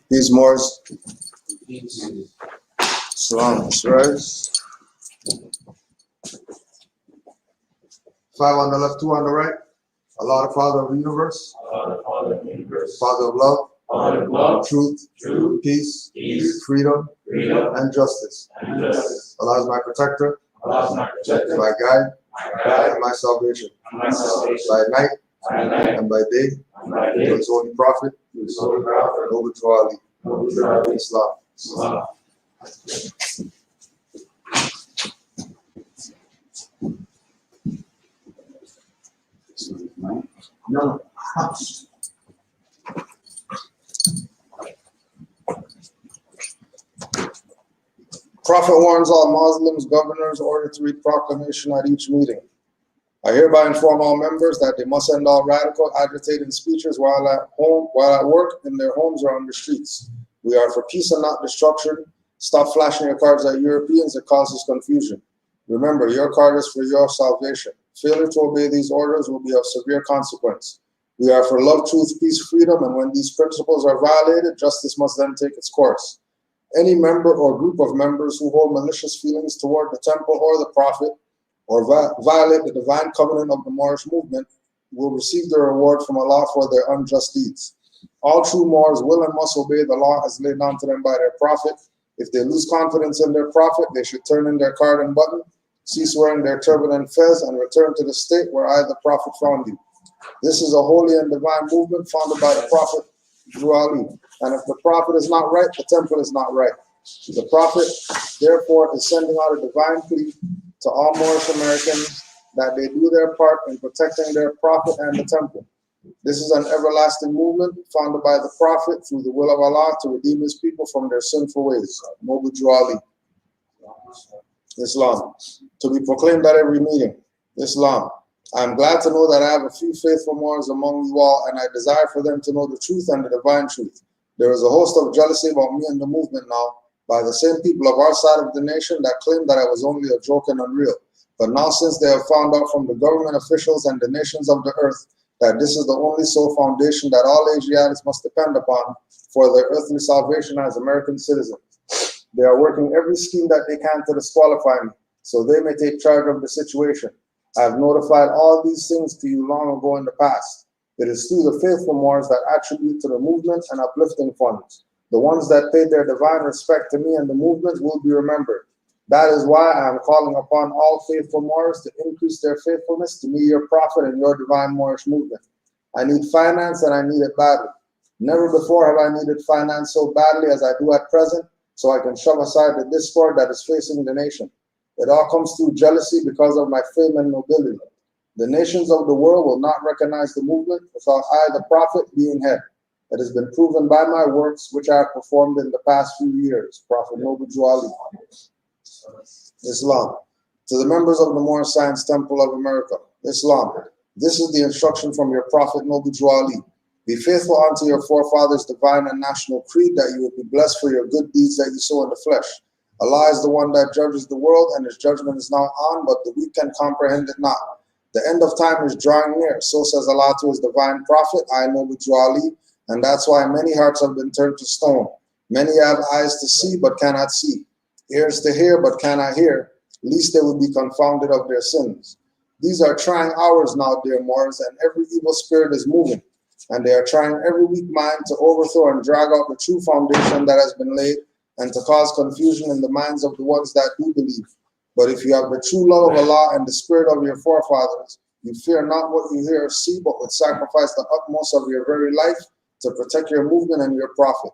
Peace, Moors. Salam, rise. 5 on the left, 2 on the right. Allah, the Father of the universe. Father of love. Truth. Peace. Freedom. And justice. Allah is my protector. My guide. And my salvation. By night. And by day. To his holy prophet. Noble to Ali. Islam. No. Prophet warns all Muslims, governors, order to read proclamation at each meeting. I hereby inform all members that they must end all radical, agitating speeches while at work, in their homes, or on the streets. We are for peace and not destruction. Stop flashing your cards at Europeans. It causes confusion. Remember, your card is for your salvation. Failure to obey these orders will be of severe consequence. We are for love, truth, peace, freedom, and when these principles are violated, justice must then take its course. Any member or group of members who hold malicious feelings toward the temple or the prophet, or violate the divine covenant of the Moorish movement, will receive the reward from Allah for their unjust deeds. All true Moors will and must obey the law as laid down to them by their prophet. If they lose confidence in their prophet, they should turn in their card and button, cease wearing their turban and fez, and return to the state where I, the prophet, found you. This is a holy and divine movement founded by the prophet through Ali. And if the prophet is not right, the temple is not right. The prophet, therefore, is sending out a divine plea to all Moorish Americans that they do their part in protecting their prophet and the temple. This is an everlasting movement founded by the prophet through the will of Allah to redeem his people from their sinful ways. Noble Ali. Islam. To be proclaimed at every meeting. Islam. I am glad to know that I have a few faithful Moors among you all, and I desire for them to know the truth and the divine truth. There is a host of jealousy about me and the movement now by the same people of our side of the nation that claim that I was only a joke and unreal. But now, since they have found out from the government officials and the nations of the earth that this is the only sole foundation that all Asiatics must depend upon for their earthly salvation as American citizens, they are working every scheme that they can to disqualify me, so they may take charge of the situation. I have notified all these things to you long ago in the past. It is through the faithful Moors that attribute to the movement and uplifting funds. The ones that paid their divine respect to me and the movement will be remembered. That is why I am calling upon all faithful Moors to increase their faithfulness to me, your prophet, and your divine Moorish movement. I need finance, and I need it badly. Never before have I needed finance so badly as I do at present, so I can shove aside the discord that is facing the nation. It all comes through jealousy because of my fame and nobility. The nations of the world will not recognize the movement without I, the prophet, being head. It has been proven by my works, which I have performed in the past few years. Prophet Noble Ali. Islam. To the members of the Moorish Science Temple of America. Islam. This is the instruction from your Prophet Noble Ali. Be faithful unto your forefathers' divine and national creed, that you will be blessed for your good deeds that you sow in the flesh. Allah is the one that judges the world, and his judgment is now on, but the weak can comprehend it not. The end of time is drawing near. So says Allah to his divine prophet, I know Ali, and that's why many hearts have been turned to stone. Many have eyes to see, but cannot see. Ears to hear, but cannot hear. Least they will be confounded of their sins. These are trying hours now, dear Moors, and every evil spirit is moving. And they are trying every weak mind to overthrow and drag out the true foundation that has been laid, and to cause confusion in the minds of the ones that do believe. But if you have the true love of Allah and the spirit of your forefathers, you fear not what you hear or see, but would sacrifice the utmost of your very life to protect your movement and your prophet.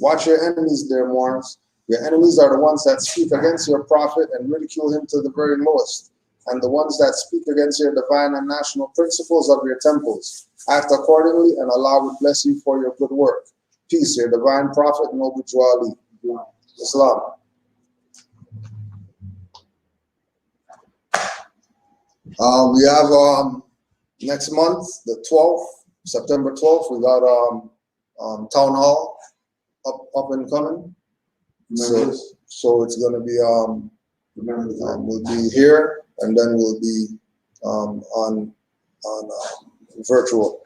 Watch your enemies, dear Moors. Your enemies are the ones that speak against your prophet and ridicule him to the very lowest, and the ones that speak against your divine and national principles of your temples. Act accordingly, and Allah will bless you for your good work. Peace, your divine prophet, Noble Ali. Islam. We have next month, the 12th, September 12th, we got town hall up and coming. So it's going to be we'll be here, and then we'll be on virtual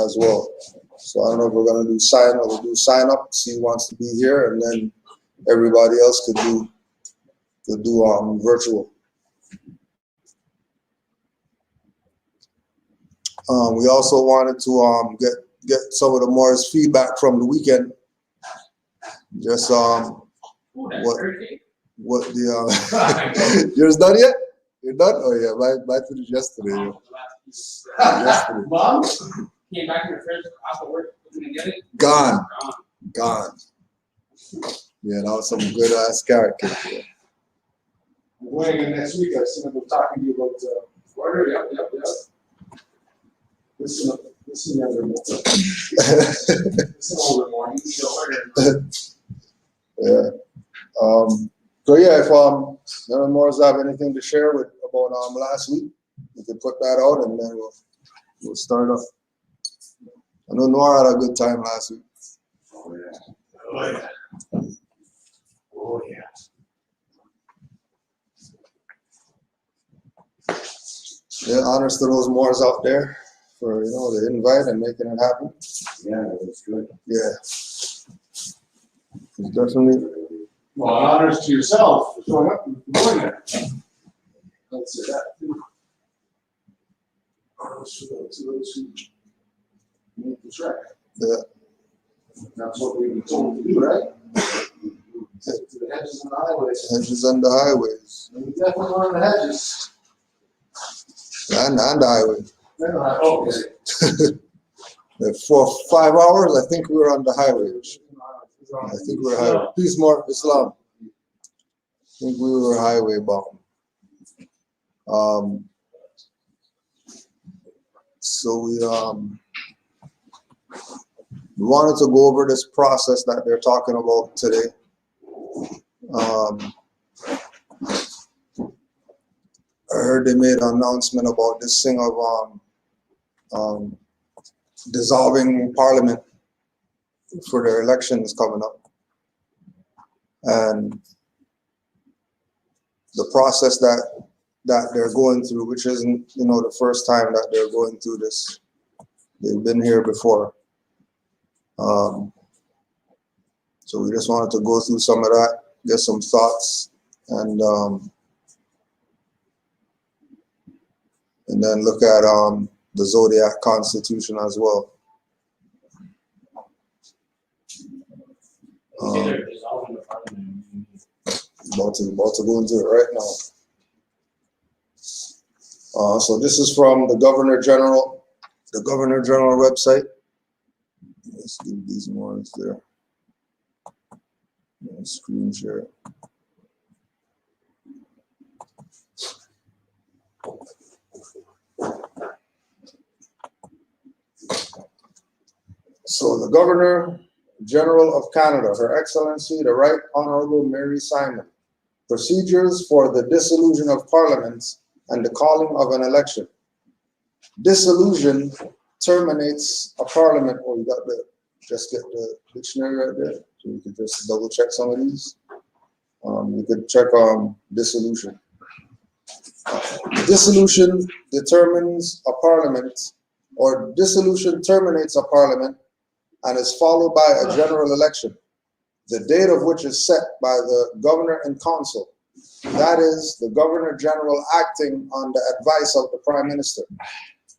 as well. So I don't know if we're gonna do sign or we'll do sign up, see who wants to be here, and then everybody else could do virtual. We also wanted to get some of the Moorish feedback from the weekend. Just what the yours done yet? You're done? Oh yeah, my finished yesterday. Yesterday. Mom came back in the fridge after work. Gone. Yeah, that was some good ass carrot cake. Yeah. I'm going in next week. I was thinking about talking to you about order. Yep. Listen, younger more. Listen older more. You need to order. Yeah. So yeah, if none more have anything to share about last week, we can put that out and then we'll start off. I know Nora had a good time last week. Oh yeah. Yeah, honors to those Moors out there for the invite and making it happen. Yeah, that's good. Yeah. It's definitely. Well, honors to yourself for showing up and doing that. Let's say that too. Honors to those who make the trek. Yeah. That's what we've been told to do, right? To the hedges and the highways. Hedges and the highways. And we definitely are on the hedges. And the highway. Okay. For 5 hours, I think we were on the highway. I think we were highway. Peace, more Islam. I think we were highway bound. So we wanted to go over this process that they're talking about today. I heard they made an announcement about this thing of dissolving parliament for their elections coming up. And the process that they're going through, which isn't, the first time that they're going through this. They've been here before. So we just wanted to go through some of that, get some thoughts, and then look at the Zodiac Constitution as well. About to go into it right now. So this is from the Governor General website. Let's give these ones there. Screen share. So the Governor General of Canada, Her Excellency, the Right Honorable Mary Simon. Procedures for the dissolution of parliaments and the calling of an election. Dissolution terminates a parliament. Oh, you got just get the dictionary right there. So you can just double check some of these. You could check dissolution. Dissolution determines a parliament, or dissolution terminates a parliament and is followed by a general election, the date of which is set by the governor and council. That is, the Governor General acting on the advice of the Prime Minister.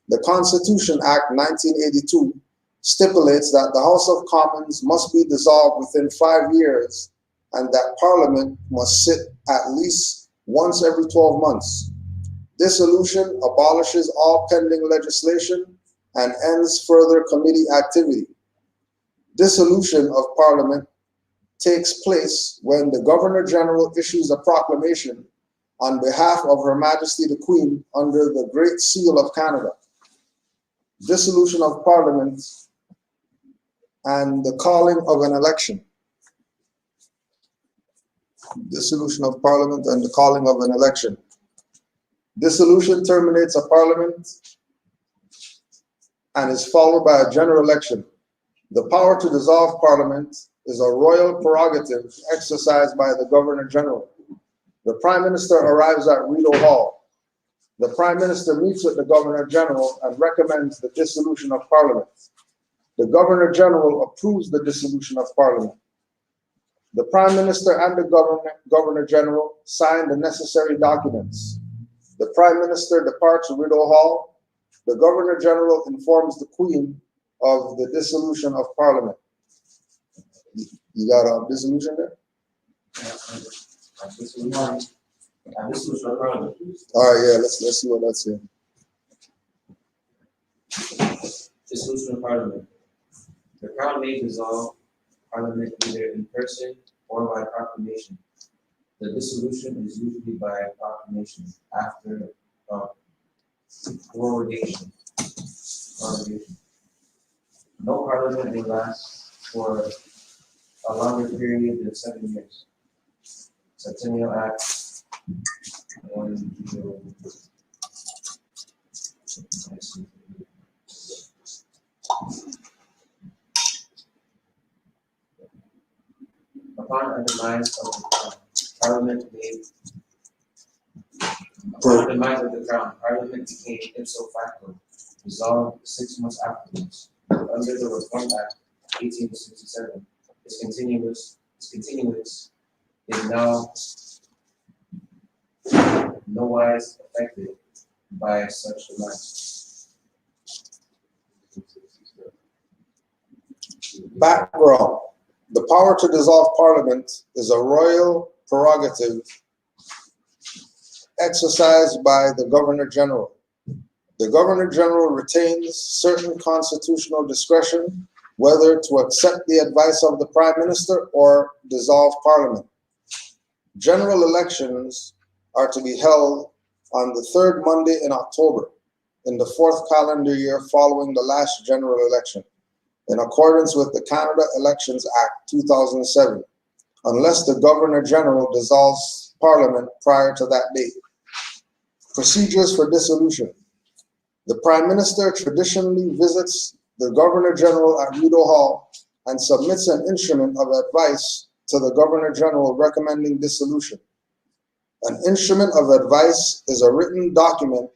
The Constitution Act 1982 stipulates that the House of Commons must be dissolved within 5 years and that Parliament must sit at least once every 12 months. Dissolution abolishes all pending legislation and ends further committee activity. Dissolution of Parliament takes place when the Governor General issues a proclamation on behalf of Her Majesty the Queen under the Great Seal of Canada. Dissolution of Parliament and the calling of an election. Dissolution of Parliament and the calling of an election. Dissolution terminates a parliament and is followed by a general election. The power to dissolve parliament is a royal prerogative exercised by the Governor General. The Prime Minister arrives at Rideau Hall. The Prime Minister meets with the Governor General and recommends the dissolution of Parliament. the Governor General approves the dissolution of Parliament. The Prime Minister and the Governor General sign the necessary documents. The Prime Minister departs Rideau Hall. The Governor General informs the Queen of the dissolution of Parliament. You got a dissolution there? Dissolution of Parliament. All right, yeah, let's see what that's saying. Dissolution of Parliament. The Crown may dissolve Parliament either in person or by proclamation. The dissolution is usually by proclamation after prorogation. No Parliament may last for a longer period than 7 years. Centennial Act 1. Upon the demise of the Crown, Parliament became ipso facto, dissolved 6 months afterwards. Under the Reform Act 1867, its continuance is now nowise affected by such demise. Background. The power to dissolve Parliament is a royal prerogative exercised by the Governor General. The Governor General retains certain constitutional discretion whether to accept the advice of the Prime Minister or dissolve Parliament. General elections are to be held on the third Monday in October in the 4th calendar year following the last general election, in accordance with the Canada Elections Act 2007, unless the Governor General dissolves Parliament prior to that date. Procedures for dissolution. The Prime Minister traditionally visits the Governor General at Rideau Hall and submits an instrument of advice to the Governor General recommending dissolution. An instrument of advice is a written document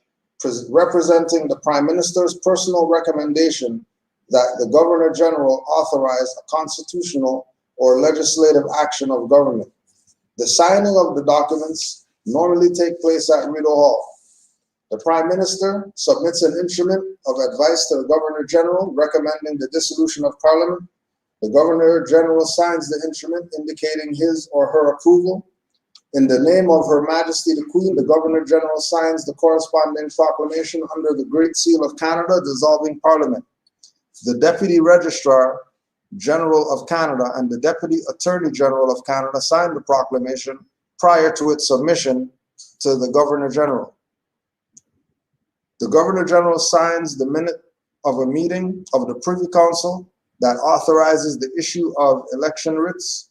representing the Prime Minister's personal recommendation that the Governor General authorize a constitutional or legislative action of government. The signing of the documents normally take place at Rideau Hall. The Prime Minister submits an instrument of advice to the Governor General recommending the dissolution of Parliament. The Governor General signs the instrument indicating his or her approval. In the name of Her Majesty the Queen, the Governor General signs the corresponding proclamation under the Great Seal of Canada dissolving Parliament. The Deputy Registrar General of Canada and the Deputy Attorney General of Canada sign the proclamation prior to its submission to the Governor General. The Governor General signs the minute of a meeting of the Privy Council that authorizes the issue of election writs,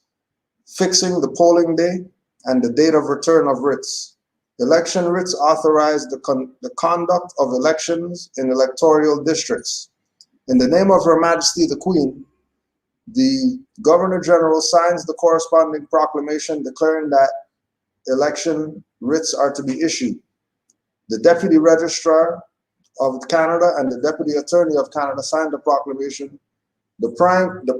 fixing the polling day and the date of return of writs. Election writs authorize the conduct of elections in electoral districts. In the name of Her Majesty the Queen, the Governor General signs the corresponding proclamation declaring that election writs are to be issued. The Deputy Registrar of Canada and the Deputy Attorney of Canada sign the proclamation. The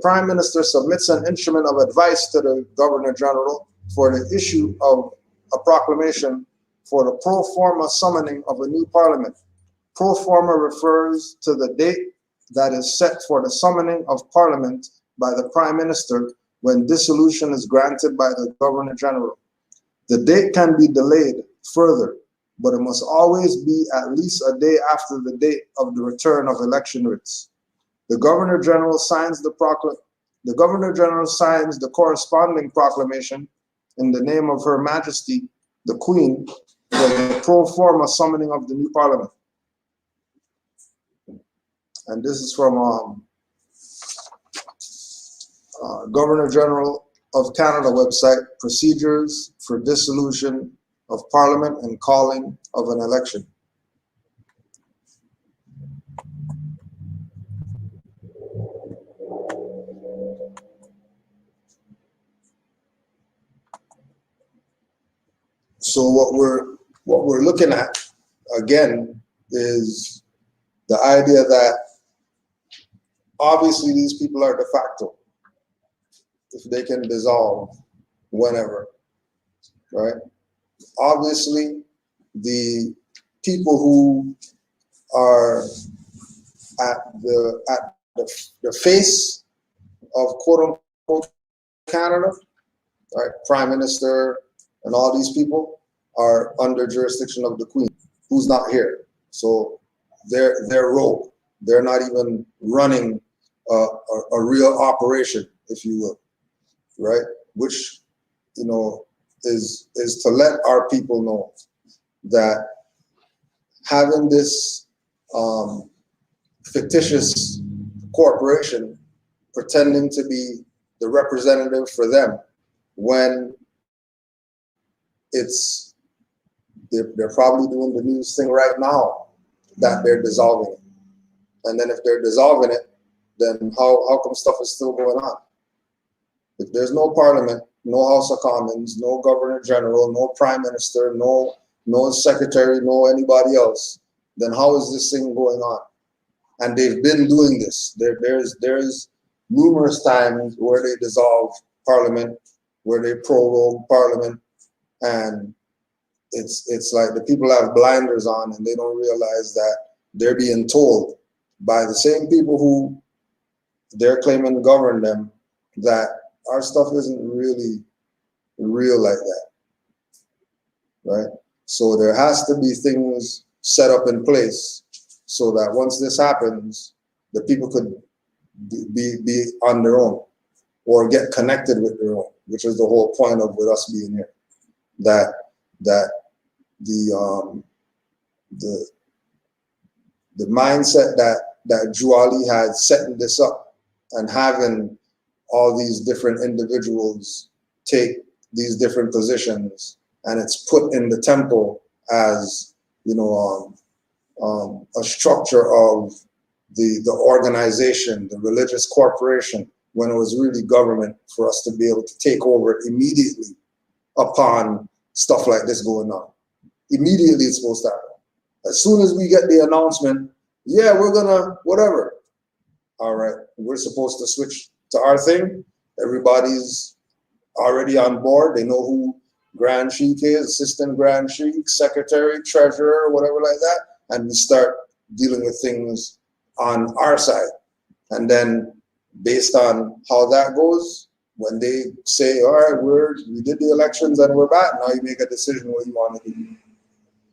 Prime Minister submits an instrument of advice to the Governor General for the issue of a proclamation for the pro forma summoning of a new Parliament. Pro forma refers to the date that is set for the summoning of Parliament by the Prime Minister when dissolution is granted by the Governor General. The date can be delayed further, but it must always be at least a day after the date of the return of election writs. The Governor General signs the corresponding proclamation in the name of Her Majesty the Queen for the pro forma summoning of the new Parliament. And this is from Governor General of Canada website, procedures for dissolution of Parliament and calling of an election. So what we're looking at again is the idea that obviously these people are de facto if they can dissolve whenever, right? Obviously, the people who are at the face of quote unquote Canada, right? Prime Minister and all these people are under jurisdiction of the Queen, who's not here. So they're rogue. They're not even running a real operation, if you will, right? Which, you know, is to let our people know that having this fictitious corporation pretending to be the representative for them when they're probably doing the news thing right now that they're dissolving it. And then if they're dissolving it, then how come stuff is still going on? If there's no parliament, no House of Commons, no Governor General, no Prime Minister, no Secretary, no anybody else, then how is this thing going on? And they've been doing this. There's numerous times where they dissolve Parliament, where they prorogue Parliament, and it's like the people have blinders on and they don't realize that they're being told by the same people who they're claiming to govern them that our stuff isn't really real like that, right? So there has to be things set up in place so that once this happens, the people could be on their own or get connected with their own, which is the whole point of with us being here. That the mindset that Juali had setting this up and having all these different individuals take these different positions, and it's put in the temple as, you know, a structure of the organization, the religious corporation, when it was really government for us to be able to take over immediately upon stuff like this going on. Immediately it's supposed to happen. As soon as we get the announcement, yeah, we're gonna, whatever. All right, we're supposed to switch to our thing. Everybody's already on board. They know who Grand Sheik is, Assistant Grand Sheik, Secretary, Treasurer, whatever like that. And we start dealing with things on our side. And then based on how that goes, when they say, all right, we did the elections and we're back, now you make a decision what you want to do.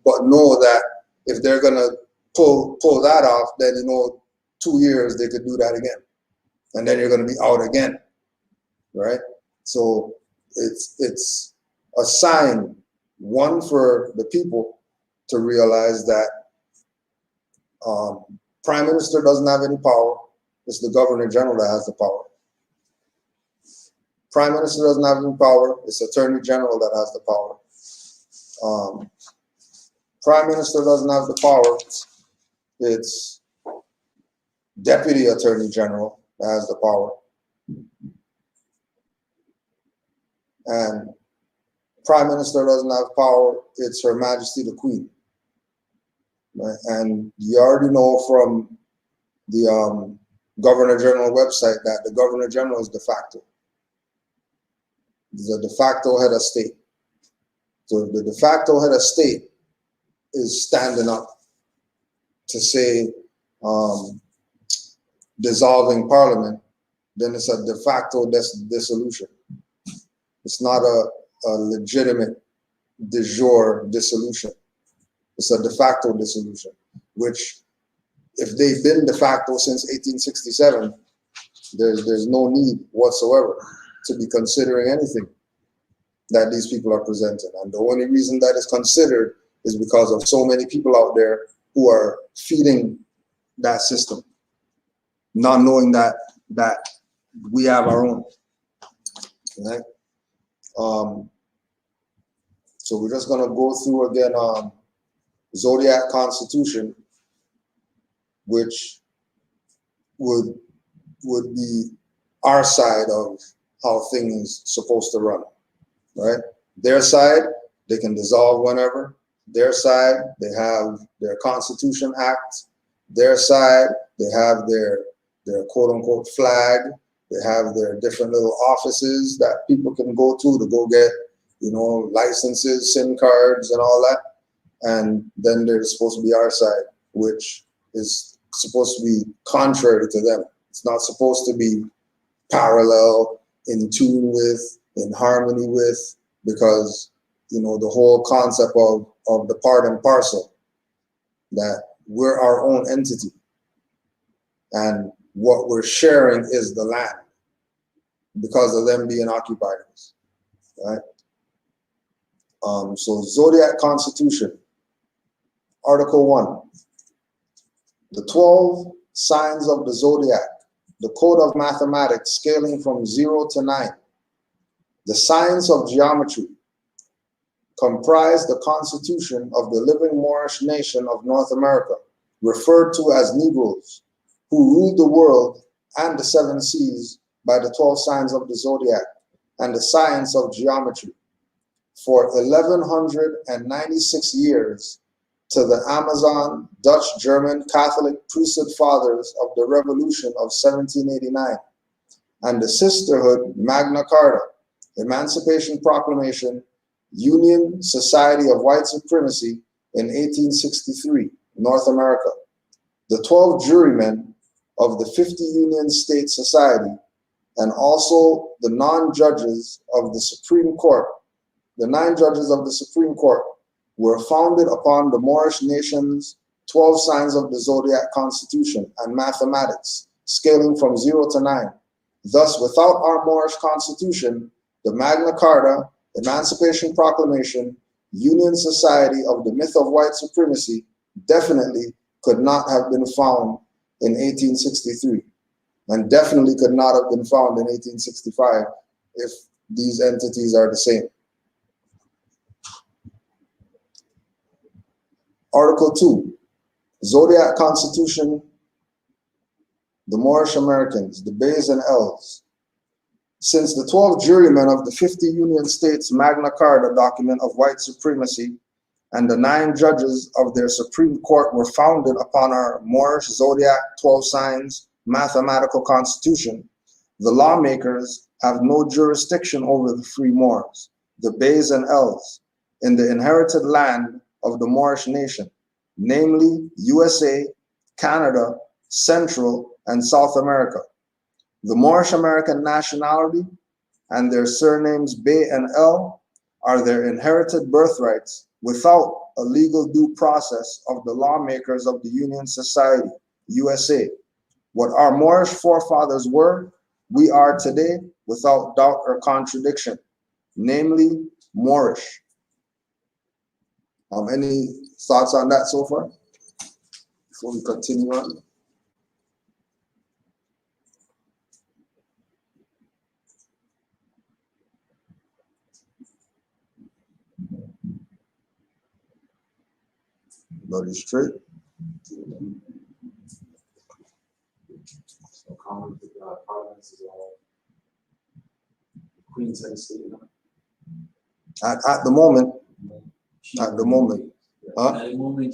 But know that if they're gonna pull that off, then, you know, 2 years they could do that again. And then you're gonna be out again, right? So it's a sign, one, for the people to realize that Prime Minister doesn't have any power. It's the Governor General that has the power. Prime Minister doesn't have any power. It's Attorney General that has the power. Prime Minister doesn't have the power. It's Deputy Attorney General that has the power. And Prime Minister doesn't have power. It's Her Majesty the Queen. Right? And you already know from the Governor General website that the Governor General is de facto. He's a de facto head of state. So the de facto head of state is standing up to say dissolving Parliament, then it's a de facto dissolution. It's not a legitimate de jure dissolution. It's a de facto dissolution, which, if they've been de facto since 1867, there's no need whatsoever to be considering anything that these people are presenting. And the only reason that is considered is because of so many people out there who are feeding that system, not knowing that we have our own. Right? So we're just gonna go through again Zodiac Constitution, which would be our side of how things supposed to run, right? Their side, they can dissolve whenever. Their side, they have their Constitution Act. Their side, they have their their quote-unquote flag. They have their different little offices that people can go to go get, you know, licenses, SIM cards, and all that. And then there's supposed to be our side, which is supposed to be contrary to them. It's not supposed to be parallel, in tune with, in harmony with, because, you know, the whole concept of the part and parcel, that we're our own entity. And what we're sharing is the land because of them being occupiers, right? So Zodiac Constitution, Article 1, the 12 signs of the Zodiac, the code of mathematics scaling from 0 to 9, the science of geometry, comprise the constitution of the living Moorish nation of North America, referred to as Negroes, who ruled the world and the 7 seas by the 12 signs of the Zodiac and the science of geometry for 1196 years to the Amazon, Dutch, German, Catholic priesthood fathers of the Revolution of 1789 and the Sisterhood, Magna Carta, Emancipation Proclamation, Union Society of White Supremacy in 1863, North America, the 12 jurymen of the 50 Union State Society, and also the non-judges of the Supreme Court. The 9 judges of the Supreme Court were founded upon the Moorish nation's 12 signs of the Zodiac Constitution and mathematics, scaling from 0 to 9. Thus, without our Moorish Constitution, the Magna Carta, Emancipation Proclamation, Union Society of the myth of white supremacy definitely could not have been found in 1863, and definitely could not have been found in 1865 if these entities are the same. Article 2, Zodiac Constitution, the Moorish Americans, the Bays and L's. Since the 12 jurymen of the 50 Union States Magna Carta document of white supremacy and the 9 judges of their Supreme Court were founded upon our Moorish Zodiac 12 signs mathematical constitution, the lawmakers have no jurisdiction over the free Moors, the Bays and L's, in the inherited land of the Moorish nation, namely USA, Canada, Central, and South America. The Moorish American nationality and their surnames Bay and L are their inherited birthrights without a legal due process of the lawmakers of the Union Society, USA. What our Moorish forefathers were, we are today without doubt or contradiction, namely Moorish. Any thoughts on that so far? Before we continue on. Bloody straight. So common province is all Queen's head of state. At the moment, At the moment,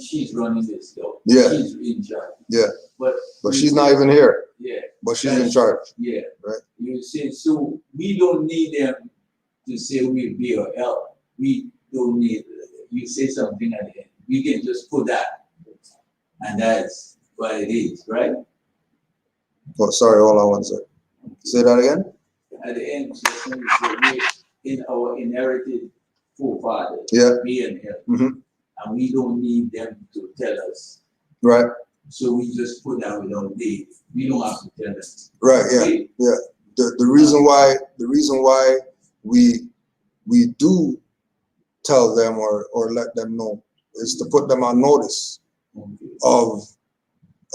she's running this though. Yeah. She's in charge. Yeah. But she's not even here. Yeah. But she's in charge. Yeah. Right. You see, so we don't need them to say we B or L. We don't need, you say something at the end. We can just put that. And that's what it is, right? Oh, sorry, hold on one second. Say that again? At the end, just when we say we in our inherited forefathers, Yeah. B and L. Mm-hmm. And we don't need them to tell us. Right. So we just put that without date. We don't have to tell them. Right, yeah. Okay? Yeah. The reason why we do tell them or let them know is to put them on notice Okay.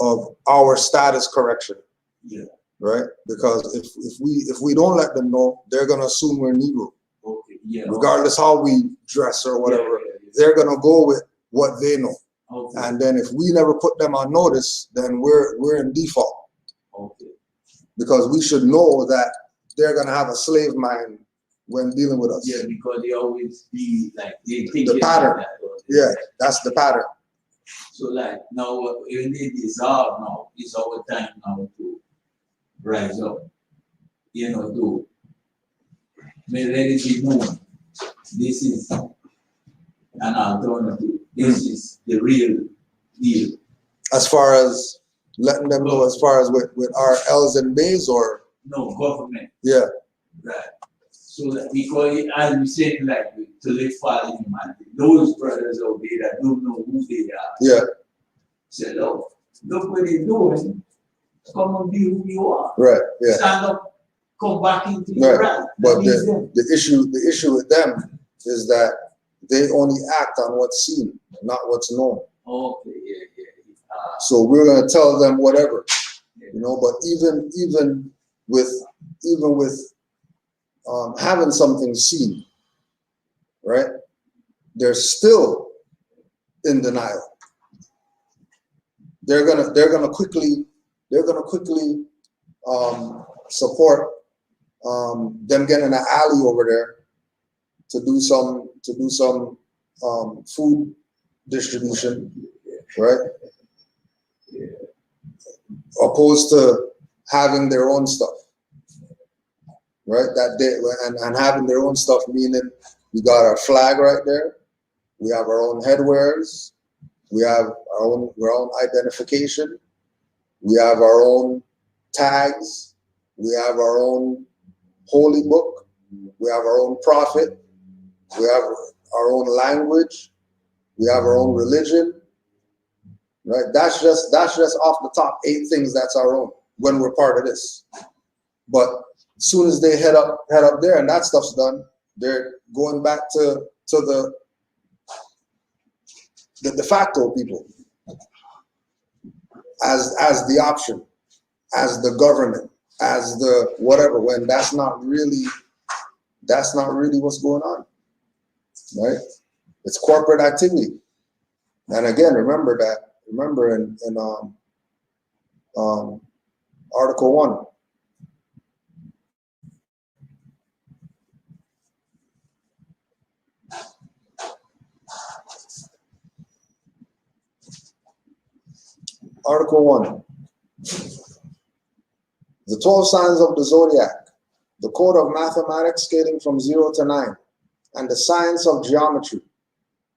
of our status correction. Yeah. Right? Because if we don't let them know, they're gonna assume we're Negro. Okay. Yeah. Regardless how we dress or whatever, Yeah. they're gonna go with what they know. Okay. And then if we never put them on notice, then we're in default. Okay. Because we should know that they're gonna have a slave mind when dealing with us. Yeah, because they always be like they think The it's pattern. like that, or Yeah, that's the pattern. So like now when they dissolve now, it's our time now to rise up, you know, to let it be known. This is an alternative. This is the real deal. As far as letting them know, as far as with our L's and B's, or No government. yeah, Right. So that because as we said, like to live far in humanity, those brothers out there that don't know who they are, yeah, said, oh, look what they're doing. Come and be who you are. right, yeah. Stand up, come back into Right. your right. But the issue with them is that they only act on what's seen, not what's known. Okay, yeah. So we're gonna tell them whatever, you know. But even with having something seen, right? They're still in denial. They're gonna quickly support them getting an alley over there to do some food distribution, right? Opposed to having their own stuff, right? That day and having their own stuff, meaning we got our flag right there, we have our own headwears, we have our own identification, we have our own tags, we have our own holy book, we have our own prophet, we have our own language, we have our own religion, right? That's just off the top 8 things that's our own when we're part of this. But as soon as they head up there and that stuff's done, they're going back to the de facto people as the option, as the government, as the whatever, when that's not really what's going on, right? It's corporate activity. And again, remember in Article 1, Article 1, the 12 signs of the Zodiac, the code of mathematics scaling from 0 to 9, and the science of geometry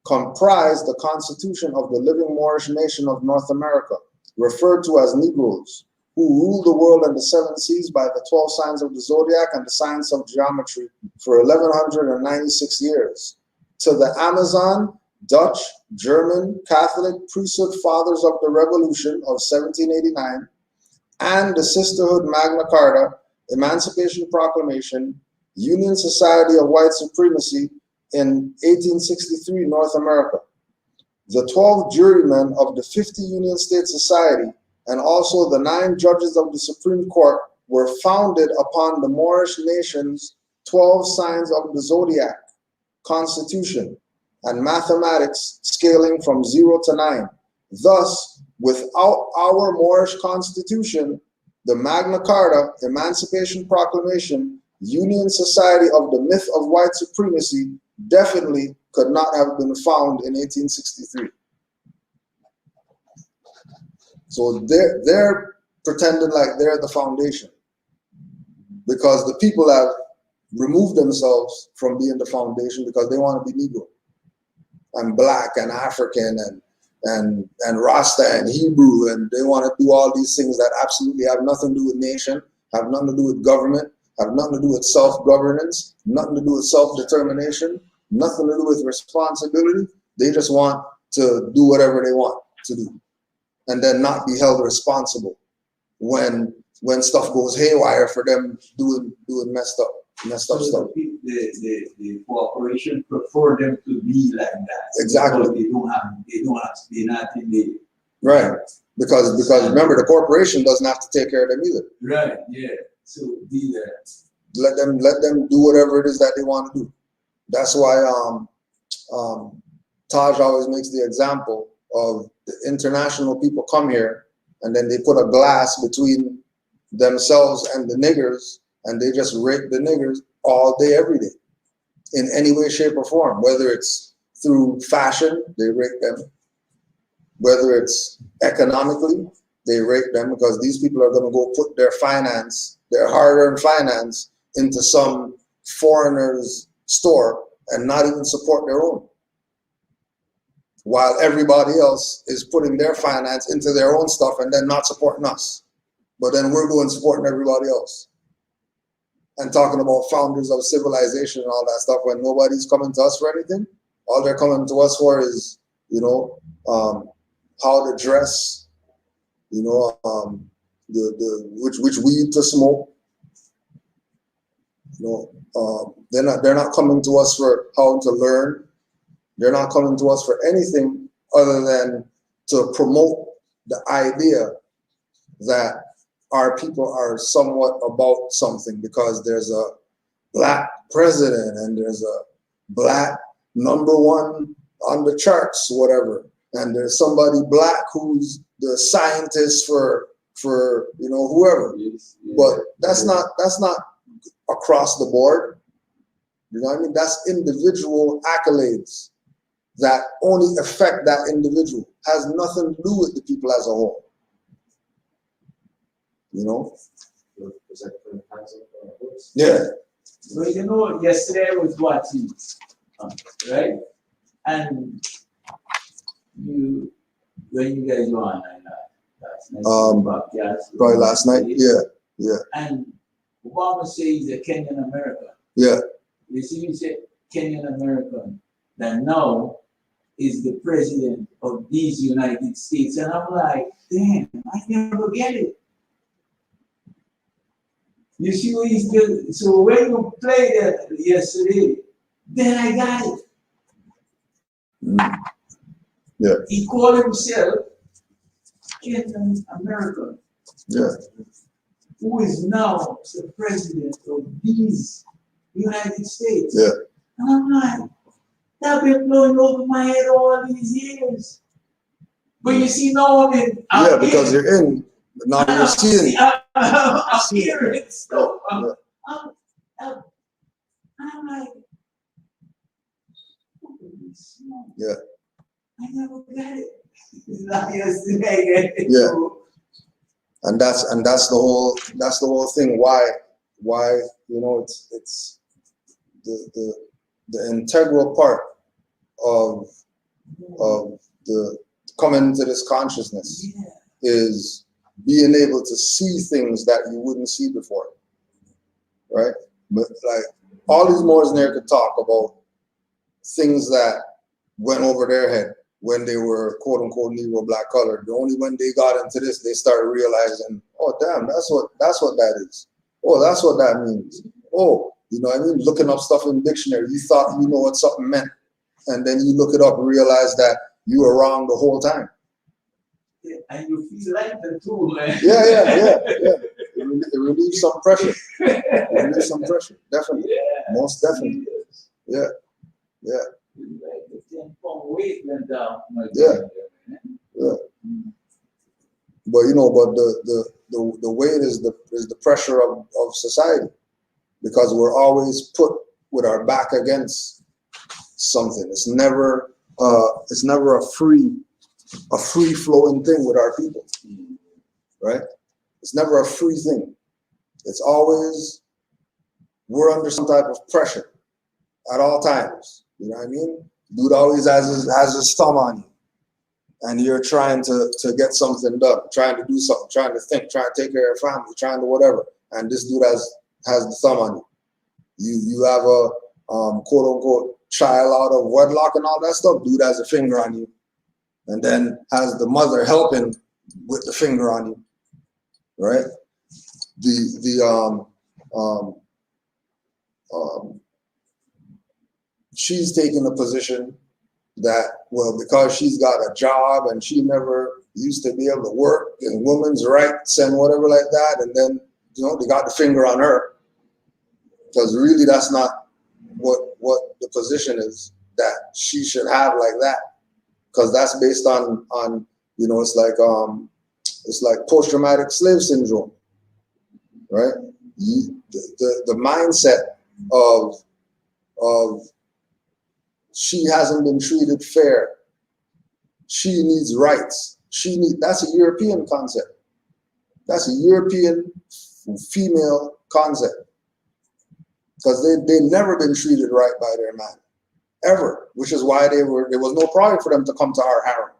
comprise the constitution of the living Moorish nation of North America, referred to as Negroes, who ruled the world and the 7 seas by the 12 signs of the Zodiac and the science of geometry for 1196 years. To the Amazon, Dutch, German, Catholic priesthood fathers of the Revolution of 1789, and the Sisterhood Magna Carta, Emancipation Proclamation, Union Society of White Supremacy in 1863 North America. The 12 jurymen of the 50 Union State Society and also the 9 judges of the Supreme Court were founded upon the Moorish nation's 12 signs of the Zodiac, Constitution, and mathematics scaling from 0 to 9. Thus, without our Moorish Constitution, the Magna Carta, Emancipation Proclamation, Union Society of the myth of white supremacy definitely could not have been found in 1863. So they're pretending like they're the foundation because the people have removed themselves from being the foundation because they want to be Negro and black and African and Rasta and Hebrew, and they want to do all these things that absolutely have nothing to do with nation, have nothing to do with government, have nothing to do with self-governance, nothing to do with self-determination, nothing to do with responsibility. They just want to do whatever they want to do and then not be held responsible when stuff goes haywire for them doing messed up stuff. The corporation prefer them to be like that. Exactly. They're not in the right. Because remember, the corporation doesn't have to take care of them either. right, yeah. So be there. Let them do whatever it is that they want to do. That's why Taj always makes the example of the international people come here and then they put a glass between themselves and the niggers and they just rape the niggers all day, every day, in any way, shape, or form. Whether it's through fashion, they rape them. Whether it's economically, they rape them because these people are going to go put their finance, their hard-earned finance, into some foreigner's store and not even support their own. While everybody else is putting their finance into their own stuff and then not supporting us. But then we're going supporting everybody else. And talking about founders of civilization and all that stuff when nobody's coming to us for anything. All they're coming to us for is, you know, how to dress, you know, which weed to smoke. You know, they're not coming to us for how to learn. They're not coming to us for anything other than to promote the idea that our people are somewhat about something because there's a black president and there's a black #1 on the charts, whatever, and there's somebody black who's the scientist for you know whoever. But that's not across the board. You know what I mean? That's individual accolades that only affect that individual. Has nothing to do with the people as a whole. You know? Yeah. So you know, yesterday I was watching, right? And when you guys were on last night, probably last night. Yeah. And Obama says he's a Kenyan American. Yeah. You see, he said Kenyan American that now is the president of these United States, and I'm like, damn, I never get it. You see what he's doing? So when you played that yesterday, then I got it. Yeah. He called himself Kenyan American. Yeah. Who is now the president of these United States. Yeah. And I'm like, that's been blowing over my head all these years. But you see, now I'm because you're in, but now you're seeing. I'm hearing stuff. I'm like, yeah. I never got it. Not yesterday. Yeah. And that's the whole thing. Why you know it's the integral part of the coming into this consciousness is being able to see things that you wouldn't see before, right? But like all these Moors in there could talk about things that went over their head when they were quote unquote Negro black colored. Only when they got into this, they started realizing, oh damn, that's what that is. Oh, that's what that means. Oh, you know what I mean? Looking up stuff in the dictionary, you thought you know what something meant. And then you look it up and realize that you were wrong the whole time. Yeah, and you feel like the too, man. Yeah. It relieves some pressure. It relieves some pressure, definitely. Yeah. Most definitely. Yeah. Like the 10-pound weight went down. Yeah. But you know, the weight is the pressure of society, because we're always put with our back against something. It's never a free flowing thing with our people, right? It's never a free thing. It's always, we're under some type of pressure at all times. You know what I mean? Dude always has his thumb on you, and you're trying to get something done, trying to do something, trying to think, trying to take care of your family, trying to whatever. And this dude has the thumb on you. You have a quote unquote child out of wedlock and all that stuff. Dude has a finger on you, and then has the mother helping with the finger on you, right? She's taking a position that, well, because she's got a job and she never used to be able to work and women's rights and whatever like that, and then, you know, they got the finger on her, because really that's not what the position is that she should have like that, because that's based on you know, it's like post-traumatic slave syndrome, right? The mindset of she hasn't been treated fair. She needs rights. That's a European concept. That's a European female concept. Because they've never been treated right by their man. Ever. Which is why there was no problem for them to come to our harem.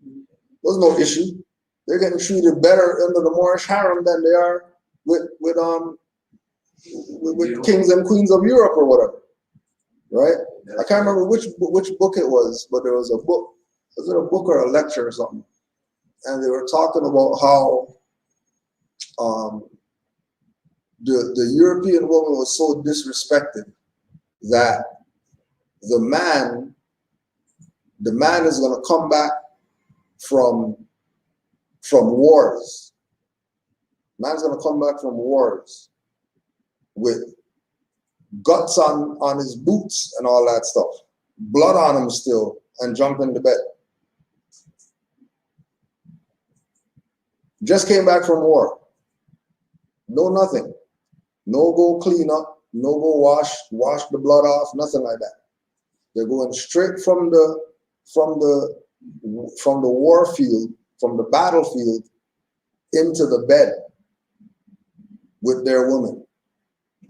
There was no issue. They're getting treated better under the Moorish harem than they are with kings and queens of Europe or whatever. Right? I can't remember which book it was, but there was a book. Was it a book or a lecture or something? And they were talking about how the European woman was so disrespected that the man is going to come back from wars. Man's going to come back from wars with guts on his boots and all that stuff, blood on him still, and jump into bed. Just came back from war. No nothing. No go clean up, no go wash the blood off, nothing like that. They're going straight from the war field, from the battlefield, into the bed with their woman.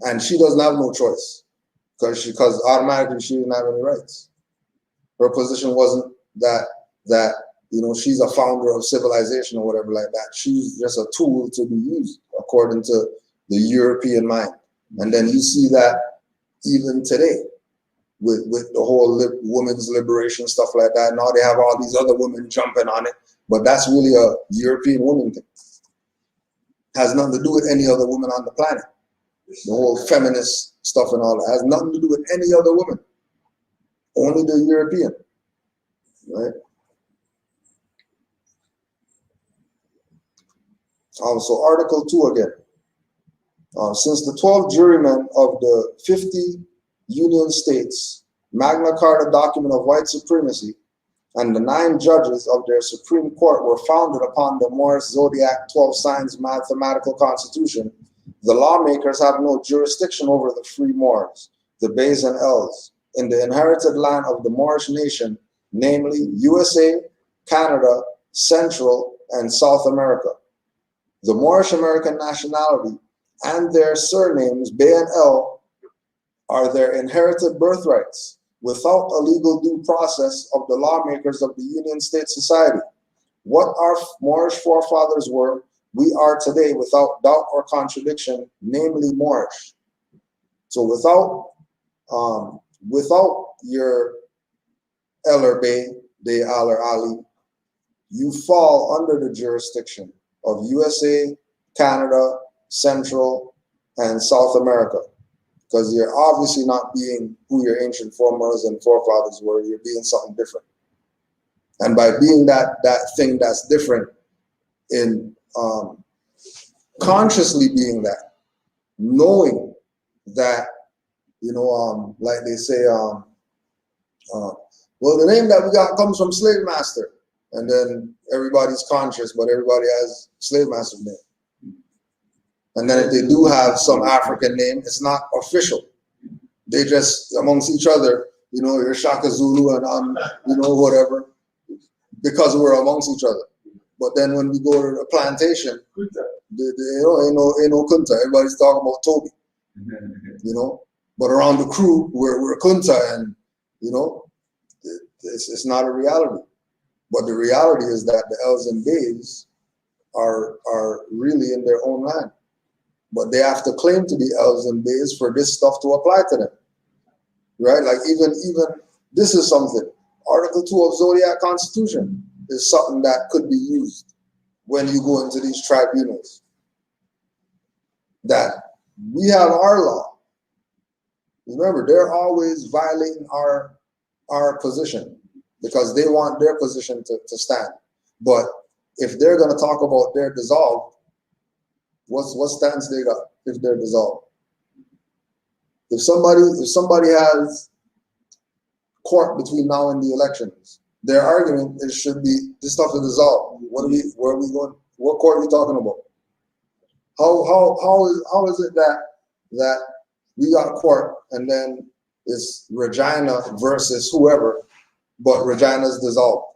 And she doesn't have no choice because automatically she didn't have any rights. Her position wasn't that she's a founder of civilization or whatever like that. She's just a tool to be used according to the European mind. And then you see that even today with the whole women's liberation stuff like that. Now they have all these other women jumping on it, but that's really a European woman thing. Has nothing to do with any other woman on the planet. The whole feminist stuff and all that has nothing to do with any other woman. Only the European, right? So Article 2 again. Since the 12 jurymen of the 50 Union States Magna Carta document of white supremacy and the 9 judges of their Supreme Court were founded upon the Moorish Zodiac 12 signs mathematical constitution, the lawmakers have no jurisdiction over the free Moors, the Bays and Els, in the inherited land of the Moorish nation, namely USA, Canada, Central, and South America. The Moorish American nationality and their surnames, Bay and El, are their inherited birthrights without a legal due process of the lawmakers of the Union State Society. What our Moorish forefathers were, we are today without doubt or contradiction, namely Moorish. So without your El or Bay, De Al or Ali, you fall under the jurisdiction of USA, Canada, Central, and South America. Because you're obviously not being who your ancient foremothers and forefathers were, you're being something different. And by being that thing that's different, in consciously being that, knowing that, like they say, well, the name that we got comes from slave master. And then everybody's conscious, but everybody has slave master name. And then if they do have some African name, it's not official. They just, amongst each other, you're Shaka Zulu and whatever, because we're amongst each other. But then when we go to a plantation, ain't no Kunta. Everybody's talking about Toby, But around the crew, we're Kunta, and it's not a reality. But the reality is that the Els and Bays are really in their own land. But they have to claim to be Els and Bays for this stuff to apply to them. Right? Like even this is something. Article 2 of Zodiac Constitution is something that could be used when you go into these tribunals. That we have our law. Remember, they're always violating our position because they want their position to stand. But if they're going to talk about their dissolved, what stance they got if they're dissolved? If somebody has court between now and the elections, their argument should be this stuff is dissolved. Where are we going? What court are we talking about? How is it that we got court and then it's Regina versus whoever, but Regina's dissolved?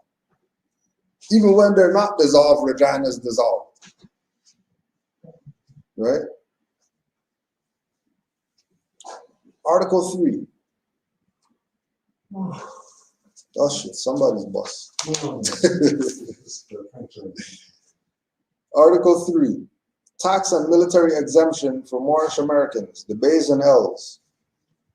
Even when they're not dissolved, Regina is dissolved. Right? Article 3. Oh shit, somebody's boss. Article 3. Tax and military exemption for Moorish Americans, the Bays and L's.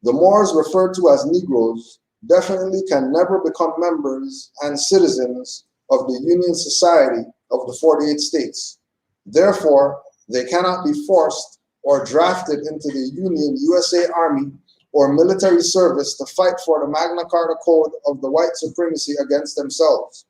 The Moors, referred to as Negroes, definitely can never become members and citizens of the Union Society of the 48 states. Therefore, they cannot be forced or drafted into the Union USA Army or military service to fight for the Magna Carta Code of the white supremacy against themselves.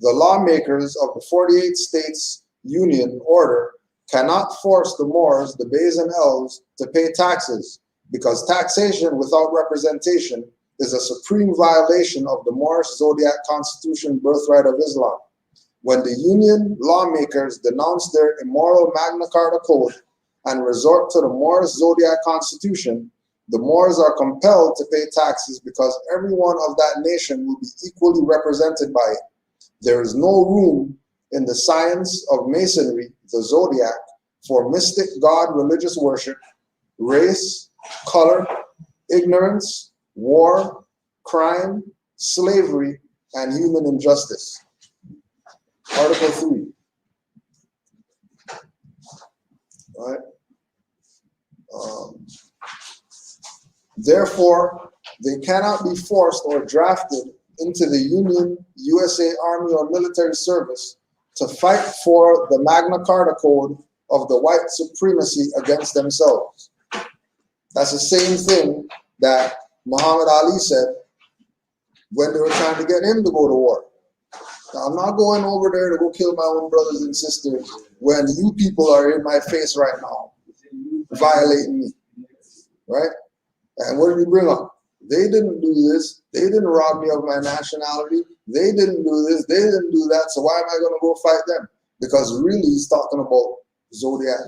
The lawmakers of the 48 states Union order cannot force the Moors, the Bays and L's, to pay taxes, because taxation without representation is a supreme violation of the Moorish Zodiac Constitution birthright of Islam. When the Union lawmakers denounce their immoral Magna Carta Code and resort to the Moorish Zodiac Constitution, the Moors are compelled to pay taxes because everyone of that nation will be equally represented by it. There is no room in the science of Masonry, the Zodiac, for mystic God religious worship, race, color, ignorance, war, crime, slavery, and human injustice. Article 3. All right. Therefore, they cannot be forced or drafted into the Union, USA Army, or military service to fight for the Magna Carta Code of the white supremacy against themselves. That's the same thing that Muhammad Ali said when they were trying to get him to go to war. Now, I'm not going over there to go kill my own brothers and sisters when you people are in my face right now, violating me, right? And what did he bring up? They didn't do this. They didn't rob me of my nationality. They didn't do this. They didn't do that. So why am I going to go fight them? Because really he's talking about Zodiac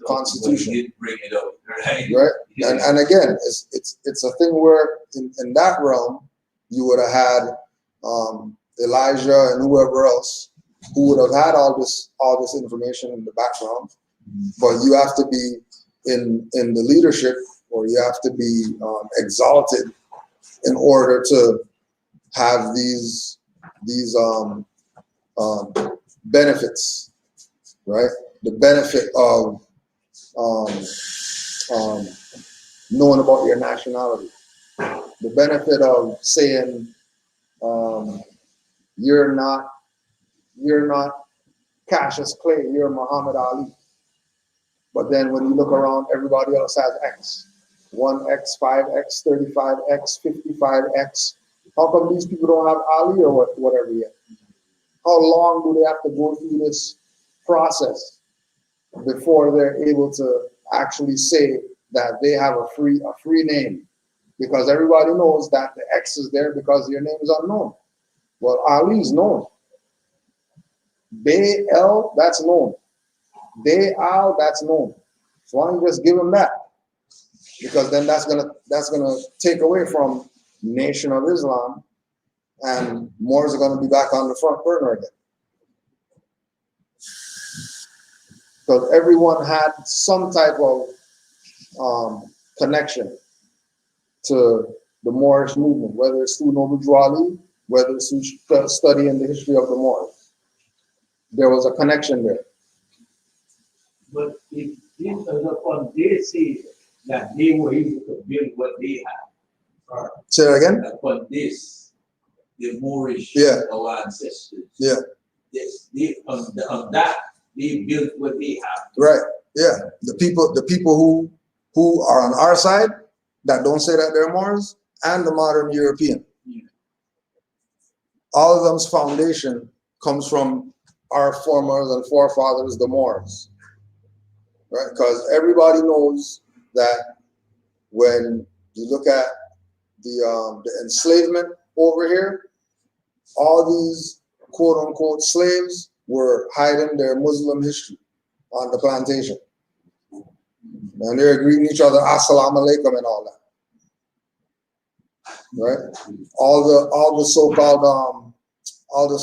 Constitution. He did bring it up, right? Right? Yeah. And again, it's a thing where in that realm, you would have had Elijah and whoever else who would have had all this information in the background. But you have to be in the leadership, or you have to be exalted in order to have these benefits, right? The benefit of knowing about your nationality, the benefit of saying you're not Cassius Clay, you're Muhammad Ali. But then when you look around, everybody else has X. 1X, 5X, 35X, 55X. How come these people don't have Ali or whatever yet? How long do they have to go through this process before they're able to actually say that they have a free name? Because everybody knows that the X is there because your name is unknown. Well, Ali is known. Bay L, that's known. Day Al, that's known. So why don't you just give them that? Because then that's gonna take away from Nation of Islam, and Moors are gonna be back on the front burner again. Because everyone had some type of connection to the Moorish movement, whether it's through Noble Drew Ali, whether it's through studying the history of the Moors. There was a connection there. But if upon they say that they were able to build what they had, Say that again? Upon this, the Moorish, our ancestors, on that, they built what they have. Right. Yeah. The people who are on our side that don't say that they're Moors, and the modern European. Yeah. All of them's foundation comes from our foremothers and forefathers, the Moors. Right? Because everybody knows that when you look at the enslavement over here, all these quote unquote slaves were hiding their Muslim history on the plantation. And they're greeting each other, Assalamu alaikum and all that. Right? All the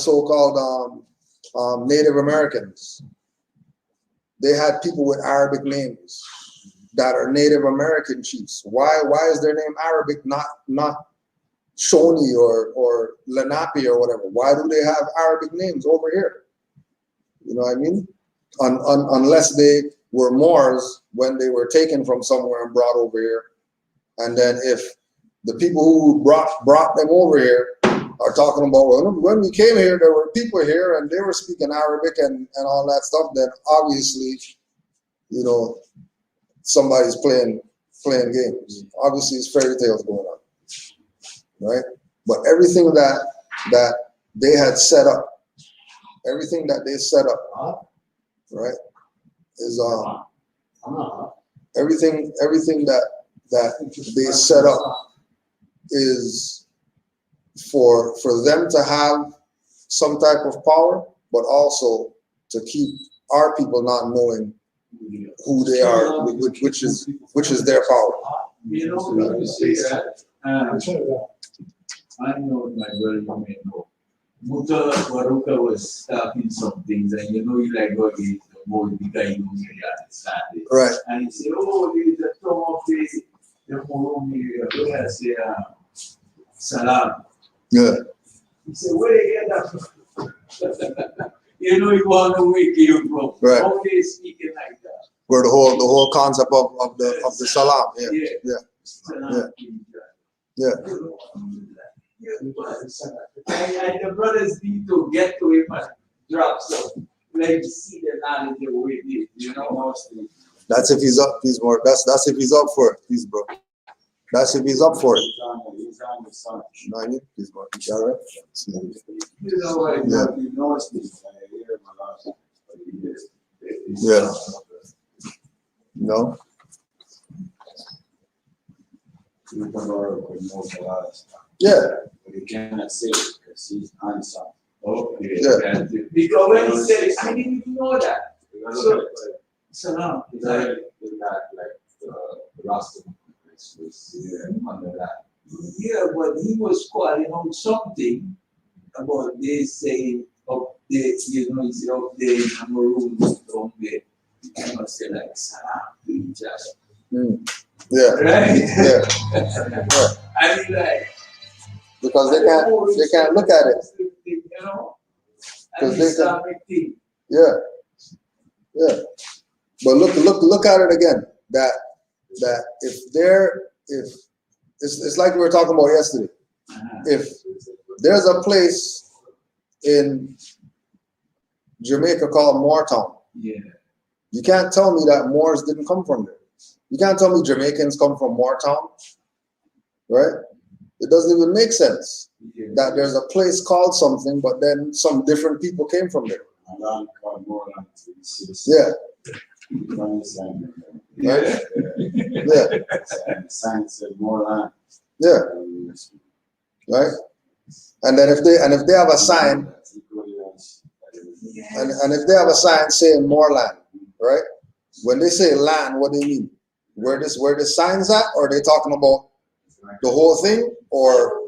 so-called Native Americans. They had people with Arabic names that are Native American chiefs. Why is their name Arabic, not Shoni or Lenape or whatever? Why do they have Arabic names over here? You know what I mean? Unless they were Moors when they were taken from somewhere and brought over here. And then if the people who brought them over here are talking about, well, when we came here, there were people here and they were speaking Arabic and all that stuff, then obviously, you know, somebody's playing games. Obviously, it's fairy tales going on, right? But everything that they had set up, everything that they set up, right, is everything that they set up is for them to have some type of power, but also to keep our people not knowing who they are, which is their power. You know, when you say that, I know my brother, you may know. Muta Baruka was starting some things, and you know, you like what is the more the guy you really understand it. Right. And he said, oh, there's a term of the Moroni, where I say, salam. Yeah. He said, where they get that? You know, you want to wake you from. Right. How they speaking like that? Where the whole concept of the salam. Yeah. Yeah. Salam. Yeah. And the brothers need to get to him and drop some. Like see the knowledge the way it is, you know. That's if he's up. He's more. That's if he's up for it. Please, bro. That's if he's up for it. He's on the sun. You know what I mean? Please, bro. You all right? You know what? Yeah. He knows this. I hear him a lot. But he is. Yeah. No. He knows a lot of stuff. Yeah. But he cannot say it because he's on something. Okay. Yeah. Because when he said, I didn't even know that. So, salam. He's not like the Rasta under that. Yeah, but he was calling out something about they saying up there, you know, he's up there in the room down there. I must say like salam to each other. Yeah. Right? Yeah. I mean like Because they can't look at it. You know? Because And Islamic thing. Yeah. Yeah. But look at it again. That if it's like we were talking about yesterday. If there's a place in Jamaica called Moortown, Yeah. you can't tell me that Moors didn't come from there. You can't tell me Jamaicans come from Moortown, right? It doesn't even make sense that there's a place called something, but then some different people came from there. Yeah. Right? Yeah. Science said more land. Yeah. Right? And then if they have a sign, and if they have a sign saying more land, right? When they say land, what do they mean? Where this sign's at, or are they talking about the whole thing, or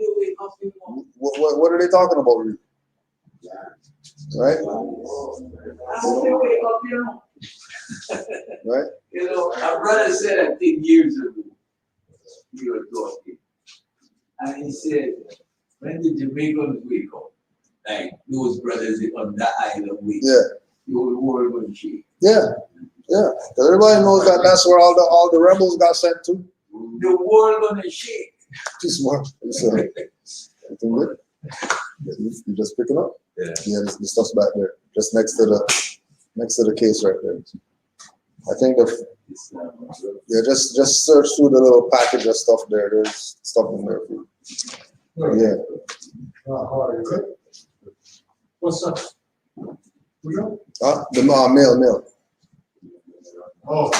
what are they talking about, really? Right? Right? You know, my brother said, I think years ago, we were talking, and he said, when the Jamaicans wake up, like those brothers on that island wake Yeah. up, the whole world will shake. Yeah. Yeah. Because everybody knows that that's where all the rebels got sent to. The world gonna shake. Too smart. Anything good? You just picking up? Yeah. Yeah, the stuff's back there, just next to the case right there. I think just search through the little package of stuff there. There's stuff in there for you. Yeah. What's up? The mail. Oh.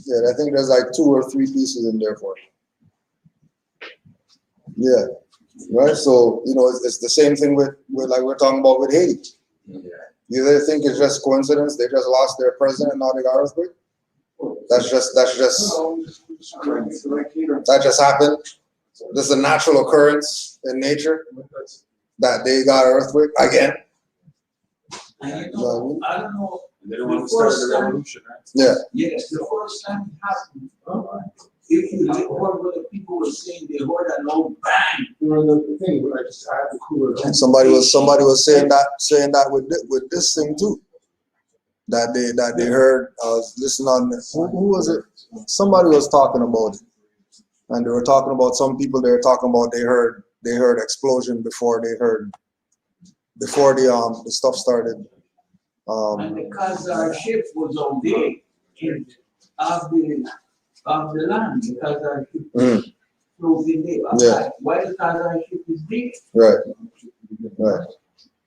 Yeah, I think there's like 2 or 3 pieces in there for it. Yeah. Right. So it's the same thing with like we're talking about with Haiti. Yeah. You either think it's just coincidence they just lost their president and now they got earthquake? That just happened. This is a natural occurrence in nature. that they got an earthquake again. And You know what I mean? I don't know. They don't want to start the revolution, right? Yeah. Yes, the first time it happened, if you heard what the people were saying, they heard a loud bang. The thing, but I have the cooler. Somebody was saying that with this thing too. That they heard. I was listening on who was it? Somebody was talking about it, and they were talking about some people. They were talking about they heard explosion before the stuff started. And because our ship was all day in of the land, because our ship was closing day. Yeah. Why? Because our ship is deep. Right.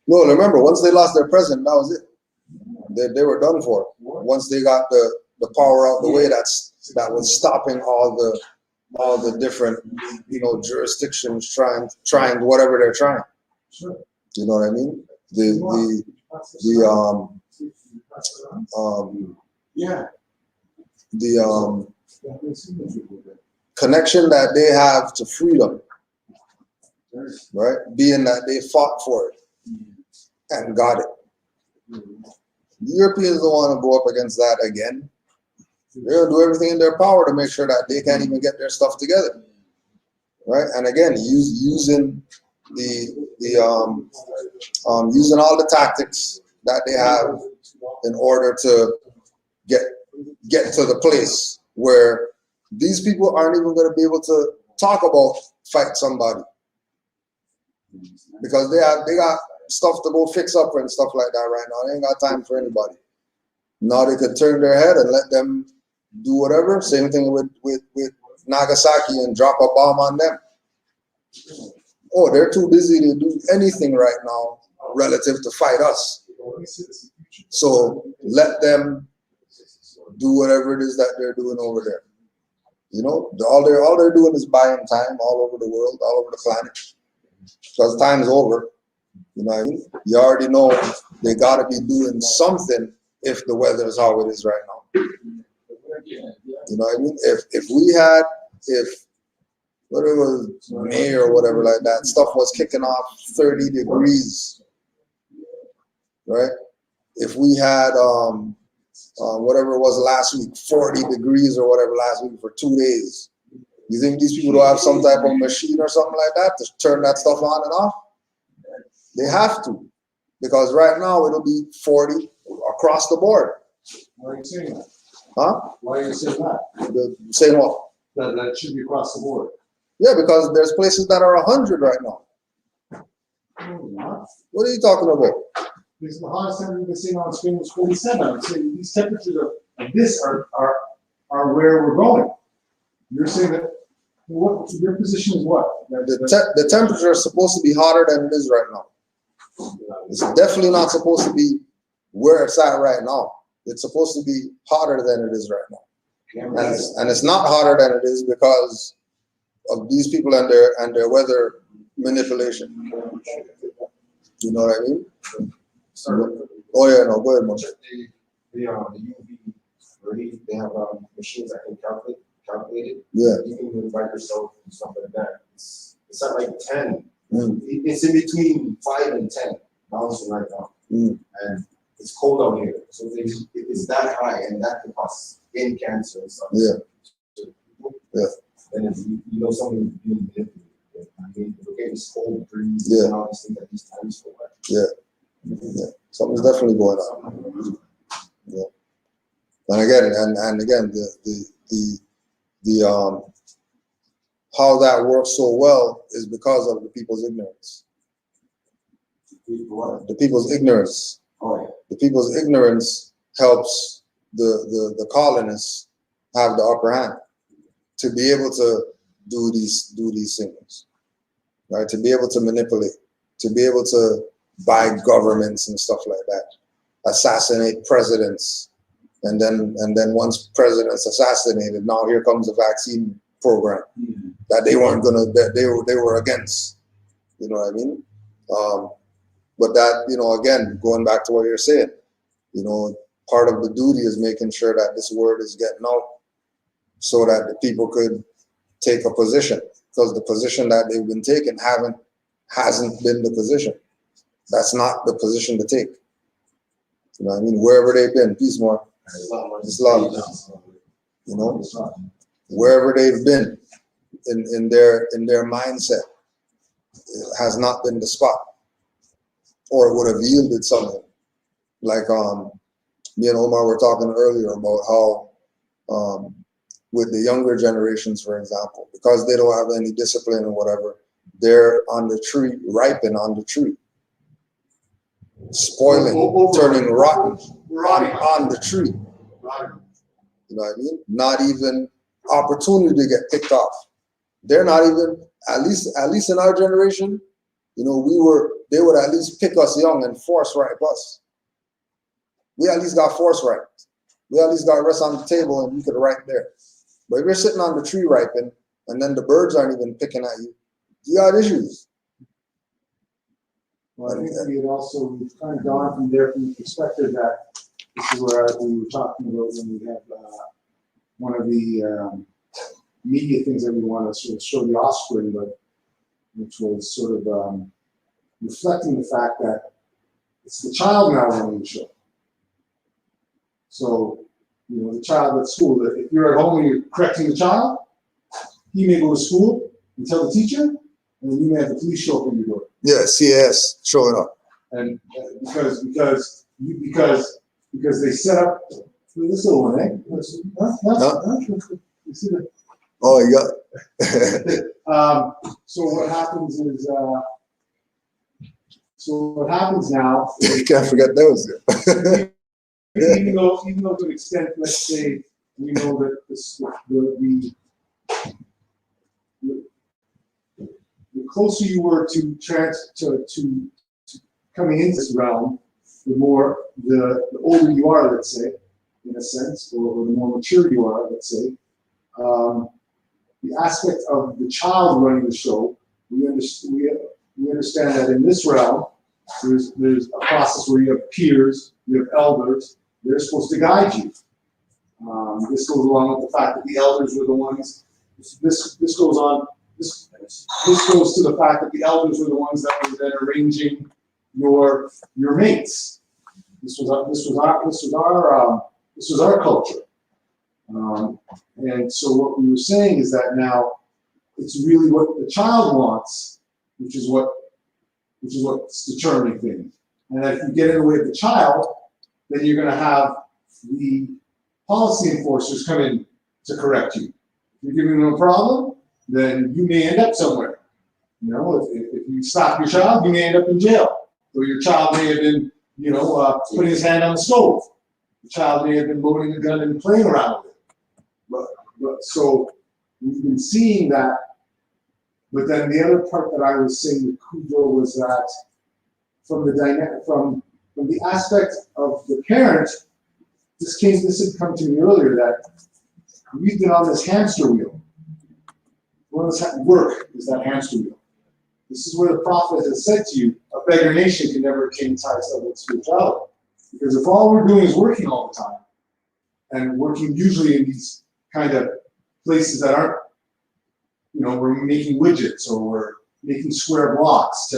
No, remember, once they lost their president, that was it. They were done for. Once they got the power out the way, that was stopping all the different, jurisdictions trying whatever they're trying. Sure. You know what I mean? The connection that they have to freedom, right? Being that they fought for it and got it. The Europeans don't want to go up against that again. They're gonna do everything in their power to make sure that they can't even get their stuff together, right? And again, using using all the tactics that they have in order to get to the place where these people aren't even going to be able to talk about fight somebody because they got stuff to go fix up and stuff like that right now. They ain't got time for anybody. Now they could turn their head and let them do whatever. Same thing with Nagasaki and drop a bomb on them. Oh, they're too busy to do anything right now relative to fight us. So let them do whatever it is that they're doing over there. All they're doing is buying time all over the world, all over the planet. Because time's over. You know what I mean? You already know they gotta be doing something if the weather is how it is right now. You know what I mean? If what it was, May or whatever like that, stuff was kicking off 30 degrees, right? If we had whatever it was last week, 40 degrees or whatever last week for 2 days, you think these people don't have some type of machine or something like that to turn that stuff on and off? They have to, because right now it'll be 40 across the board. Why are you saying that? Huh? Why are you saying that? Saying what? That should be across the board. Yeah, because there's places that are 100 right now. No, not. What are you talking about? Because the highest temperature we've seen on screen was 47. I'm saying these temperatures of this are where we're going. You're saying that what your position is what? The temperature is supposed to be hotter than it is right now. It's definitely not supposed to be where it's at right now. It's supposed to be hotter than it is right now. And it's not hotter than it is because of these people and their weather manipulation. You know what I mean? Oh yeah, no, go ahead, Moshe. The UV relief, they have machines that can calculate it. Yeah. You can invite yourself and stuff like that. It's at like 10. Mm. It's in between 5 and 10 bouncing right now. Mm. And it's cold out here. So it's that high and that can cause skin cancer and stuff. Yeah. Yeah. And something being manipulated. I mean, look at this cold breeze and all these things at these times for what? Yeah. Yeah. Something's definitely going on. Yeah. And again, the how that works so well is because of the people's ignorance. The people's ignorance. Oh, yeah. The people's ignorance helps the colonists have the upper hand to be able to do these things, right? To be able to manipulate, to be able to buy governments and stuff like that, assassinate presidents, and then once presidents assassinated, now here comes the vaccine program that they weren't gonna, that they were against. You know what I mean? But that, again, going back to what you're saying, part of the duty is making sure that this word is getting out so that the people could take a position, because the position that they've been taking hasn't been the position. That's not the position to take. You know what I mean? Wherever they've been, peace more. Islam. You know, wherever they've been in their mindset, it has not been the spot, or it would have yielded something. Like me and Omar were talking earlier about how with the younger generations, for example, because they don't have any discipline or whatever, they're on the tree, ripen on the tree, spoiling, turning rotten on the tree. You know what I mean? Not even opportunity to get picked off. They're not even, at least in our generation, you know, they would at least pick us young and force ripe us. We at least got force ripe. We at least got rest on the table and we could ripe there. But if you're sitting on the tree ripen and then the birds aren't even picking at you, you got issues. Well, I think we also kind of gone from there from the perspective that this is where we were talking about when we had one of the media things that we want to sort of show the offspring, but which was sort of reflecting the fact that it's the child now running the show. So, you know, the child at school, if you're at home and you're correcting the child, he may go to school and tell the teacher, and then you may have the police show up at your door. Yeah, CAS showing up. And because they set up this little one, eh? You see that? Oh, yeah. So what happens is, now. You can't forget those. even though to an extent, let's say we know that the closer you were to coming into this realm, the older you are, let's say, in a sense, or the more mature you are, let's say. The aspect of the child running the show, we understand that in this realm, there's a process where you have peers, you have elders, they're supposed to guide you. This goes along with the fact that the elders were the ones, this goes to the fact that the elders were the ones that were then arranging your mates. This was our culture. And so what we were saying is that now it's really what the child wants, which is what's determining things. And if you get in the way of the child, then you're going to have the policy enforcers come in to correct you. If you're giving them a problem, then you may end up somewhere. You know, if you stop your child, you may end up in jail. Or your child may have been, putting his hand on the stove. The child may have been loading a gun and playing around with it. So we've been seeing that. But then the other part that I was saying with Cujo was that from the aspect of the parent, this had come to me earlier, that we've been on this hamster wheel. Work is that hamster wheel. This is where the prophet has said to you, a beggar nation can never attain thyself with spirituality. Because if all we're doing is working all the time, and working usually in these kind of places that aren't, we're making widgets, or we're making square blocks,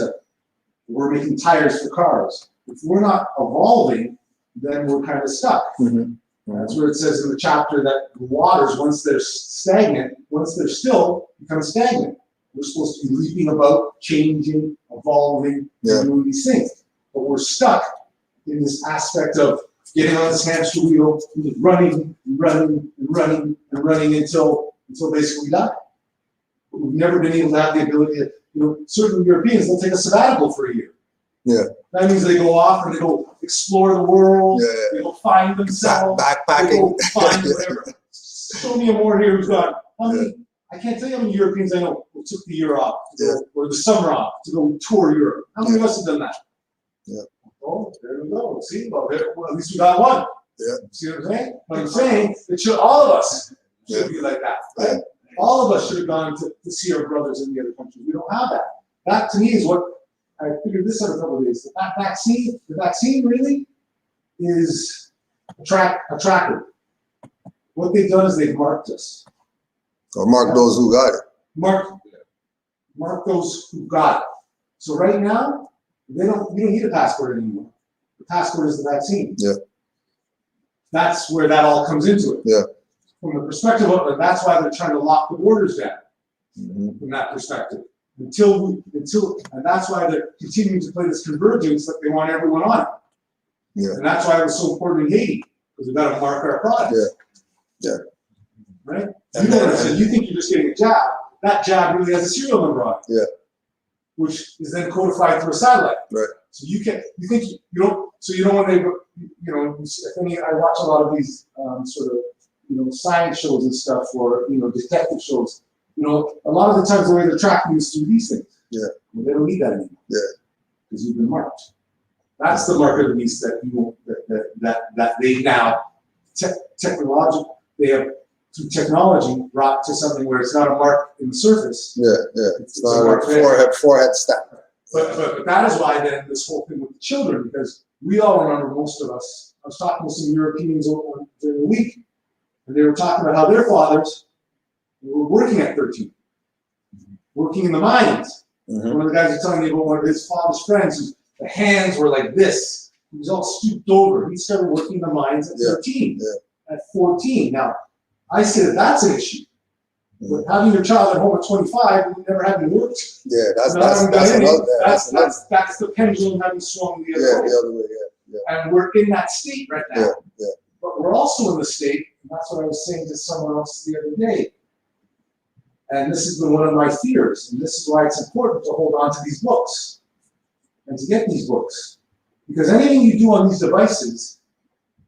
we're making tires for cars. If we're not evolving, then we're kind of stuck. Mm-hmm. That's where it says in the chapter that the waters, once they're still, become stagnant. We're supposed to be leaping about, changing, evolving, and doing these things. But we're stuck in this aspect of getting on this hamster wheel, running until basically we die. But we've never been able to have the ability to, certain Europeans, they'll take a sabbatical for a year. Yeah. That means they go off and they go explore the world, they go find themselves, backpacking. they go find whatever. Show me a Moor here who's gone. I can't tell you how many Europeans I know who took the year off, or the summer off, to go tour Europe. How many of us have done that? Yeah. Oh, there we go. See, well, at least we got one. Yeah. See what I'm saying? What I'm saying, all of us should be like that, right? Yeah. All of us should have gone to see our brothers in the other countries. We don't have that. That to me is what I figured this out a couple of days. The vaccine really is attractive. What they've done is they've marked us. Or mark those who got it. Mark those who got it. So right now, you don't need a passport anymore. The passport is the vaccine. Yeah. That's where that all comes into it. Yeah. From the perspective of, and that's why they're trying to lock the borders down. Mhm. From that perspective, and that's why they're continuing to play this convergence that they want everyone on. Yeah. And that's why it was so important in Haiti, because we got to mark our products. Yeah. Yeah. Right? And You know what I'm then- saying? You think you're just getting a jab. That jab really has a serial number on it. Yeah. Which is then codified through a satellite. Right. So you don't want to, I watch a lot of these sort of, science shows and stuff, or, detective shows. A lot of the times the way they're tracking is through these things. Yeah. Well, they don't need that anymore. Yeah. Because you've been marked. That's the mark of the beast that that they now they have through technology brought to something where it's not a mark in the surface. Yeah. It's a not mark a forehead stamp. But that is why then this whole thing with the children, because we all remember, most of us, I was talking with some Europeans during the week, and they were talking about how their fathers were working at 13, working in the mines. Mhm. One of the guys was telling me about one of his father's friends, whose the hands were like this. He was all stooped over. He started working in the mines at 13, at 14. Now, I say that that's an issue. But having your child at home at 25, you never having worked. Yeah, that's the pendulum having swung the other way. the other way. Yeah. And we're in that state right now. Yeah. But we're also in the state, and that's what I was saying to someone else the other day. And this has been one of my fears, and this is why it's important to hold on to these books and to get these books. Because anything you do on these devices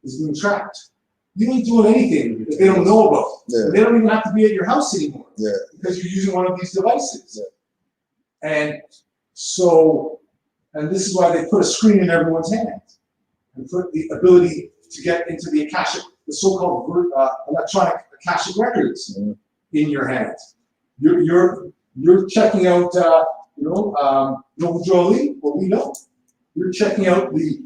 is being tracked. You ain't doing anything that they don't know about. Yeah. They don't even have to be at your house anymore. Yeah. Because you're using one of these devices. Yeah. And so, and this is why they put a screen in everyone's hand and put the ability to get into the Akashic, the so-called electronic Akashic records in your hands. You're checking out, Jolie, what we know. You're checking out the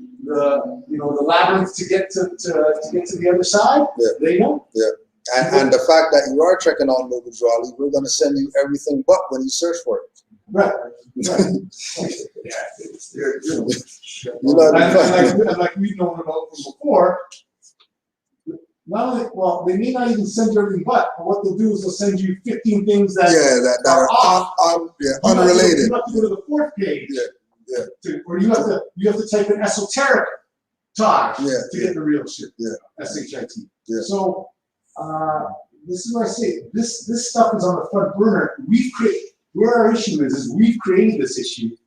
labyrinth to get to the other side. Yeah. They know. Yeah. And the fact that you are checking on Noble Jolly, we're going to send you everything but when you search for it. Right. Like we've known about from before. Not only, they may not even send you everything but what they'll do is they'll send you 15 things that are unrelated. You have to go to the fourth page. Yeah. Or you have to type in esoteric talk to get the real shit. Yeah. S-H-I-T. Yeah. So this is what I say. This stuff is on the front burner. Where our issue is we've created this issue.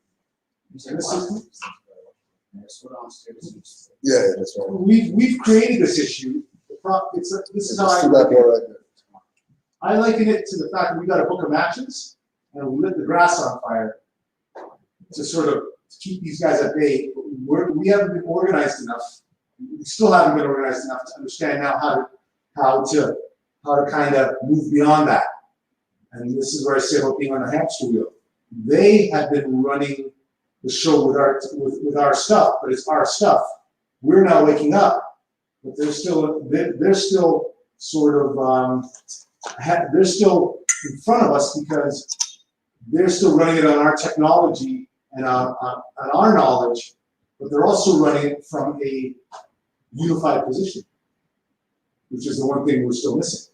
And this is, that's right. we've created this issue. This is how I look at it. I liken it to the fact that we got a book of matches and we lit the grass on fire to sort of keep these guys at bay. We haven't been organized enough. We still haven't been organized enough to understand now how to kind of move beyond that. And this is where I say about being on a hamster wheel. They have been running the show with our stuff, but it's our stuff. We're now waking up, but they're still sort of they're still in front of us because they're still running it on our technology and on our knowledge, but they're also running it from a unified position, which is the one thing we're still missing.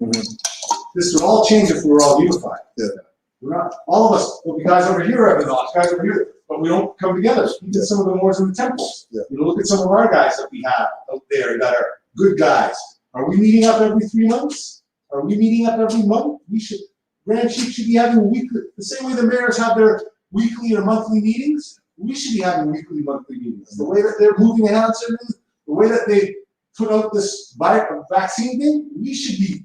Mm-hmm. This would all change if we were all unified. Yeah. We're not, all of us, there'll be guys over here having knowledge, guys over here, but we don't come together. We did some of the Moors in the temples. Yeah. Look at some of our guys that we have out there that are good guys. Are we meeting up every 3 months? Are we meeting up every month? Grand Chief should be having weekly, the same way the mayors have their weekly or monthly meetings, we should be having weekly, monthly meetings. The way that they're moving ahead on certain things, the way that they put out this vaccine thing, we should be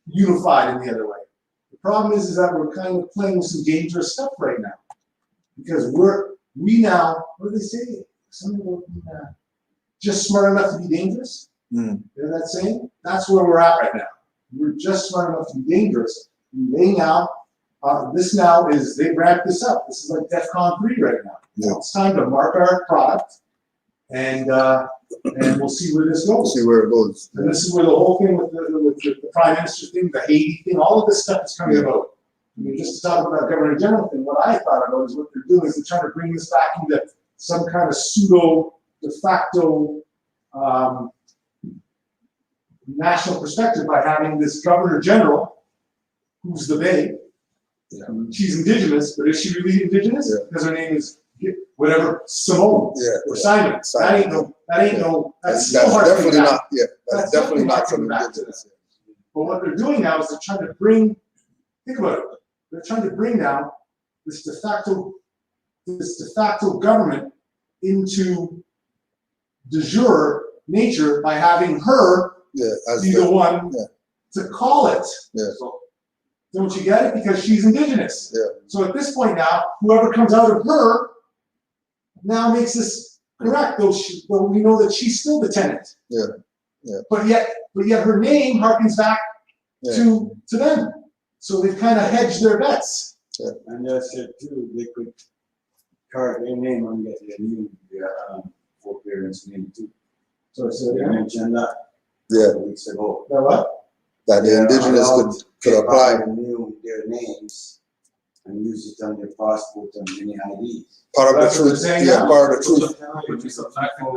unified in the other way. The problem is that we're kind of playing with some dangerous stuff right now. Because we now, what do they say? Something about just smart enough to be dangerous? You know that saying? That's where we're at right now. We're just smart enough to be dangerous. And they now, they've ramped this up. This is like DEFCON 3 right now. Yeah. It's time to mark our product and we'll see where this goes. See where it goes. And this is where the whole thing with the Prime Minister thing, the Haiti thing, all of this stuff is coming about. I mean, just to talk about that Governor General thing, what I thought about is what they're doing is they're trying to bring this back into some kind of pseudo de facto national perspective by having this Governor General, who's the Bay. Yeah. She's Indigenous, but is she really Indigenous? Yeah. Because her name is whatever Simone or Simon. That ain't no. That's so hard to definitely figure out. not. Yeah, that's definitely not from back to Indigenous. But what they're doing now is they're trying to bring. Think about it. They're trying to bring now this de facto government into de jure nature by having her be the one to call it. Yeah. So, don't you get it? Because she's Indigenous. Yeah. So at this point now, whoever comes out of her now makes this correct, though we know that she's still the tenant. Yeah. Yeah. But yet her name harkens back to them. So they've kind of hedged their bets. Yeah. And that's it too. They could carve their name and get their new foreparents' name too. So They mentioned that weeks ago. the what? That the Indigenous could apply. Renew their names and use it on their passport and any IDs. Part of That's the what truth. they're saying Yeah, now. part of the truth.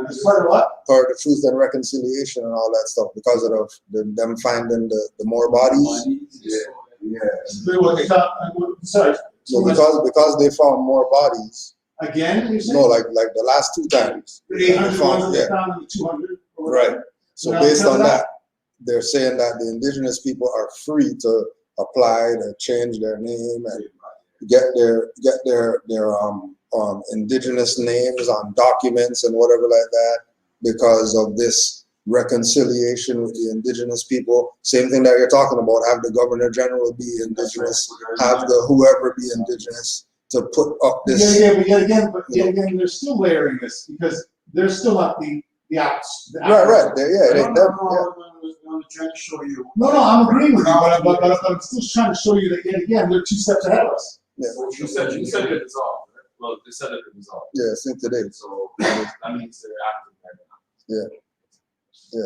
As part of what? Part of the truth and reconciliation and all that stuff because of them finding the more bodies. Yeah. Sorry. So because they found more bodies. Again, you're saying? No, like the last two times. The 800 ones that Yeah. they found in the 200. or Right. whatever. So Now, based because on of that, they're saying that the Indigenous people are free to apply to change their name and get their Indigenous names on documents and whatever like that because of this reconciliation with the Indigenous people. Same thing that you're talking about. Have the Governor General be Indigenous. Have the whoever be Indigenous to put up this. But yet again, they're still layering this because they're still not the apps. Right. It ain't them. I'm trying to show you. No, I'm agreeing with you, but I'm still trying to show you that yet again, they're 2 steps ahead of us. Yeah. You said it dissolved, right? Well, they said it dissolved. Yeah, I think today. So that means they're active right now.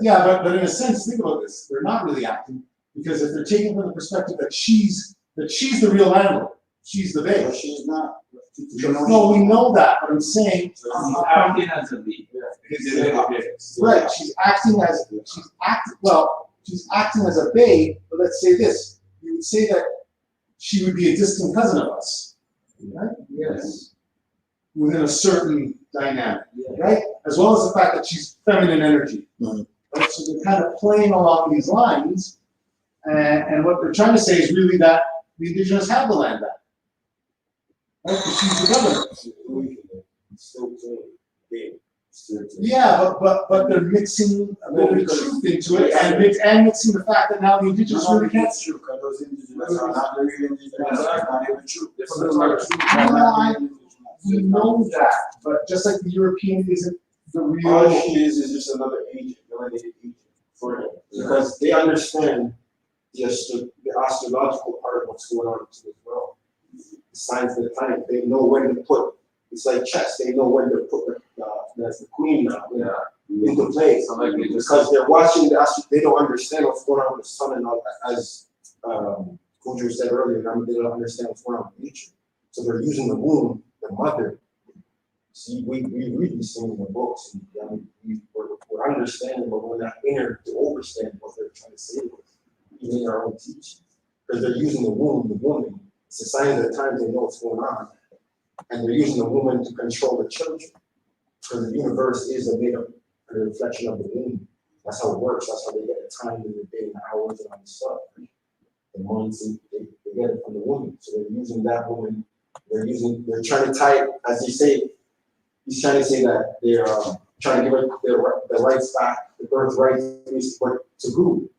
Yeah, but in a sense, think about this. They're not really acting because if they're taking from the perspective that she's the real landlord, she's the But babe. she's not. No, we know that, but I'm saying, Acting as a lead. right, she's acting as a babe, but let's say this. You would say that she would be a distant cousin of us, right? Yes. Within a certain dynamic, right? As well as the fact that she's feminine energy. Mhm. Right? So they're kind of playing along these lines, and what they're trying to say is really that the Indigenous have the land back. Right? Because she's the governor. Yeah, but they're mixing a bit of truth into it and mixing the fact that now the Indigenous really can't. That's true, because those Indigenous are not the real Indigenous. That's not even true. We know that, but just like the European isn't the real. All she is just another agent, validated agent for them. Because they understand the astrological part of what's going on too as well. The signs of the time, they know when to put, it's like chess, they know when to put the queen now into play. So like they just- Because they're watching the astro, they don't understand what's going on with the sun and all that, as Kojo said earlier, they don't understand what's going on with nature. So they're using the womb, the mother. See, we read these things in the books, and we're understanding, but we're not inner to understand what they're trying to say to us, even in our own teaching. Because they're using the womb, the woman. It's a sign of the times they know what's going on. And they're using the woman to control the children. Because the universe is a reflection of the womb. That's how it works. That's how they get the time and the day and the hours and all this stuff. The months, they get it from the woman. So they're using that woman. They're trying to tie it, as they say, he's trying to say that they're trying to give it the rights back, the birthright to who?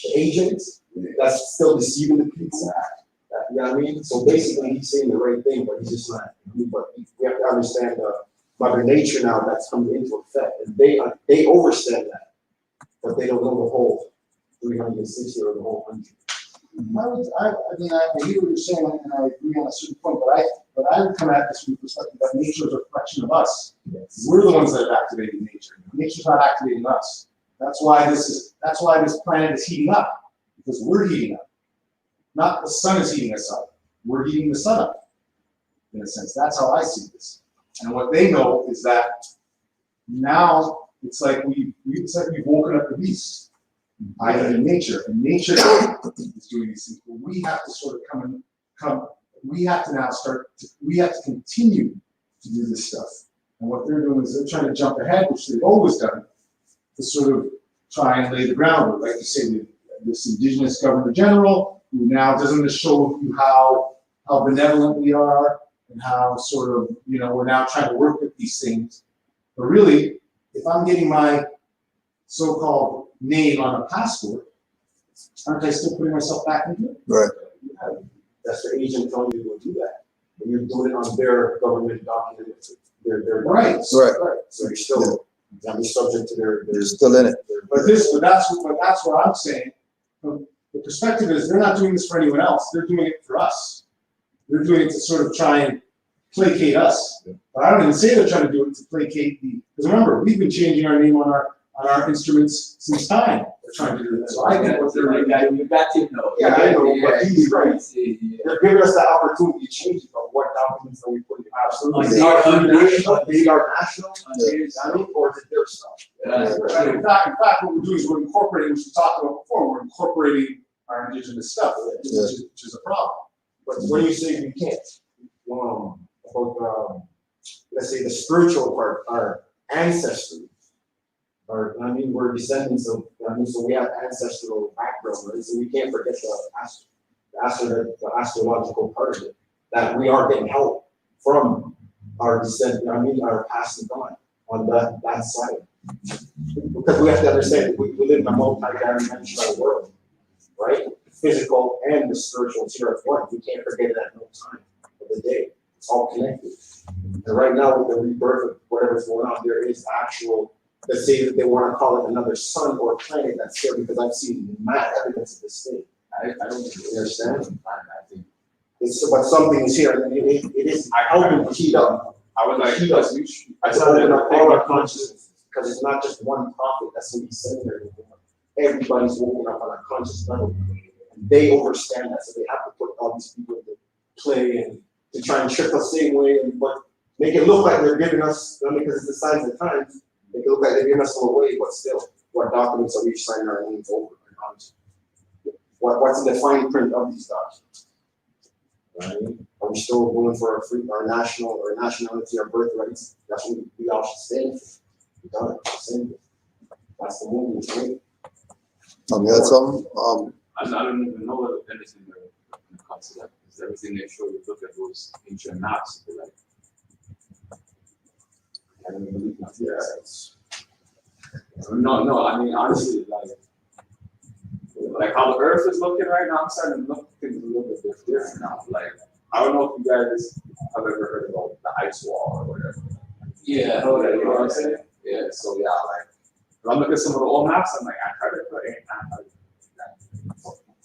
The agents? That's still deceiving the people. You know what I mean? So basically, he's saying the right thing, but he's just not. But we have to understand Mother Nature now that's coming into effect, and they understand that, but they don't know the whole 360 or the whole 100. I hear what you're saying, and I agree on a certain point, but I would come at this from the perspective that nature is a reflection of us. Yes. We're the ones that have activated nature. Nature's not activating us. That's why this planet is heating up, because we're heating up. Not the sun is heating us up. we're heating the sun up, in a sense. That's how I see this. And what they know is that now it's like we've woken up the beast, i.e. nature. And nature is doing these things. But we have to sort of we have to now we have to continue to do this stuff. And what they're doing is they're trying to jump ahead, which they've always done, to sort of try and lay the groundwork. Like you say, with this Indigenous Governor General, who now doesn't just show you how benevolent we are and how sort of, we're now trying to work with these things. But really, if I'm getting my so-called name on a passport, aren't I still putting myself back into it? Right. That's the agent telling you to do that. And you're doing it on their government document. Their Right. Right. So you're still subject to their. You're still in it. But that's what I'm saying. The perspective is they're not doing this for anyone else. They're doing it for us. They're doing it to sort of try and placate us. But I don't even say they're trying to do it to placate because remember, we've been changing our name on our instruments since time. They're trying to do that. So I think what they're doing. You got to know. Yeah, I know, but he's right. Yeah. They're giving us the opportunity to change it, but what documents are we putting out? Absolutely. They are national, or is it their stuff? In fact, what we're doing is we're incorporating, which we talked about before, we're incorporating our Indigenous stuff, which is a problem. But when you say we can't, about let's say the spiritual part, our ancestry, we're descendants of, so we have ancestral background, right? So we can't forget the astrological part of it, that we are getting help from our descent, our past and gone on that side. Because we have to understand, we live in a multi-dimensional world, right? Physical and the spiritual here at one. We can't forget it at no time of the day. It's all connected. And right now, with the rebirth of whatever's going on, there is actual, let's say that they want to call it another sun or planet that's here, because I've seen mad evidence of this thing. I don't understand. I think but something is here, and it is helping to heat up. I would like heat up. It's opening up all our consciousness, because it's not just one prophet that's what he's saying there anymore. Everybody's woken up on a conscious level. And they understand that, so they have to put all these people into play and to try and trick us the same way, but make it look like they're giving us, because it's the signs of times, make it look like they're giving us all away, but still, what documents are we signing our names over? What's the fine print of these documents? Right? Are we still going for our nationality, our birthrights? That's what we all should stand for. We done it. That's the movement, right? You had some? I don't even know what anything when it comes to that, because everything they show you look at those ancient maps, they're like, I don't even believe nothing. No, honestly, like how the earth is looking right now, I'm starting to look at things a little bit different now. Like, I don't know if you guys have ever heard about the ice wall or whatever. Yeah. You know what I'm saying? Yeah, so yeah, like, when I look at some of the old maps, I'm like, Antarctica ain't Antarctica.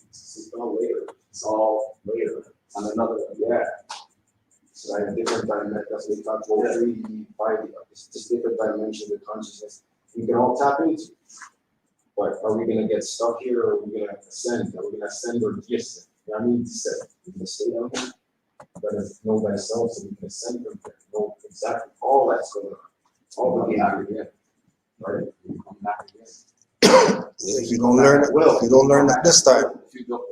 It's all later. It's all later. On another, yeah. So I have different dimensions. That's what we talk about 3D, 5D. It's just different dimensions of consciousness we can all tap into. But are we going to get stuck here, or are we going to ascend? Are we going to ascend or descend? Descend. We're going to stay down here. We're going to know thyself, so we can ascend from there. Know exactly all that's going on. All that we have again. Right? We come back again. If you don't learn it this time. If you don't,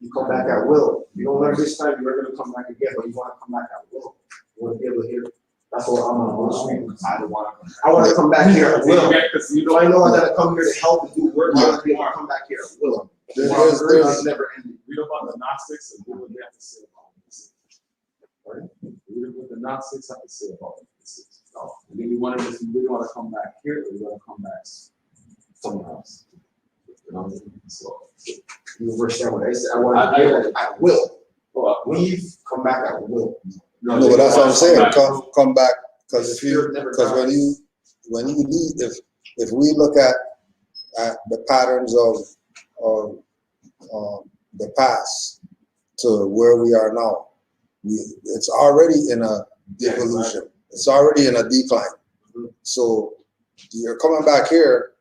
you come back at will. If you don't learn this time, you're going to come back again, but you want to come back at will. You want to be able to hear. That's what I'm on Wall Street. I don't want to come back. I want to come back here at will. I know I got to come here to help and do work. I want to be able to come back here at will. There's never ending. Read about the Gnostics and what they have to say about this. Right? Read what the Gnostics have to say about this. And then you want to come back here, or you want to come back somewhere else. You know what I mean? So you understand what I said? I want to be able to at will. Leave, come back at will. No, but that's what I'm saying. Come back, because when you leave, if we look at the patterns of the past to where we are now, it's already in a devolution. It's already in a decline. So you're coming back here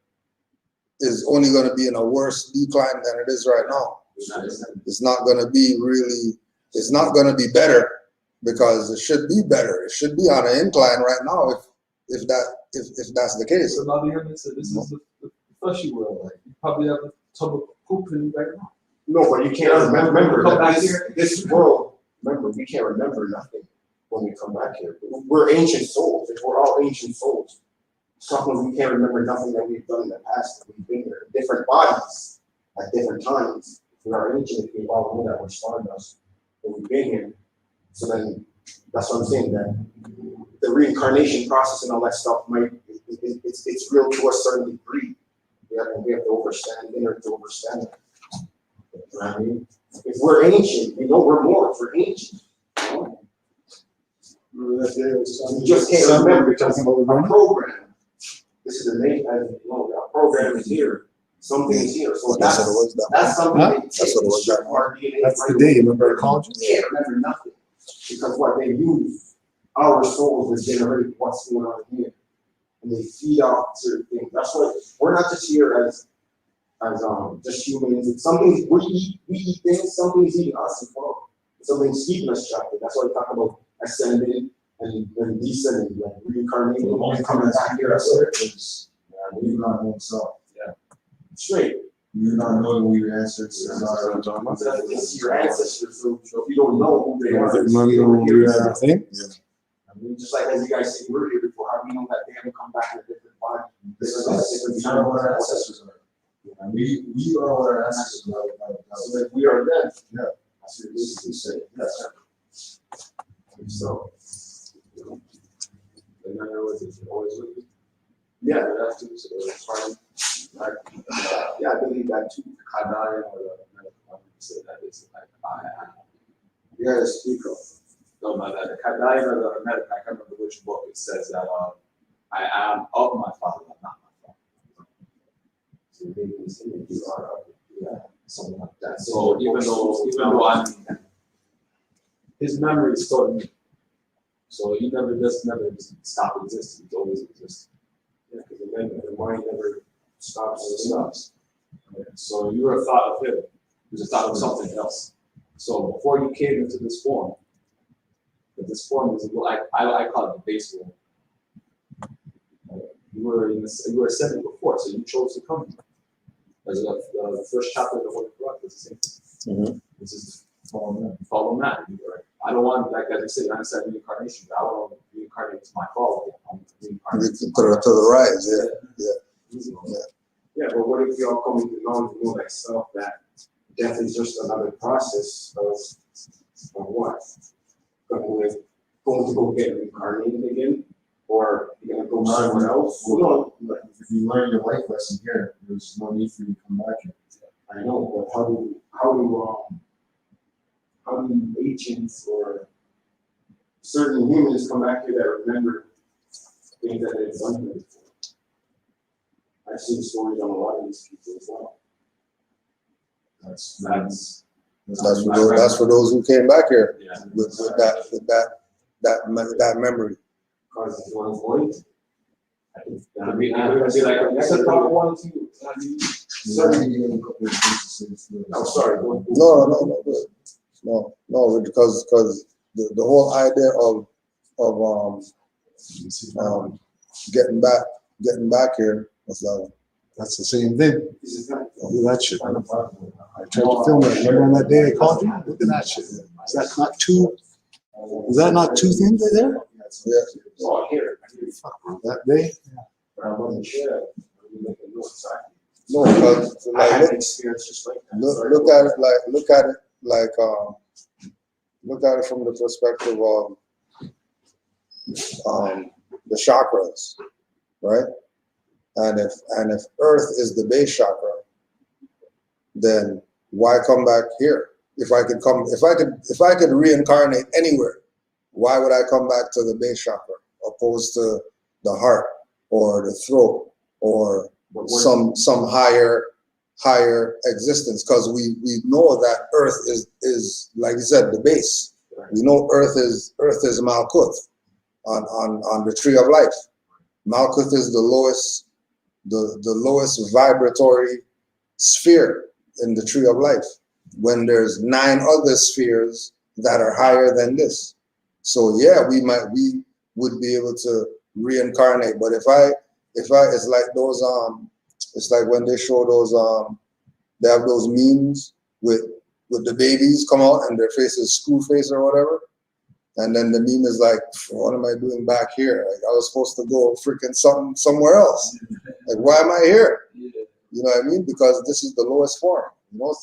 is only going to be in a worse decline than it is right now. It's not going to be really It's not going to be better because it should be better. It should be on an incline right now if that's the case. So now the human said, this is the fleshy world. Like you probably have a tub of poop in you right now. No, but you can't remember Come back that here. this world, remember, we can't remember nothing when we come back here. We're ancient souls. If we're all ancient souls, sometimes we can't remember nothing that we've done in the past. That we've been here in different bodies at different times. If we are ancient, we all know that we're stardust, that we've been here. So then, that's what I'm saying, that the reincarnation process and all that stuff it's real to a certain degree. We have to understand that. You know what I mean? If we're ancient, we know we're more. If we're ancient, you know? You just can't remember because our program. This is the name, as you know, our program is here. Something is here. So that's something. Huh? That's what it was. Our DNA. That's the day, remember I called you? You can't remember nothing. Because what they use our souls to generate what's going on here. And they feed off certain things. That's why we're not just here as just humans. It's something we eat things, something's eating us as well. Something's keeping us trapped. That's why we talk about ascending and descending, like reincarnating. Only Coming back here as is you not know self. straight. You not knowing who your ancestors are. It's your ancestors. So if you don't know who they are, Thing? I mean, just like as you guys say, we're here before. How do we know that they haven't come back in a different body? This is a different We know what our ancestors are. And we are what our ancestors are. So that we are them. Yeah. That's what this is saying. Yes. So. And then there was always with you. Yeah, That's too, so it's fine. Like, yeah, I believe that too. Kadai or the medical say that it's like I am. You gotta speak up. No, no, the Kadai or the medical, I can't remember which book it says that I am of my father, but not my father. So maybe you are, yeah, something like that. So even though I'm his memory is stored in me. So he never stop existing, he's always existing. Yeah, because the mind never stops. Yeah. So you were a thought of him, he was a thought of something else. So before you came into this form, but this form is I call it the base form. You were ascended before, so you chose to come here. As the first chapter of the Holy Corp is the same thing. This is follow that. I don't want, like as I said, I said reincarnation, but I don't want to reincarnate to my father. I'm reincarnating To the rise, Yeah, but what if you all come to know thyself that death is just another process of what? Going to go get reincarnated again? Or you're gonna go somewhere else? Well, if you learn your life lesson here, there's no need for you to come back here. I know, but how do agents or certain humans come back here that remember things that they've done here before? I've seen stories on a lot of these people as well. That's for those who came back here yeah. with that memory. Because if one's going to. That's a proper one to you. I'm sorry. No, because the whole idea of getting back here was That's the same thing. This is not. Do that shit. I tried to film it. Remember on that day I called you? Look at that shit. Is that not two things right there? Yeah. Oh, here. Fuck, bro. That day? But I wasn't sure. No, because I had an like experience just like that. look at it from the perspective of the chakras, right? And if Earth is the base chakra, then why come back here? If I could reincarnate anywhere, why would I come back to the base chakra opposed to the heart or the throat or some higher existence? Because we know that Earth is like you said, the base. We know Earth is Malkuth on the tree of life. Malkuth is the lowest vibratory sphere in the tree of life. When there's 9 other spheres that are higher than this. So yeah, we would be able to reincarnate. But if I, it's like those, it's like when they show those, they have those memes with the babies come out and their face is screw face or whatever. And then the meme is like, what am I doing back here? Like I was supposed to go freaking somewhere else. Like, why am I here? You know what I mean? Because this is the lowest form. You know,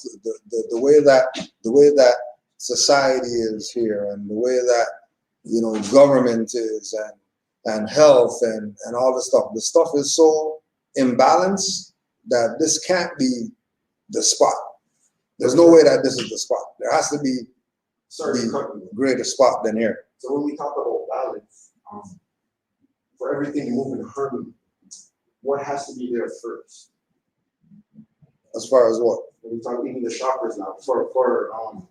the way that society is here, and the way that, you know, government is, and health and all this stuff. The stuff is so imbalanced that this can't be the spot. There's no way that this is the spot. There has to be the greater spot than here. So when we talk about balance, for everything to move in harmony, what has to be there first? As far as what? When we talk even the chakras now, for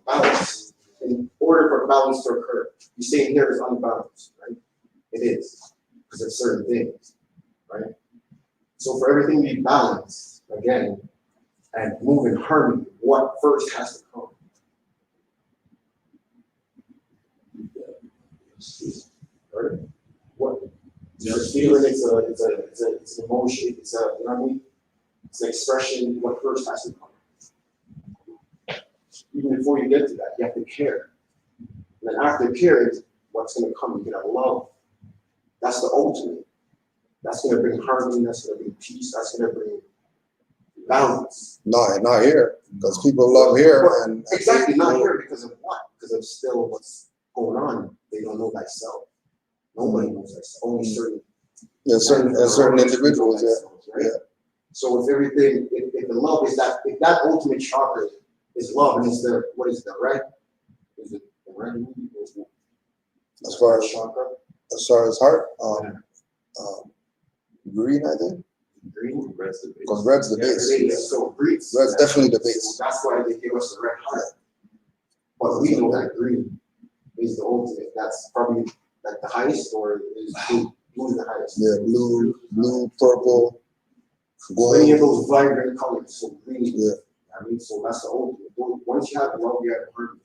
balance, in order for balance to occur, you say here is unbalanced, right? It is, because of certain things, right? So for everything to be balanced, again, and move in harmony, what first has to come? Right? What? It's a feeling, it's an emotion, it's a, you know what I mean? It's an expression, what first has to come. Even before you get to that, you have to care. And then after caring, what's going to come? You're going to love. That's the ultimate. That's going to bring harmony, that's going to bring peace, that's going to bring balance. No, not here, because people love here. And exactly, not here because of what? Because of still what's going on. They don't know thyself. Nobody knows thyself. Only certain individuals. Right? Yeah. So if everything, if the love is that, if that ultimate chakra is love, and it's the, what is the red? Is it the red? As far as chakra, as far as heart, green, I think. Green, Red's the base. Because red's the base. Yeah, so red's definitely the base. So that's why they give us the red heart. But we know that green is the ultimate. That's probably like the highest, or is blue? Blue is the highest. Yeah, blue, purple, gold. Any of those vibrant colors. So green. Yeah. I mean, so that's the ultimate. Once you have the love, you have the harmony.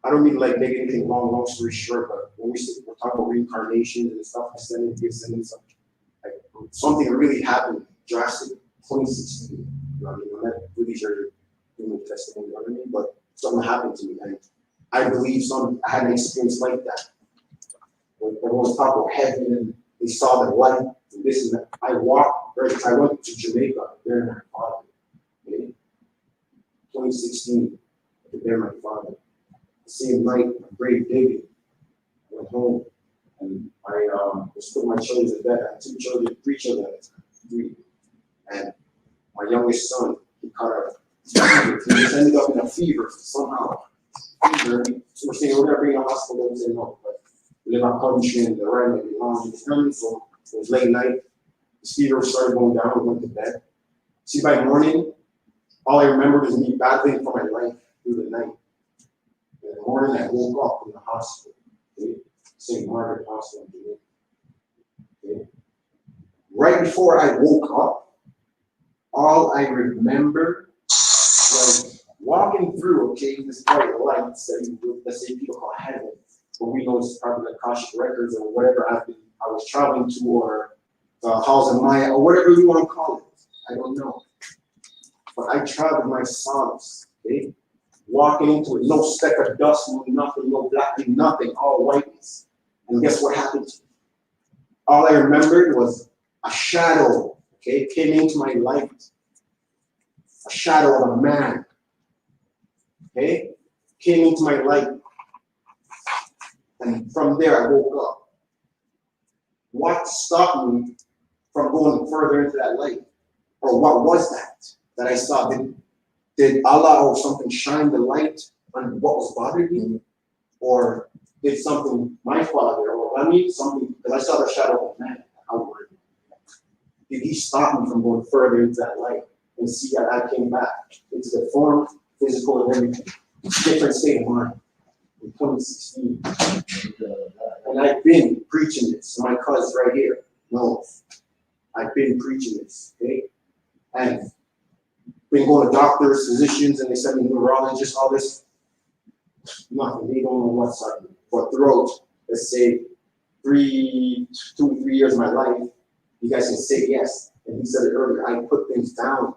I don't mean like make anything long story short, but when we're talking about reincarnation and stuff, ascending, something. Like something really happened drastic 2016. You know what I mean? I'm not really sure doing the testimony, you know what I mean? But something happened to me, and I believe I had an experience like that. When everyone talked about heaven and they saw the light and this and that, I went to Jamaica to bury my father. Okay? 2016, to bury my father. The same night, my brave David went home. And I was putting my children to bed. I had 2 children, 3 children at the time, 3. And my youngest son, he caught a fever. He just ended up in a fever somehow. So we're saying, we're going to bring him to the hospital. They say no. But we live on country and the right might be long. So it was late night. The fever started going down. We went to bed. See, by morning, all I remembered was me battling for my life through the night. In the morning, I woke up in the hospital. Okay? St. Margaret Hospital in Jamaica. Okay. Right before I woke up, all I remember was walking through, this bright lights that let's say people call heaven, but we know it's probably the Akashic records or whatever I was traveling to, or Halls of Maya, or whatever you want to call it. I don't know. But I traveled my solace, okay? Walking into it, no speck of dust, nothing, no black, nothing, all whiteness. And guess what happened to me? All I remembered was a shadow, came into my life. A shadow of a man, came into my life. And from there, I woke up. What stopped me from going further into that light? Or what was that I saw? Did Allah or something shine the light on what was bothering me? Or did something, my father, or something, because I saw the shadow of man outward. Did he stop me from going further into that light and see that I came back into the form, physical, and everything? Different state of mind in 2016. And I've been preaching this. My cousin right here knows. I've been preaching this, And been going to doctors, physicians, and they send me neurologists, all this. nothing. They don't know what's up. But throughout, let's say, 2 to 3 years of my life, you guys can say yes. And he said it earlier, I put things down.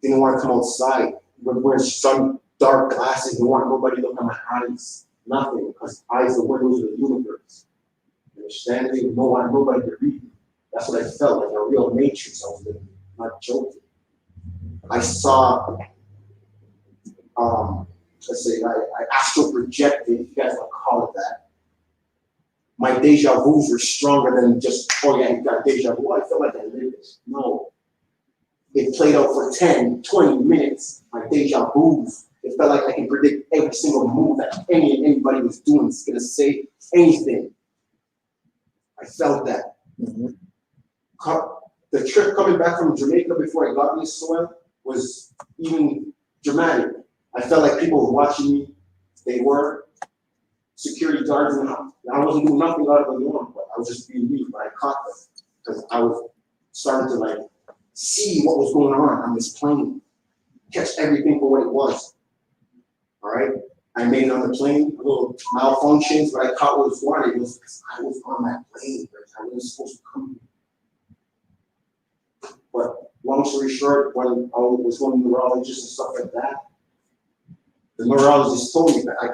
Didn't want to come outside. Wearing some dark glasses, didn't want nobody to look at my eyes. Nothing, because eyes are windows of the universe. You understand? They didn't want nobody to read me. That's what I felt, like a real matrix. I was living, not joking. I saw, let's say, I astral projected, if you guys want to call it that. My deja vus were stronger than just, oh yeah, you got deja vu. I felt like I lived this. No. It played out for 10, 20 minutes. My deja vus. It felt like I can predict every single move that anybody was doing. It's going to say anything. I felt that. The trip coming back from Jamaica before I got in this soil was even dramatic. I felt like people were watching me. They were security guards, and I wasn't doing nothing out of the norm, but I was just being me. But I caught them because I was starting to like see what was going on this plane, catch everything for what it was. All right, I made it on the plane. A little malfunctions, but I caught what was wanted. It was because I was on that plane. I wasn't supposed to come here. But long story short, when I was going to neurologists and stuff like that, the neurologist told me that I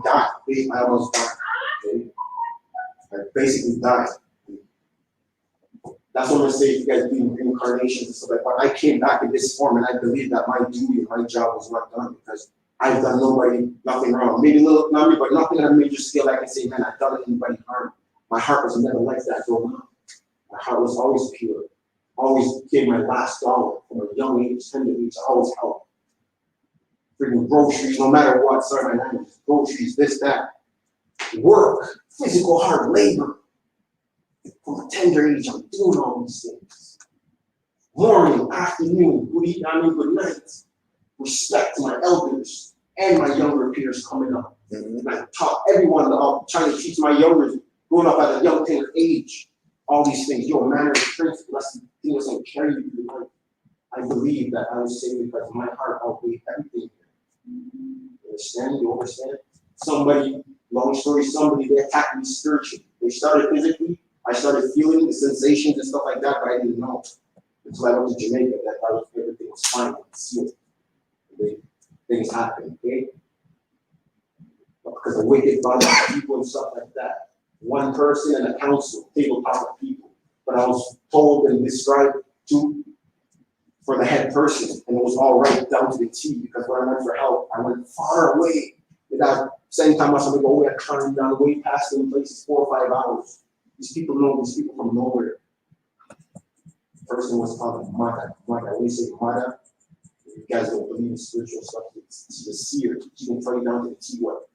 died. I almost died. Okay? I basically died. That's what I'm gonna say. If you guys do reincarnations and stuff like that, I came back in this form, and I believe that my duty and my job was not done because I've done nothing wrong. Maybe a little, not me, but nothing on a major scale. I can say, man, I've done anybody harm. My heart was never like that growing up. My heart was always pure. Always gave my last dollar from a young age, tender age. I always helped. Freaking groceries, no matter what. Sorry, my language. Groceries, this, that. Work, physical hard labor. From a tender age, I'm doing all these things. Morning, afternoon, good night. Respect to my elders and my younger peers coming up. And I taught everyone about trying to teach my youngers, growing up at a young, tender age, all these things. Your manners, principles, that's the thing that's going to carry you through life. I believe that I was saved because my heart outweighed everything. You understand? You understand? Somebody, long story, they attacked me spiritually. They started physically. I started feeling the sensations and stuff like that, but I didn't know until I went to Jamaica that everything was fine and sealed. Things happen, okay? Because the wicked body people and stuff like that. One person and a council, tabletop of people. But I was told and described for the head person, and it was all right down to the T, because when I went for help, I went far away. Without saying how much I'm going to go, I climbed down way past them places 4 or 5 hours. These people know these people from nowhere. The person was called Mada. When you say Mada, you guys don't believe in spiritual stuff. She's a seer. She can tell you down to the T what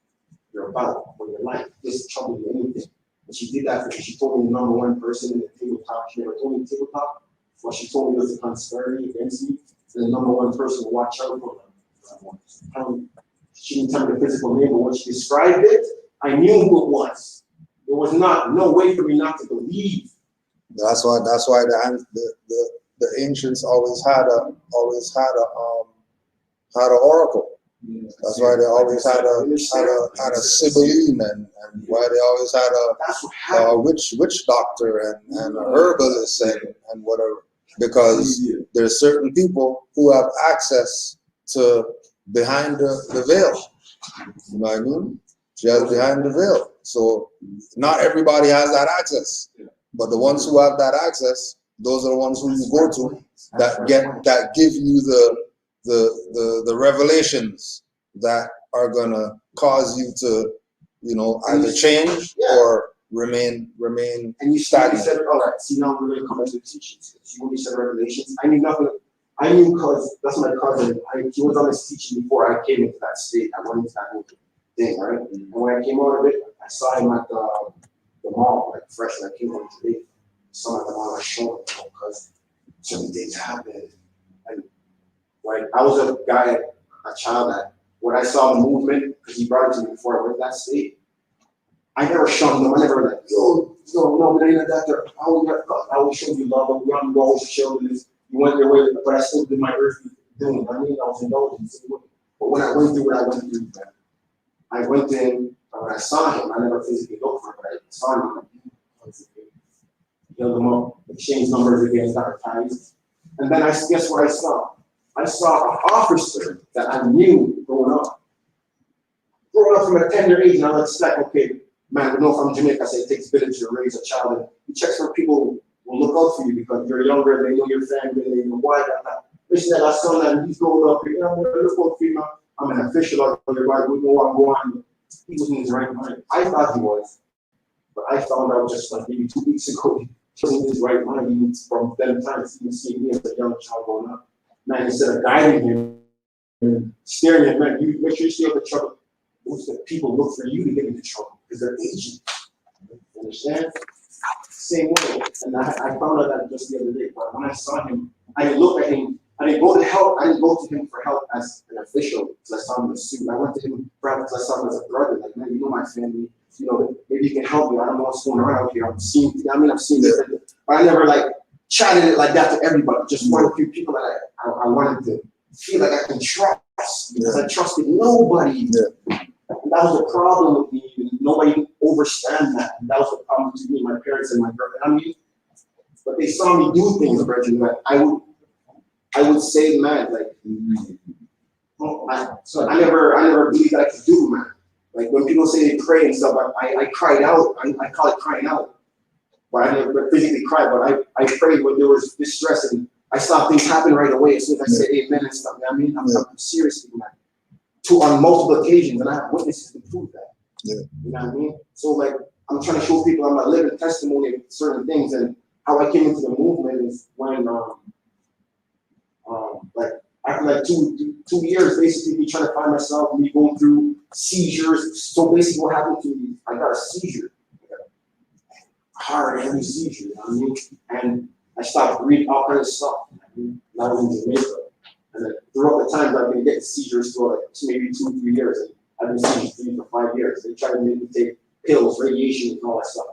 you're about, what your life is, trouble you, anything. And she did that for me. She told me the #1 person in the tabletop. She never told me the tabletop. What she told me was a conspiracy against me. And the #1 person to watch out for them. She didn't tell me the physical name, but when she described it, I knew who it was. There was no way for me not to believe. That's why the ancients always had an oracle. That's why they always had a sibylline, and why they always had a witch doctor and a herbalist and whatever, because there's certain people who have access to behind the veil. You know what I mean? Just behind the veil. So not everybody has that access, but the ones who have that access, those are the ones who you go to that give you the revelations that are gonna cause you to, either change or remain and you stagnant. said, all right, see, now we're gonna come into the teachings. See, when you said revelations, I knew nothing. I knew because that's my cousin. He was on his teaching before I came into that state. I went into that whole thing, right? And when I came out of it, I saw him at the mall, like fresh when I came home today. I saw him at the mall. I showed him because certain things happened. And like I was a child that when I saw the movement, because he brought it to me before I went to that state, I never shunned them. I never like, no, but ain't that. I always showed you love. We always showed this. You went your way, but I still did my earthly doing. I mean, I was indulgent. But when I went through what I went through, I went in, when I saw him, I never physically looked for him, but I saw him. Held him up, exchanged numbers again, got ties. And then guess what I saw? I saw an officer that I knew growing up. Growing up from a tender age, and I was like, okay, man, we know from Jamaica, say it takes a village to raise a child. And he checks for people will look out for you because you're younger, they know your family, they know why that. Which that I saw that he's growing up, you know, look out for you. I'm an official out there, right? We know what I'm going. He was in his right mind. I thought he was, but I found out just like maybe 2 weeks ago, he was in his right mind. Even from them times, he was seeing me as a young child growing up. Man, instead of guiding him and steering him, man, you make sure you stay out of trouble. Most of the people look for you to get into trouble because they're aging. You understand? Same way. And I found out that just the other day. But when I saw him, I didn't look at him. I didn't go to help. I didn't go to him for help as an official because I saw him in a suit. I went to him because I saw him as a brother. Like, man, you know my family. You know, maybe you can help me. I don't know what's going on out here. I'm seeing different. But I never like chatted it like that to everybody. Just one or few people that I wanted to feel like I can trust because I trusted nobody. And that was a problem with me. Nobody understand that. And that was a problem to me, my parents and my girlfriend. But they saw me do things, Bridget, that I would say, man, like, I never believed I could do, man. Like when people say they pray and stuff, I cried out. I call it crying out. But I never physically cried, but I prayed when there was distress and I saw things happen right away as soon as I said amen and stuff. You know what I mean? I'm seriously, man. On multiple occasions, and I have witnesses to prove that. You know what I mean? So like, I'm trying to show people I'm a living testimony of certain things, and how I came into the movement is when, like after like two years, basically me trying to find myself, me going through seizures. So basically, what happened to me? I got a seizure, hard, heavy seizure. You know what I mean? And I stopped reading all kinds of stuff. I was in Jamaica. And then throughout the times I've been getting seizures for like maybe 2 or 3 years. And I've been seizures for 5 years. They tried to make me take pills, radiation, and all that stuff.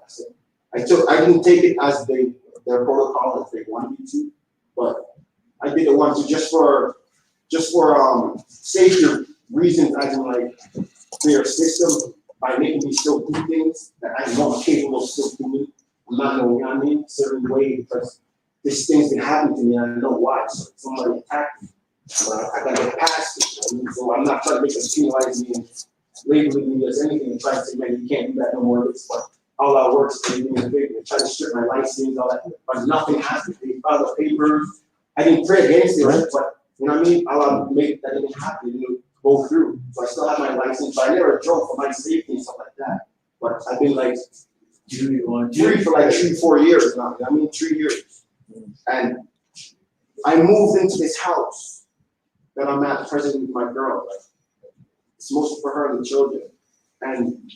I didn't take it as their protocol if they wanted me to, but I did it once just for safety reasons, as in like clear system by making me still do things that I know I'm capable of still doing. I'm not knowing, you know what I mean, certain way because this thing's been happening to me and I know why. So somebody attacked me. But I gotta get past it. You know? So I'm not trying to make them penalize me and labeling me as anything and try to say, man, you can't do that no more. But all that works, they try to strip my license, all that. But nothing happened. They filed the papers. I didn't pray against it, right? But you know what I mean? I'll make that didn't happen, you know, go through. So I still have my license, but I never drove for my safety and stuff like that. But I've been like free for like 3-4 years now. I mean, 3 years. And I moved into this house that I'm at present with my girl. Like, it's mostly for her and the children. And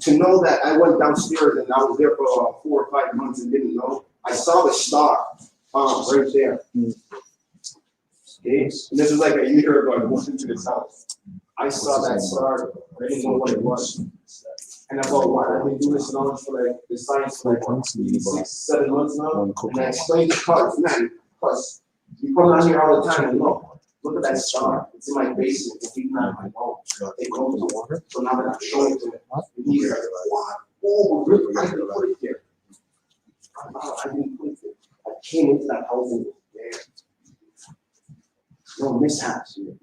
to know that I went downstairs and I was there for 4 or 5 months and didn't know, I saw the star right there. Okay? And this was like a year ago. I moved into this house. I saw that star. I didn't know what it was. And I thought, wow, I've been doing this knowledge for like the science for like 6-7 months now. And I explained to cuz, man, cuz you come down here all the time and look at that star. It's in my basement. It's even at my home. They go to water. So now that I'm showing it to him, he's like, wow, oh, really? I didn't put it there. I didn't put it there. I came into that house and it was there. No mishaps. I'm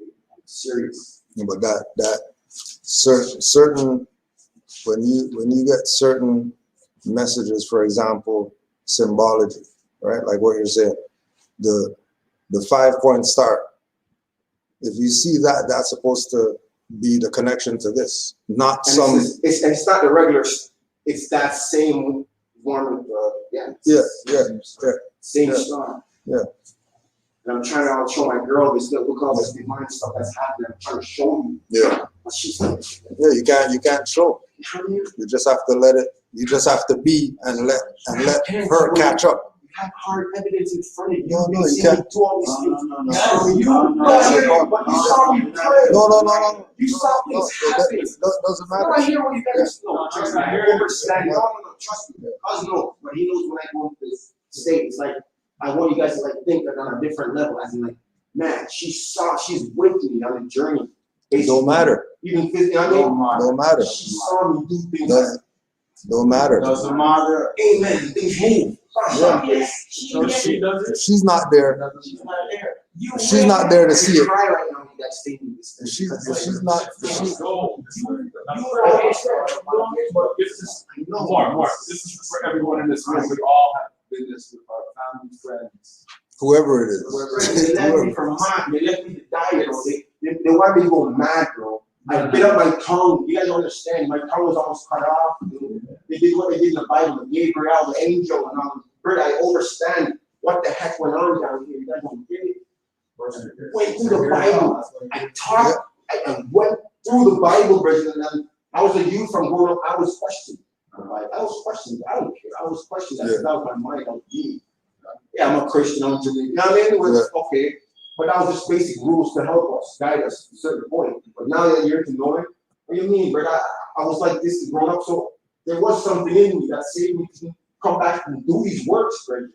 serious. Yeah, but that certain when you get certain messages, for example, symbology, right? Like what you're saying, the 5-point star. If you see that, that's supposed to be the connection to this, not and some. It's not the regular. It's that same one. Same star. Yeah. And I'm trying to show my girl this. Look all this divine stuff that's happening. I'm trying to show you. Yeah. But she's like, you can't show. You just have to let it. You just have to be and let her catch up. Have hard evidence in front of you. No, you can't. Do all these things. No. But you saw me pray. No. You saw things happen. Doesn't matter. No, I hear what you guys know. Trust me. I understand. No. Trust me. Cuz no. But he knows when I go into this state, it's like I want you guys to like think like on a different level. As in like, man, she's with me on a journey. It don't matter. even physically. I mean, Don't matter. she saw me do things. Don't matter. Doesn't matter. Amen. Things move. Yeah. So she does it. If she's not there, She's not there. You she's not there to see it. Try right now. That statement. If she's not, if she, But this is Mark. This is for everyone in this room. We all have business with our family, friends. whoever it is. They left me for mine. They left me to die. You know, they wanted me to go mad, bro. I bit up my tongue. You guys don't understand. My tongue was almost cut off. They did what they did in the Bible. The Gabriel, the angel, and I understand what the heck went on down here. You guys don't get it. Went through the Bible. I taught. I went through the Bible, brother. And I was a youth from growing up. I was questioned. I was questioned. I don't care. I was questioned. That was my mind. I was deep. Yeah, I'm a Christian. I'm Jewish. You know what I mean? It was okay. But that was just basic rules to help us, guide us to a certain point. But now that you're to know it, what do you mean, bro? I was like this growing up, so there was something in me that saved me to come back and do these works, bro.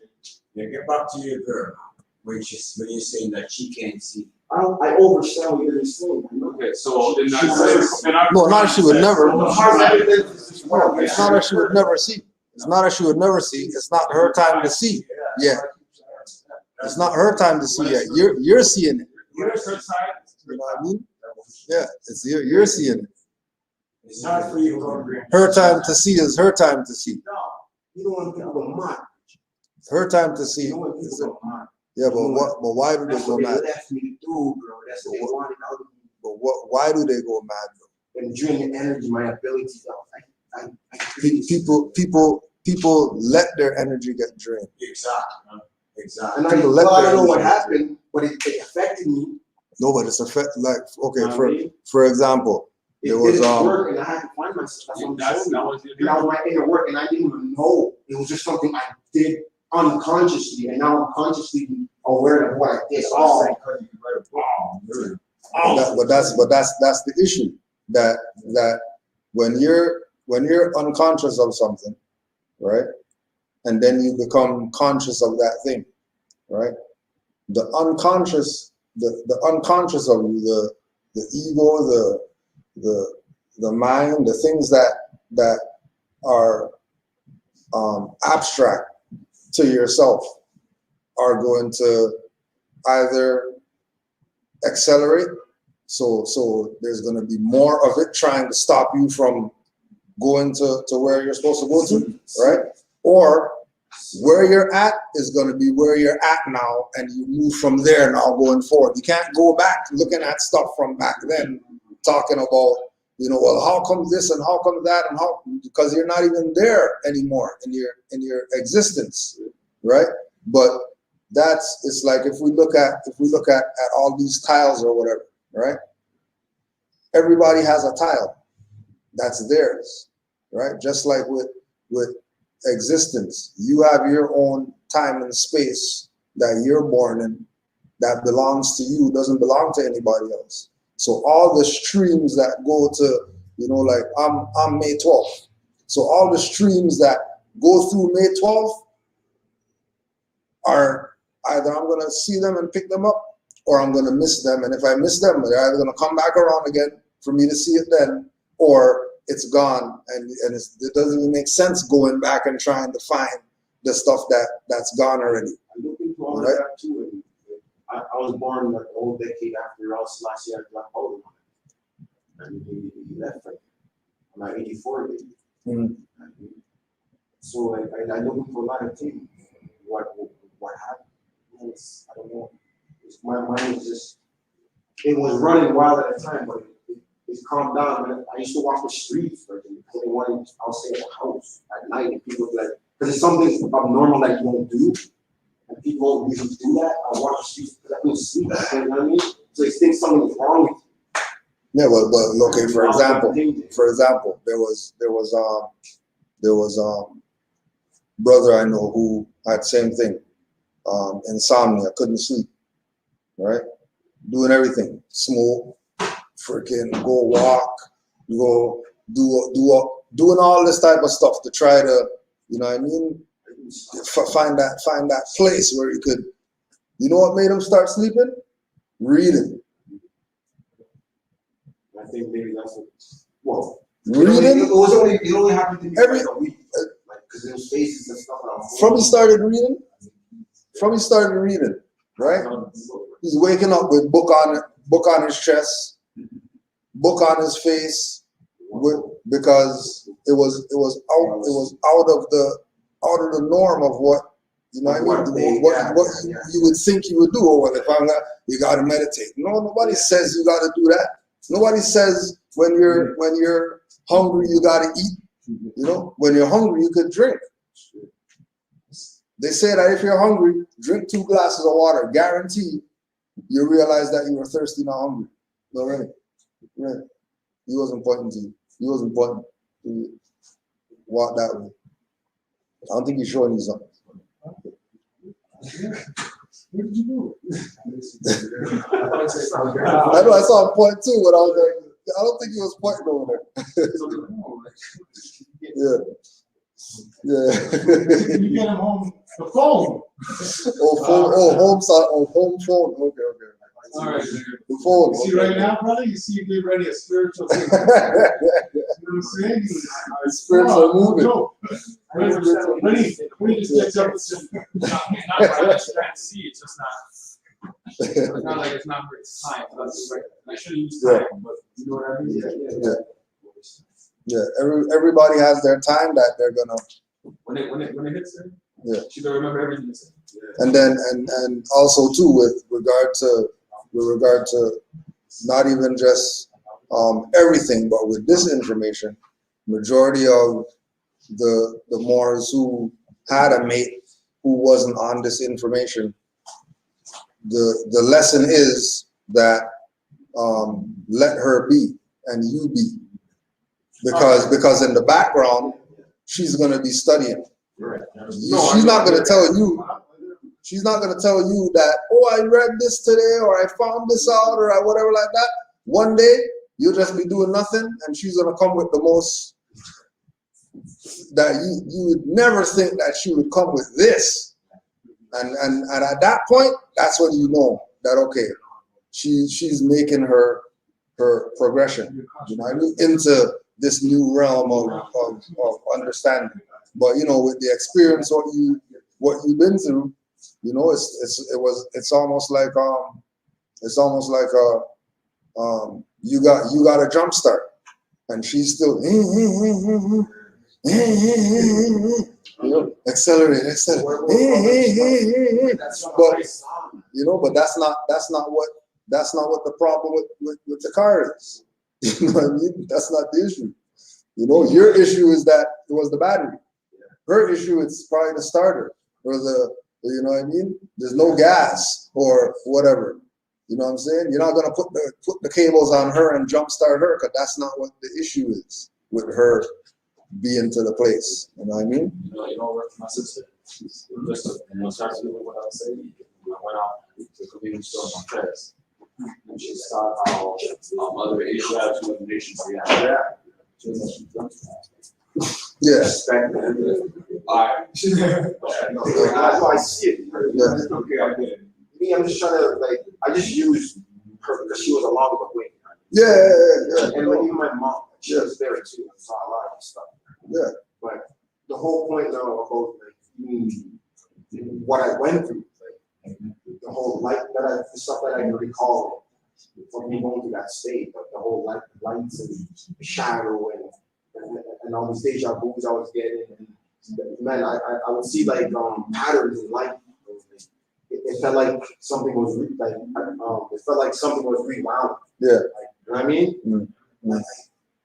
Yeah, get back to your girl, which is when you're saying that she can't see. I understand what you're saying. Okay, so then No, not that she would never. It's It's not that she would never see. It's not that she would never see. It's not her time to see. Yeah. It's not her time to see yet. You're seeing it. You know what I mean? Yeah, it's you're seeing it. It's not for you to agree. Her time to see is her time to see. No, you don't want people to mock. It's her time to see. You don't want people to mock. Yeah, but why do they That's go what mad? they left me to do, bro. That's what they wanted out of me. But why do they go mad though? And drain the energy, my abilities out. People let their energy get drained. Exactly. And I People don't let know what their happened, but it affected me. No, but it's like okay, You know what I mean? for example, It there was didn't work, and I had to find myself. That's what I'm That's saying. that was And that was my inner work, and I didn't even know. It was just something I did unconsciously, and now I'm consciously aware of what I did. but that's the issue that when you're unconscious of something, right, and then you become conscious of that thing, right, the unconscious of you, the ego, the mind, the things that are abstract to yourself are going to either accelerate, so there's going to be more of it trying to stop you from going to where you're supposed to go to, right? Or where you're at is going to be where you're at now, and you move from there now going forward. You can't go back looking at stuff from back then, talking about, well, how come this and how come that and how, because you're not even there anymore in your existence, right? But it's like if we look at all these tiles or whatever, right? Everybody has a tile that's theirs, right? Just like with existence, you have your own time and space that you're born in that belongs to you, doesn't belong to anybody else. So all the streams that go to, like I'm May 12th. So all the streams that go through May 12th are either I'm going to see them and pick them up, or I'm going to miss them. And if I miss them, they're either going to come back around again for me to see it then, or it's gone. And it doesn't even make sense going back and trying to find the stuff that's gone already. I'm looking for all of that too. I was born like the whole decade after last year. And he left. I'm at 84 baby. Mm-hmm. So like I'm looking for a lot of things. What happened? I don't know. My mind is just, it was running wild at the time, but it's calmed down. Man. I used to walk the streets, but I'll stay at the house at night, and people would be like, because it's something abnormal that you won't do, and people won't usually do that. I walk the streets because I couldn't sleep. You know what I mean? So they think something's wrong with you. Yeah, well, okay. For example, there was brother I know who had same thing, insomnia, couldn't sleep, right? Doing everything, smoke, freaking go walk, go doing all this type of stuff to try to, find that place where he could. You know what made him start sleeping? Reading. I think maybe that's what, well, Reading it only happened to me every- for like a week, like, because there was faces and stuff. from he started reading. From he started reading, right? He's waking up with book on his chest, book on his face, because it was out of the norm of what, you know what I mean, what you would think you would do. Or well, if I'm not, you got to meditate. No, nobody says you got to do that. Nobody says when you're hungry you got to eat. You know, when you're hungry you could drink. They say that if you're hungry, drink 2 glasses of water. Guaranteed, you realize that you were thirsty, not hungry. No, really. Right. He wasn't pointing to you. He wasn't pointing to you. Walk that way. I don't think he's showing you something. What did you do? I know I saw him point too, but I was like, I don't think he was pointing over there. Yeah. Yeah. You get him home the phone. Home phone. Okay. All right. The phone. You see right now, brother, you see you get ready a spiritual thing. You know what I'm saying? Spiritual movement. When he just gets up and says, Not right, I'm trying to see, it's just not. It's not like it's not for its time. That's right. I should have used time, but you know what I mean? Yeah. Everybody has their time that they're gonna. When it hits her, Yeah. she gonna remember everything you said. And then and also too with regard to not even just everything, but with this information, majority of the Moors who had a mate who wasn't on this information, the lesson is that let her be and you be, because in the background she's gonna be studying. She's not gonna tell you. She's not gonna tell you that, oh, I read this today, or I found this out, or whatever like that. One day you'll just be doing nothing, and she's gonna come with the most that you would never think that she would come with this. And at that point, that's when you know that okay, she's making her progression, you know what I mean, into this new realm of understanding. But you know, with the experience what you've been through, you know, it's almost like you got a jump start, and she's still you know, accelerate. But you know, but that's not what the problem with the car is. You know what I mean? That's not the issue. You know, your issue is that it was the battery. Her issue is probably the starter or you know what I mean? There's no gas or whatever. You know what I'm saying? You're not gonna put the cables on her and jumpstart her, because that's not what the issue is with her being to the place. You know what I mean? You know, work for my sister. Started doing what I was saying. I went out to the convenience store on Paris. And she saw how other Asian nations react. Yeah. That's how I see it. Yeah. Okay, I get it. Me, I'm just trying to I just use her because she was along with the way. Yeah. And even my mom, she was there too. I saw a lot of stuff. Yeah. But the whole point now about what I went through, the whole life the stuff that I can recall from me going through that state, but the whole lights and shadow and all these deja vus I was getting, and man, I would see patterns in life. It felt like something was it felt like something was rewound. Yeah. You know what I mean? Mm-hmm.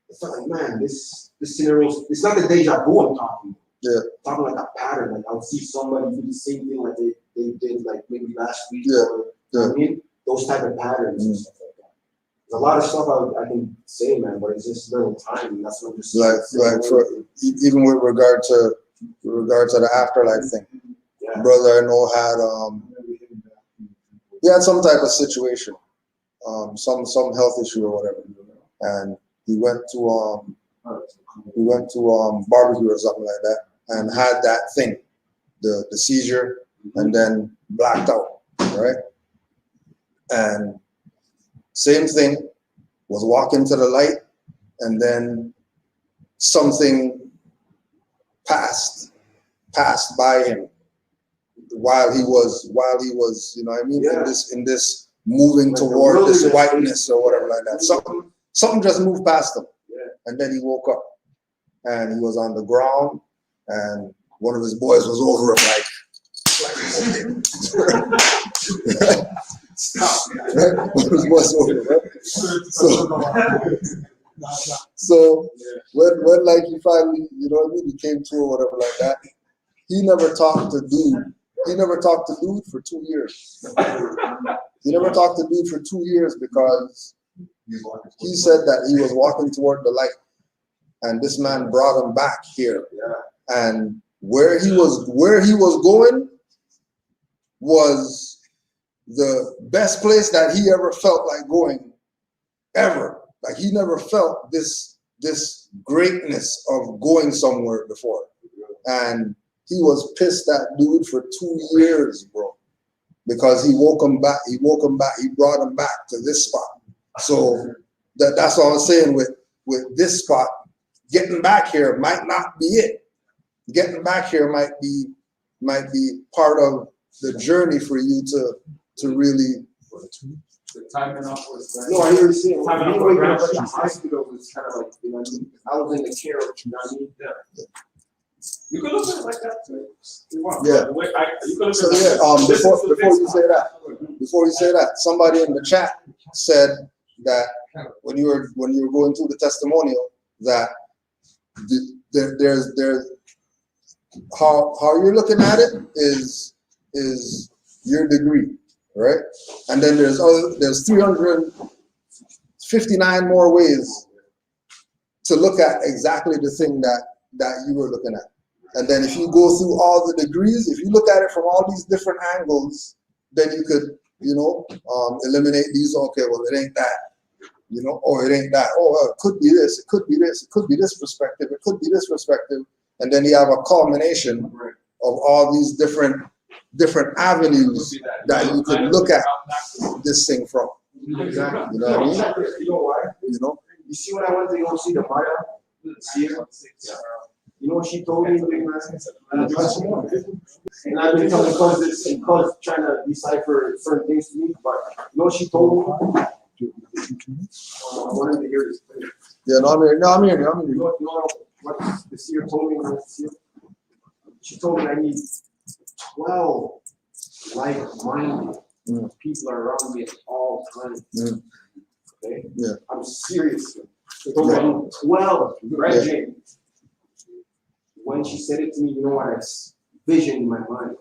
It felt like, man, this scenario, it's not the deja vu I'm talking. Yeah. I'm talking like a pattern. Like I would see somebody do the same thing like they did like maybe last week. Yeah. Or, you know what I mean? Those type of patterns and stuff like that. There's a lot of stuff I can say, man, but it's just little time, and that's what I'm just like for even with regard to the afterlife thing. Yeah. Brother I know had some type of situation, some health issue or whatever, and he went to barbecue or something like that, and had that thing, the seizure, and then blacked out, right? And same thing, was walking to the light, and then something passed by him while he was, you know what I mean, in this moving Like toward this wilderness. whiteness or whatever like that. Something just moved past him. Yeah. And then he woke up and he was on the ground, and one of his boys was over him like right? One of his boys over him, right? So when like he finally, you know what I mean, he came to or whatever like that, he never talked to dude. He never talked to dude for 2 years. He never talked to dude for 2 years because he said that he was walking toward the light, and this man brought him back here. And where he was going was the best place that he ever felt like going, ever. Like he never felt this greatness of going somewhere before. And he was pissed at dude for 2 years, bro, because he woke him back. He brought him back to this spot. So that's what I was saying with this spot. Getting back here might not be it. Getting back here might be part of the journey for you to really. The timing up was. No, I hear you saying. Timing up Me for waking up at the gratitude. hospital was kind of like, you know what I mean? I was in the care of, you know what I mean? You could look at it like that too. You want. Yeah. The way you could look So at it yeah, like this is the before you say that, somebody in the chat said that when you were going through the testimonial, that there's how you're looking at it is your degree, right? And then there's 359 more ways to look at exactly the thing that you were looking at. And then if you go through all the degrees, if you look at it from all these different angles, then you could, eliminate these. Okay, well, it ain't that, or it ain't that. Oh, well, it could be this, it could be this, it could be this perspective, it could be this perspective. And then you have a culmination of all these different avenues that you could look at this thing from. Exactly. You know what I mean? You know why? You see when I went to go see the Maya, see her? You know what she told me? And I've been telling because trying to decipher certain things to me, but you know what she told me? I wanted to hear this. Yeah, no, I'm here. You know what the seer told me when I was the seer? She told me I need 12 like-minded people around me at all times. Okay? Yeah. I'm serious. She told me I need 12, right, Jane? When she said it to me, you know what I vision in my mind.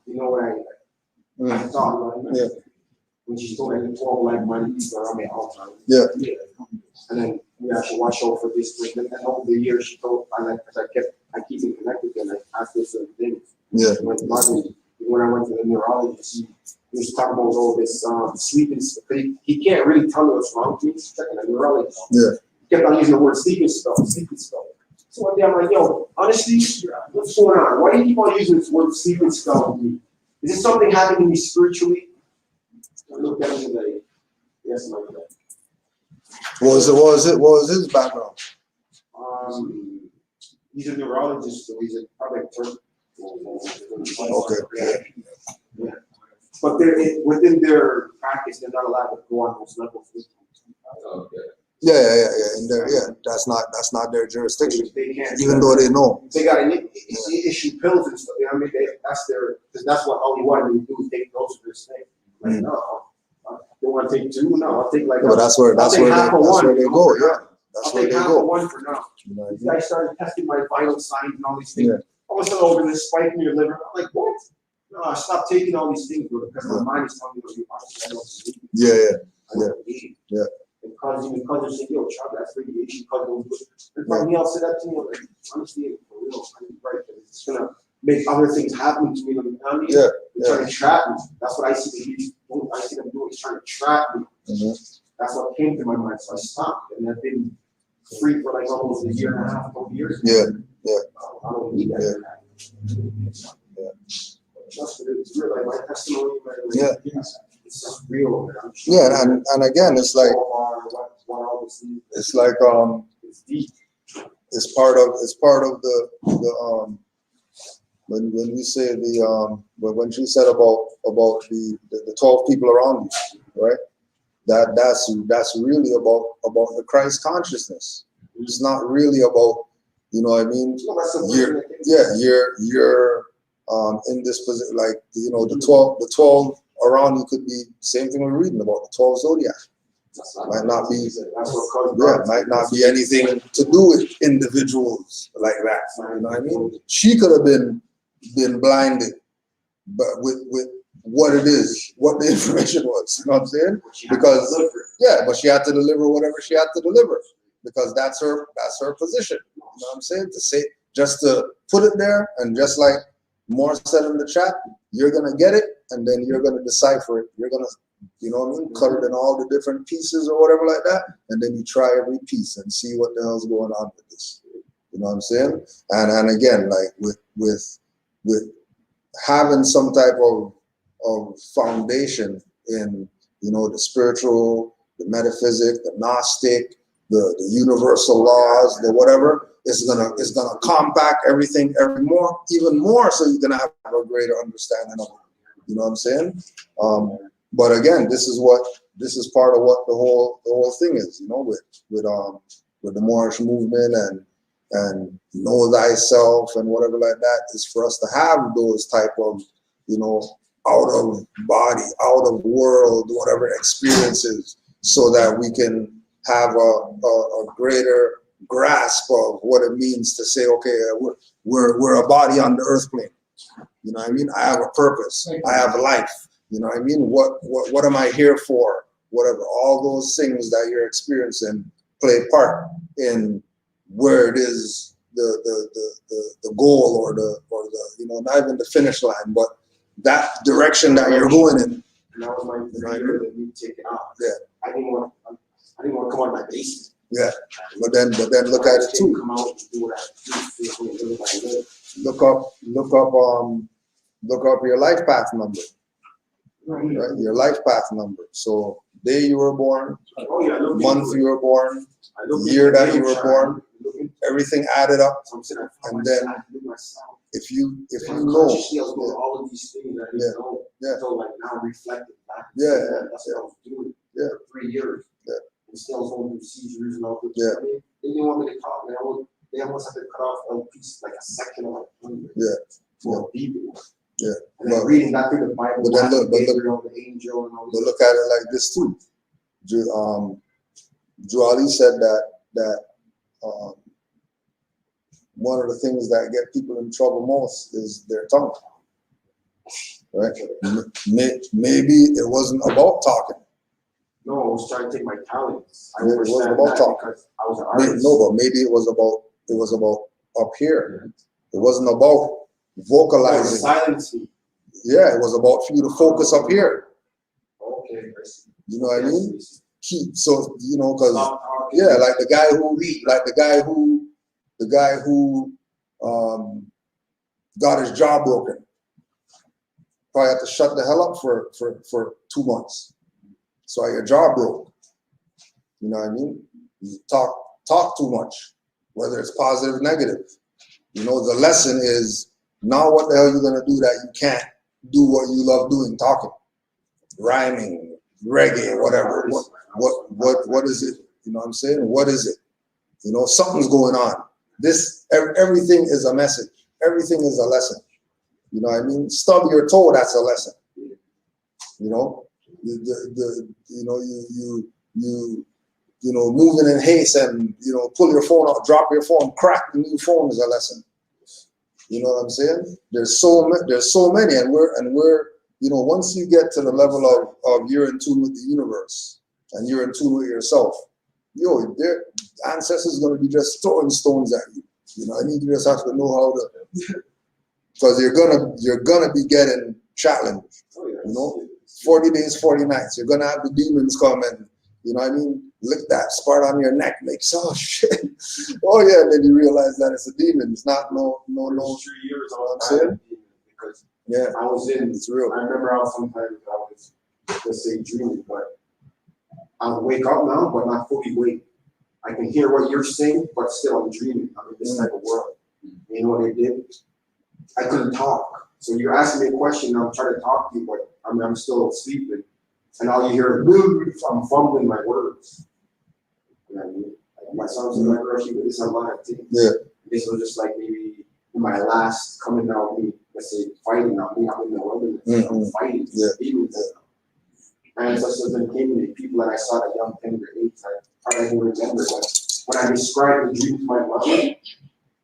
You know what I thought. Yeah. When she told me I need 12 like-minded people around me at all times. Yeah. And then we actually watch out for this person. And over the years, she told I keep it connected and I asked her certain things. Yeah. When I went to the neurologist, he was talking about all this sleeping stuff. He can't really tell me what's wrong with me. He's checking a neurologist. Yeah. He kept on using the word sleeping spell. So one day I'm like, yo, honestly, what's going on? Why do you keep on using this word sleeping spell with me? Is this something happening to me spiritually? I looked at him today. Yes, my friend. What was his background? He's a neurologist, so he's probably a person. Okay. Yeah. But within their practice, they're not allowed to go on those levels. Yeah. And that's not their jurisdiction. They can't. Even though they know. They got to issue pills and stuff. You know what I mean? Because that's what all he wanted me to do is take those for this thing. Like, no, I don't want to take 2. No, I'll take like. But that's where they go. Yeah, that's where they go. One for now. You know what I These mean? guys started testing my vital signs and all these things. Yeah. All of a sudden, over this spike in your liver. I'm like, what? No, I stopped taking all these things, bro, because my mind is telling me to be honest. I don't believe it. Yeah. I don't believe it. Yeah. And because they're saying, yo, Chuck, that's radiation, because don't do it. And somebody else said that to me, I'm like, honestly, for real, I'm right. It's gonna make other things happen to me. Like, you know what I mean? Yeah. They're trying to trap me. That's what I see them doing. Is trying to trap me. That's what came to my mind. So I stopped, and I've been free for like almost a year and a half, 2 years. Yeah. I don't need that. Just it's real, like my testimony, man. Like, it's just real, man. Yeah, and again, it's like what all this is. It's like It's deep. it's part of the when we say when she said about the 12 people around you, right? That's really about the Christ consciousness. It's not really about, you know what I mean? No, that's the You're in this position, like, you know, the 12 around you could be same thing we're reading about, the 12 Zodiac. Might not be, might not be anything to do with individuals like that. You know what I mean? She could have been blinded, but with what it is, what the information was. You know what I'm saying? Because but she had to deliver whatever she had to deliver, because that's her position. You know what I'm saying? To say, just to put it there, and just like Moore said in the chat, you're gonna get it, and then you're gonna decipher it. You're gonna, you know what I mean, cut it in all the different pieces or whatever like that, and then you try every piece and see what the hell's going on with this. You know what I'm saying? And again, like with having some type of foundation in, you know, the spiritual, the metaphysic, the Gnostic, the universal laws, the whatever, it's gonna compact everything even more, so you're gonna have a greater understanding of it. You know what I'm saying? But again, this is part of what the whole thing is, you know, with the Moorish movement and know thyself and whatever like that, is for us to have those type of, you know, out of body, out of world, whatever experiences, so that we can have a greater grasp of what it means to say, okay, we're a body on the earth plane. You know what I mean? I have a purpose. I have a life. You know what I mean? What am I here for? Whatever. All those things that you're experiencing play part in where it is the goal or the you know, not even the finish line, but that direction that you're going in. And that was my fear that me taking off. Yeah. I didn't want to come out of my basement. Yeah. But then look at it too. Come out and do what I do. Look up your life path number. Right? Your life path number. So day you were born, month you were born, year that you were born, everything added up, and then if you know, all of these things that I didn't know, so like now reflecting back, that's what I was doing for 3 years, and still was going through seizures and all that. They didn't want me to talk, they almost had to cut off a piece, like a section of my tongue, for people. And then reading back through the Bible, but the angel and all but look at it like this too. Juali said that one of the things that get people in trouble most is their tongue, right? Maybe it wasn't about talking. No, I was trying to take my talents. It wasn't about talking. I was an artist. No, but maybe it was about up here. It wasn't about vocalizing. Silence me. Yeah, it was about for you to focus up here. Okay. You know what I mean? So, you know, because like the guy who got his jaw broken, probably had to shut the hell up for 2 months. So your jaw broke. You know what I mean? You talk too much, whether it's positive or negative. You know, the lesson is, now what the hell are you gonna do that you can't do what you love doing, talking, rhyming, reggae, whatever. What is it? You know what I'm saying? What is it? You know, something's going on. Everything is a message. Everything is a lesson. You know what I mean? Stub your toe, that's a lesson. You know, you know, moving in haste and, you know, pull your phone out, drop your phone, crack the new phone is a lesson. You know what I'm saying? There's so many, and we're you know, once you get to the level of you're in tune with the universe and you're in tune with yourself, their ancestors going to be just throwing stones at you. You know, I mean, you just have to know how to, because you're gonna be getting challenged. You know, 40 days, 40 nights. You're gonna have the demons come and, you know what I mean, lick that spot on your neck, makes shit. Oh yeah, and then you realize that it's a demon. It's not no. 3 years I'm saying? Because I was in. It's real. I remember I was sometimes let's say dreaming, but I'll wake up now, but not fully awake. I can hear what you're saying, but still I'm dreaming. I'm in this type of world. You know what I did? I couldn't talk. So you're asking me a question, and I'm trying to talk to you, but I'm still sleeping. And all you hear is, I'm fumbling my words. You know what I mean? My son's like, this is a lot of things. Yeah. This was just like maybe my last coming out, me, let's say, fighting out. Me, I'm in the wilderness. I'm fighting. Yeah. And so then came the people that I saw at a young tender age. I probably remember that when I described the dream to my mother,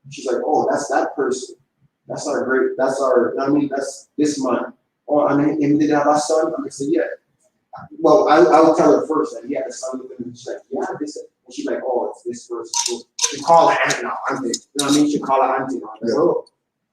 she's like, oh, that's that person. That's our great, that's our, I mean, that's this man. Oh, I mean, and did have a son? I said, yeah. Well, I'll tell her first that he had a son with him. And she's like, yeah, this. And she's like, oh, it's this person. So she call her aunt now, auntie. You know what I mean? She call her auntie now. I'm like, oh,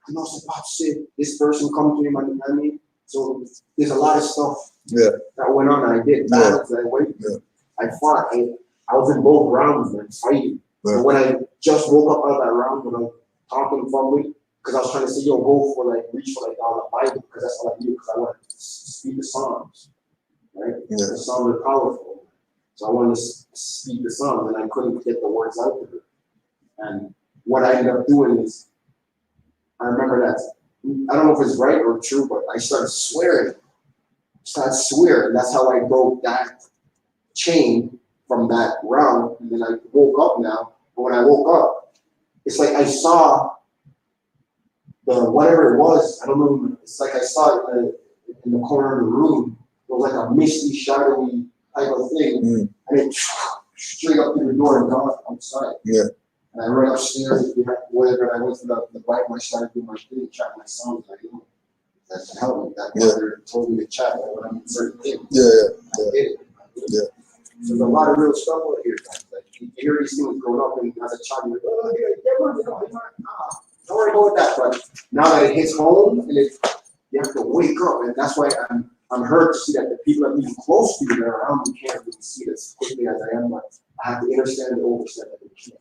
I know some pop shit. This person come to him, you know what I mean? So there's a lot of stuff that went on. I did battles that I went through. I fought. I was in both rounds and fighting. But when I just woke up out of that round, when I'm talking from because I was trying to say, yo, go for like, reach for like all the Bible, because that's all I do, because I want to speak the Psalms, right? The Psalms are powerful. So I wanted to speak the Psalms, and I couldn't get the words out of it. And what I ended up doing is, I remember that, I don't know if it's right or true, but I started swearing. That's how I broke that chain from that round. And then I woke up now. But when I woke up, it's like I saw whatever it was. I don't know. It's like I saw it in the corner of the room. It was like a misty, shadowy type of thing. And it straight up through the door and gone outside. And I ran upstairs, whatever, and I went to the bike, I started doing my thing, chat my songs, like, you know, that can help me. That mother told me to chat when I'm in certain things. I did it. So there's a lot of real stuff over here, guys. Like, you hear these things growing up, and as a child, you're like, oh, don't worry about that. But now that it hits home, and you have to wake up, and that's why I'm hurt to see that the people that are even close to you that are around me can't really see it as quickly as I am, but I have to understand and overstand that they can't.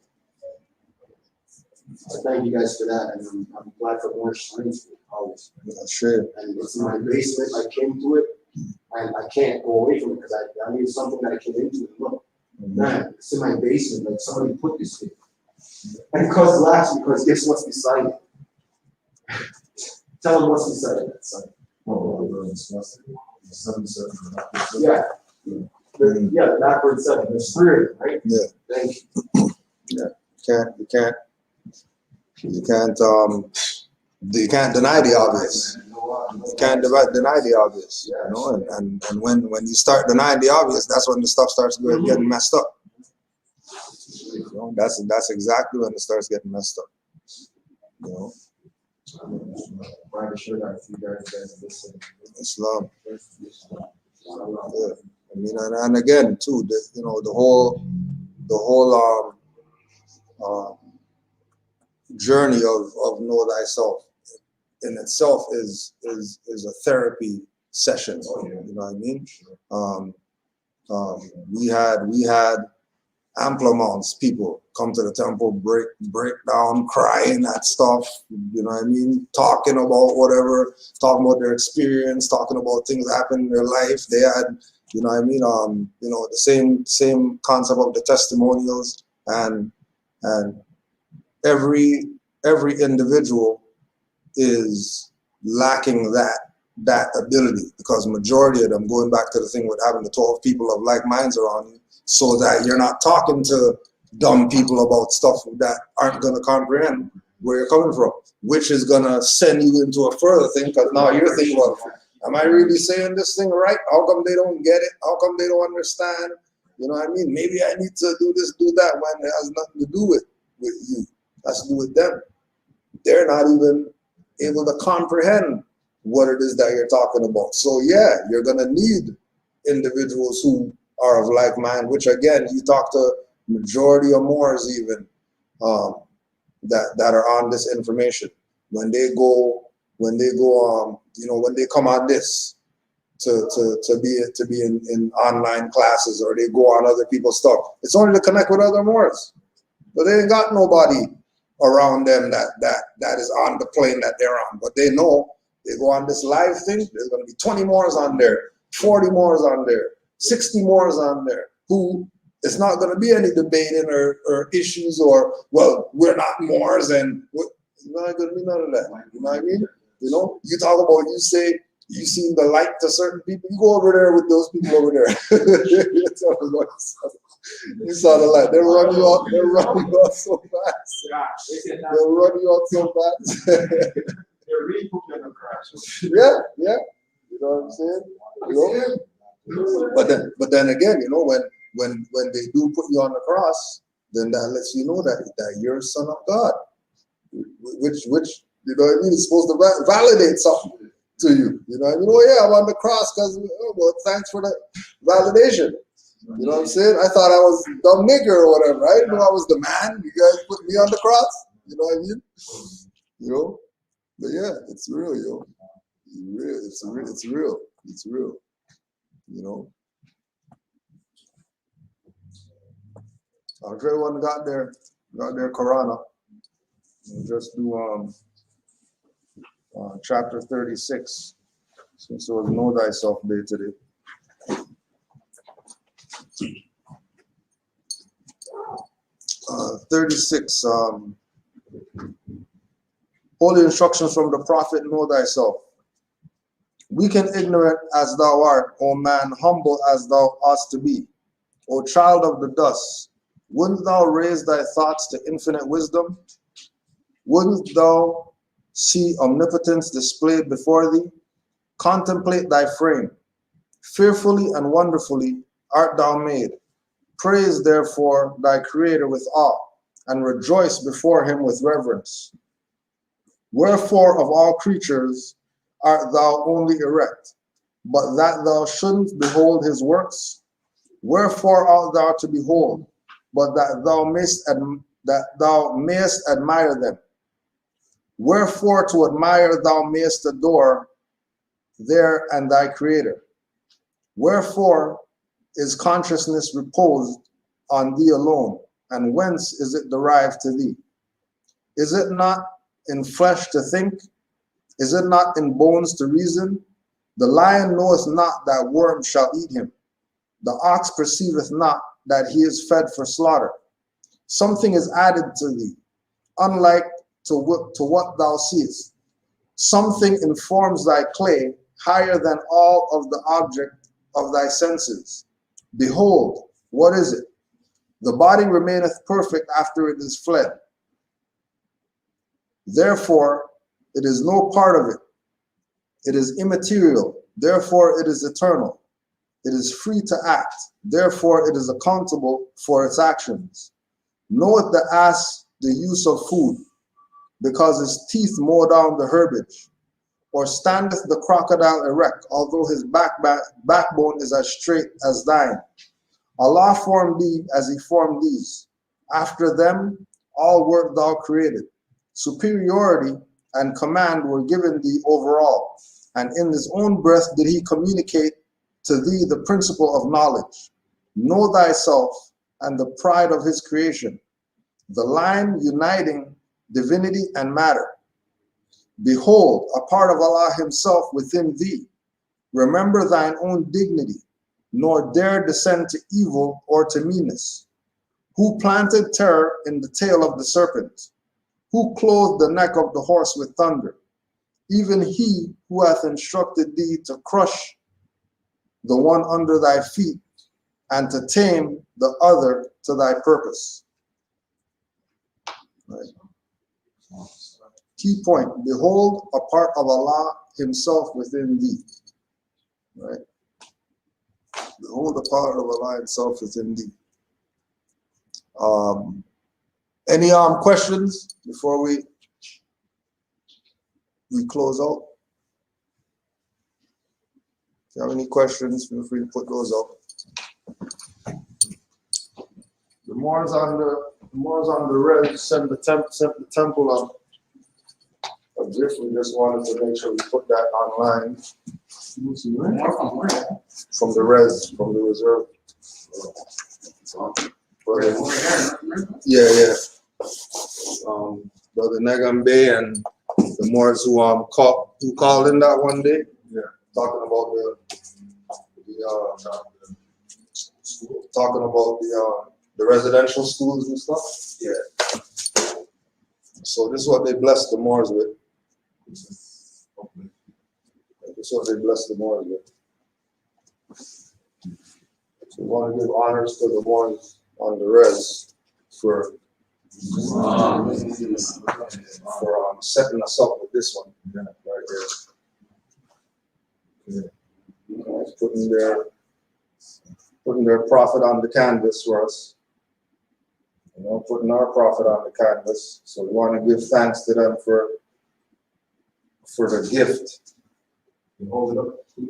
So thank you guys for that, and I'm glad for Moorish Science always. Sure. And it's in my basement. I came to it, and I can't go away from it because I need something that I came into. And look, man, it's in my basement. Like somebody put this here, and it causes laughs because guess what's beside it? Tell them what's beside it. Yeah. The backward 7. The spirit, right? Thank you. You can't deny the obvious. You can't deny the obvious. You know, and when you start denying the obvious, that's when the stuff starts getting messed up. You know, that's exactly when it starts getting messed up. You know. Islam. I mean, and again too, you know, the whole journey of know thyself in itself is a therapy session. You know what I mean? We had ample amounts of people come to the temple, break down, crying at stuff, you know what I mean? Talking about whatever, talking about their experience, talking about things that happened in their life. They had, you know what I mean? You know, the same concept of the testimonials, and every individual is lacking that ability, because majority of them, going back to the thing with having the 12 people of like minds around you, so that you're not talking to dumb people about stuff that aren't going to comprehend where you're coming from, which is going to send you into a further thing, because now you're thinking, well, am I really saying this thing right? How come they don't get it? How come they don't understand? You know what I mean? Maybe I need to do this, do that, when it has nothing to do with you. It has to do with them. They're not even able to comprehend what it is that you're talking about. So yeah, you're going to need individuals who are of like mind, which again, you talk to majority of Moors even that are on this information. When they come on this to be in online classes, or they go on other people's stuff, it's only to connect with other Moors. But they ain't got nobody around them that is on the plane that they're on. But they know they go on this live thing, there's gonna be 20 Moors on there, 40 Moors on there, 60 Moors on there. who it's not going to be any debating or issues or, well, we're not Moors and what. It's not going to be none of that. You know what I mean? You know, you talk about, you say you seem to like to certain people. You go over there with those people over there. You saw the light. They'll run you out. They'll run you out so fast. They'll run you out so fast. They're really putting in a crash. Yeah. You know what I'm saying? You know? But then again, you know, when they do put you on the cross, then that lets you know that you're a son of God, which you know what I mean, is supposed to validate something to you. You know what I mean? Oh yeah, I'm on the cross because well, thanks for the validation. You know what I'm saying? I thought I was dumb nigger or whatever. I didn't know I was the man. You guys put me on the cross. You know what I mean? You know? But yeah, it's real, yo. It's real. It's real. You know? Everyone got their Qur'an. We'll just do chapter 36. Since it was Know Thyself Day today. 36. Holy instructions from the Prophet, know thyself. Weak and ignorant as thou art, O man, humble as thou oughtst to be. O child of the dust, wouldn't thou raise thy thoughts to infinite wisdom? Wouldn't thou see omnipotence displayed before thee? Contemplate thy frame. Fearfully and wonderfully art thou made. Praise therefore thy Creator with awe, and rejoice before him with reverence. Wherefore of all creatures art thou only erect, but that thou shouldn't behold his works? Wherefore art thou to behold, but that thou mayest admire them? Wherefore to admire thou mayest adore there and thy Creator? Wherefore is consciousness reposed on thee alone, and whence is it derived to thee? Is it not in flesh to think? Is it not in bones to reason? The lion knoweth not that worms shall eat him. The ox perceiveth not that he is fed for slaughter. Something is added to thee, unlike to what thou seest. Something informs thy clay higher than all of the object of thy senses. Behold, what is it? The body remaineth perfect after it is fled. Therefore, it is no part of it. It is immaterial, therefore it is eternal. It is free to act, therefore it is accountable for its actions. Knoweth the ass the use of food, because his teeth mow down the herbage? Or standeth the crocodile erect, although his backbone is as straight as thine? Allah formed thee as he formed these. After them, all wert thou created. Superiority and command were given thee over all, and in his own breath did he communicate to thee the principle of knowledge. Know thyself and the pride of his creation, the line uniting divinity and matter. Behold, a part of Allah himself within thee. Remember thine own dignity, nor dare descend to evil or to meanness. Who planted terror in the tail of the serpent? Who clothed the neck of the horse with thunder? Even he who hath instructed thee to crush the one under thy feet, and to tame the other to thy purpose. Right. Key point, behold a part of Allah himself within thee. Right? Behold a part of Allah himself within thee. Any questions before we close out? If you have any questions, feel free to put those out. The Moors on the red sent the temple up. We just wanted to make sure we put that online. From the reserve. Yeah. Brother Negambe and the Moors who called in that one day. Yeah. Talking about the talking about the residential schools and stuff. Yeah. So this is what they blessed the Moors with. This is what they blessed the Moors with. So we want to give honors to the Moors on the res for setting us up with this one right here. Putting their profit on the canvas for us. You know, putting our profit on the canvas. So we want to give thanks to them for the gift. You hold it up. We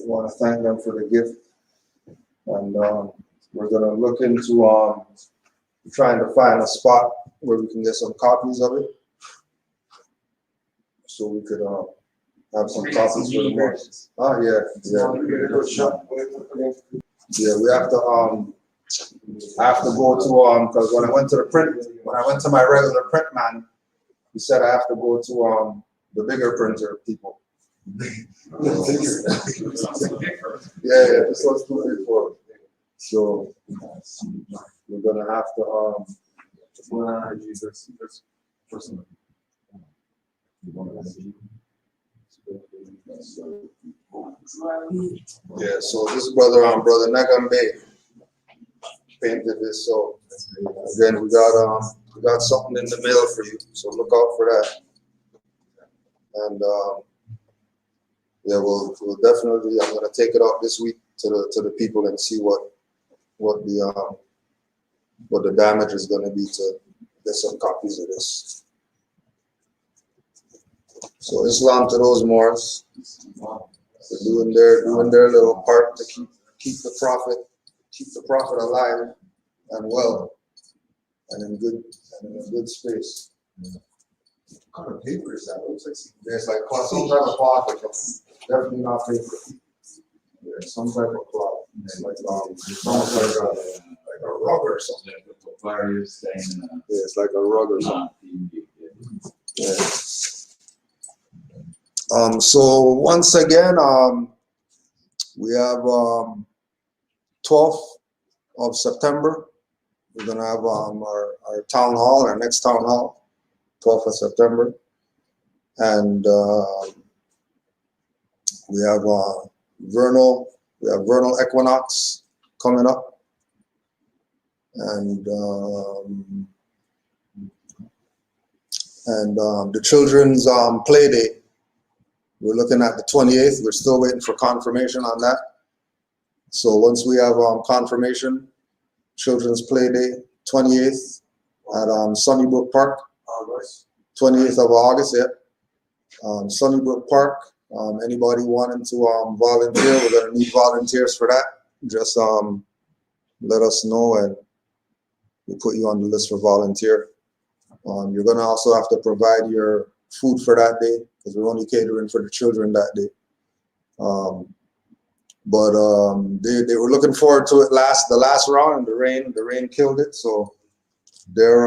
want to thank them for the gift. And we're going to look into trying to find a spot where we can get some copies of it. So we could have some copies for the Moors. Oh, yeah. Yeah, we have to go to because when I went to my regular print man, he said I have to go to the bigger printer people. Yeah, this one's too big for it. So we're gonna have to yeah, so this brother Nagambe painted this. So again, we got something in the mail for you. So look out for that. And yeah, we'll definitely. I'm gonna take it out this week to the people and see what the damage is gonna be to get some copies of this. So Islam to those Moors. They're doing their little part to keep the prophet alive and well and in a good space. What kind of paper is that? It looks like There's like some type of cloth, but definitely not paper. Yeah, some type of cloth. It's like almost like a rug or something. Yeah, it's like a rug or something. Yeah. So once again, we have 12th of September. We're gonna have our town hall, our next town hall, 12th of September, and we have vernal equinox coming up, and the children's play day. We're looking at the 28th. We're still waiting for confirmation on that. So once we have confirmation, children's play day, 28th at Sunnybrook Park. 28th of August, yeah. Sunnybrook Park. Anybody wanting to volunteer, we're going to need volunteers for that. Just let us know and we'll put you on the list for volunteer. You're going to also have to provide your food for that day because we're only catering for the children that day. But they were looking forward to it the last round, and the rain killed it. So they're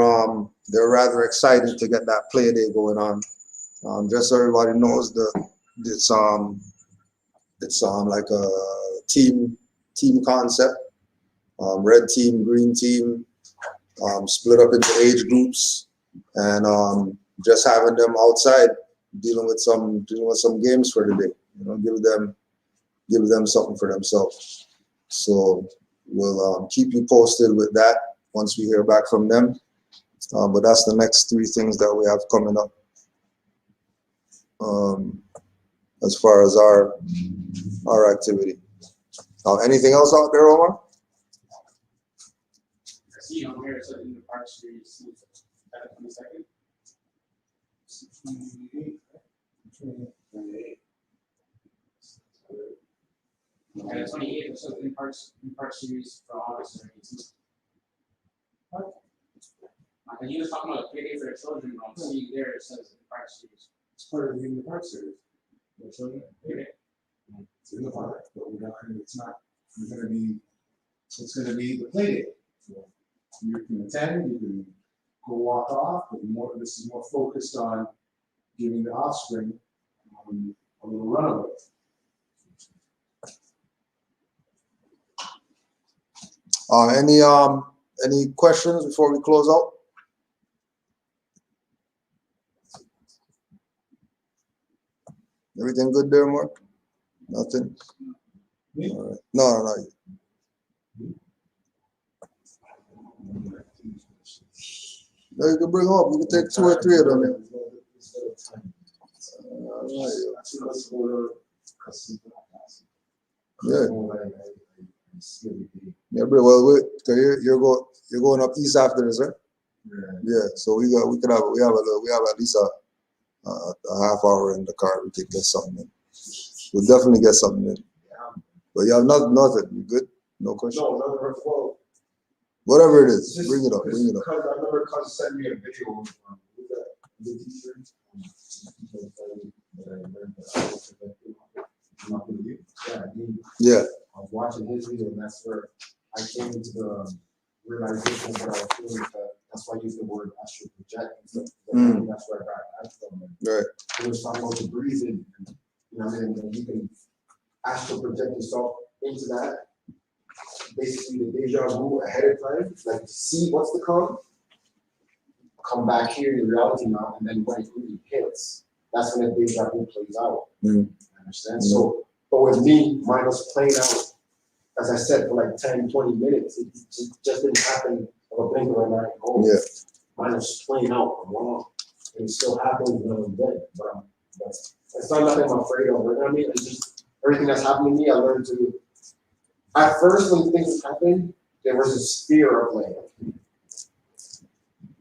rather excited to get that play day going on. Just so everybody knows, it's like a team concept. Red team, green team, split up into age groups, and just having them outside dealing with some games for the day. You know, give them something for themselves. So we'll keep you posted with that once we hear back from them. But that's the next 3 things that we have coming up. As far as our activity. Anything else out there, Omar? I see on here it's in the Park Series at the 22nd. 28. And the 28th or something in Park Series for August or 18th. And he was talking about a payday for the children, but I'm seeing there it says in Park Series. It's part of the Park Series. The children, Payday. it's in the park, but it's gonna be the play day. So you can attend, you can go walk off, but this is more focused on giving the offspring a little runaway. Any questions before we close out? Everything good there, Mark? Nothing? All right. No. No, you can bring them up. You can take 2 or 3 of them. Yeah, bro. Well, you're going up east after this, right? Yeah. So we have at least a half hour in the car. We could get something in. We'll definitely get something in. But you have nothing. You good? No question. No, another quote. Whatever it is, bring it up. I remember Cuz sent me a video of the teacher. Yeah. I was watching his video, and that's where I came into the realization that I was feeling that that's why I use the word astral project. That's where I got that from. Right. It was talking about the breathing, you know what I mean? And you can astral project yourself into that. Basically, the deja vu ahead of time, like see what's the come back here in reality now, and then when it really hits, that's when the deja vu plays out. Understand? So, but with me, mine was playing out, as I said, for like 10, 20 minutes. It just didn't happen of a blink of an eye. Mine was playing out for long. And it still happens when I'm dead. But it's not nothing I'm afraid of. You know what I mean? It's just everything that's happened to me, I learned to. At first, when things happen, there was this fear of like,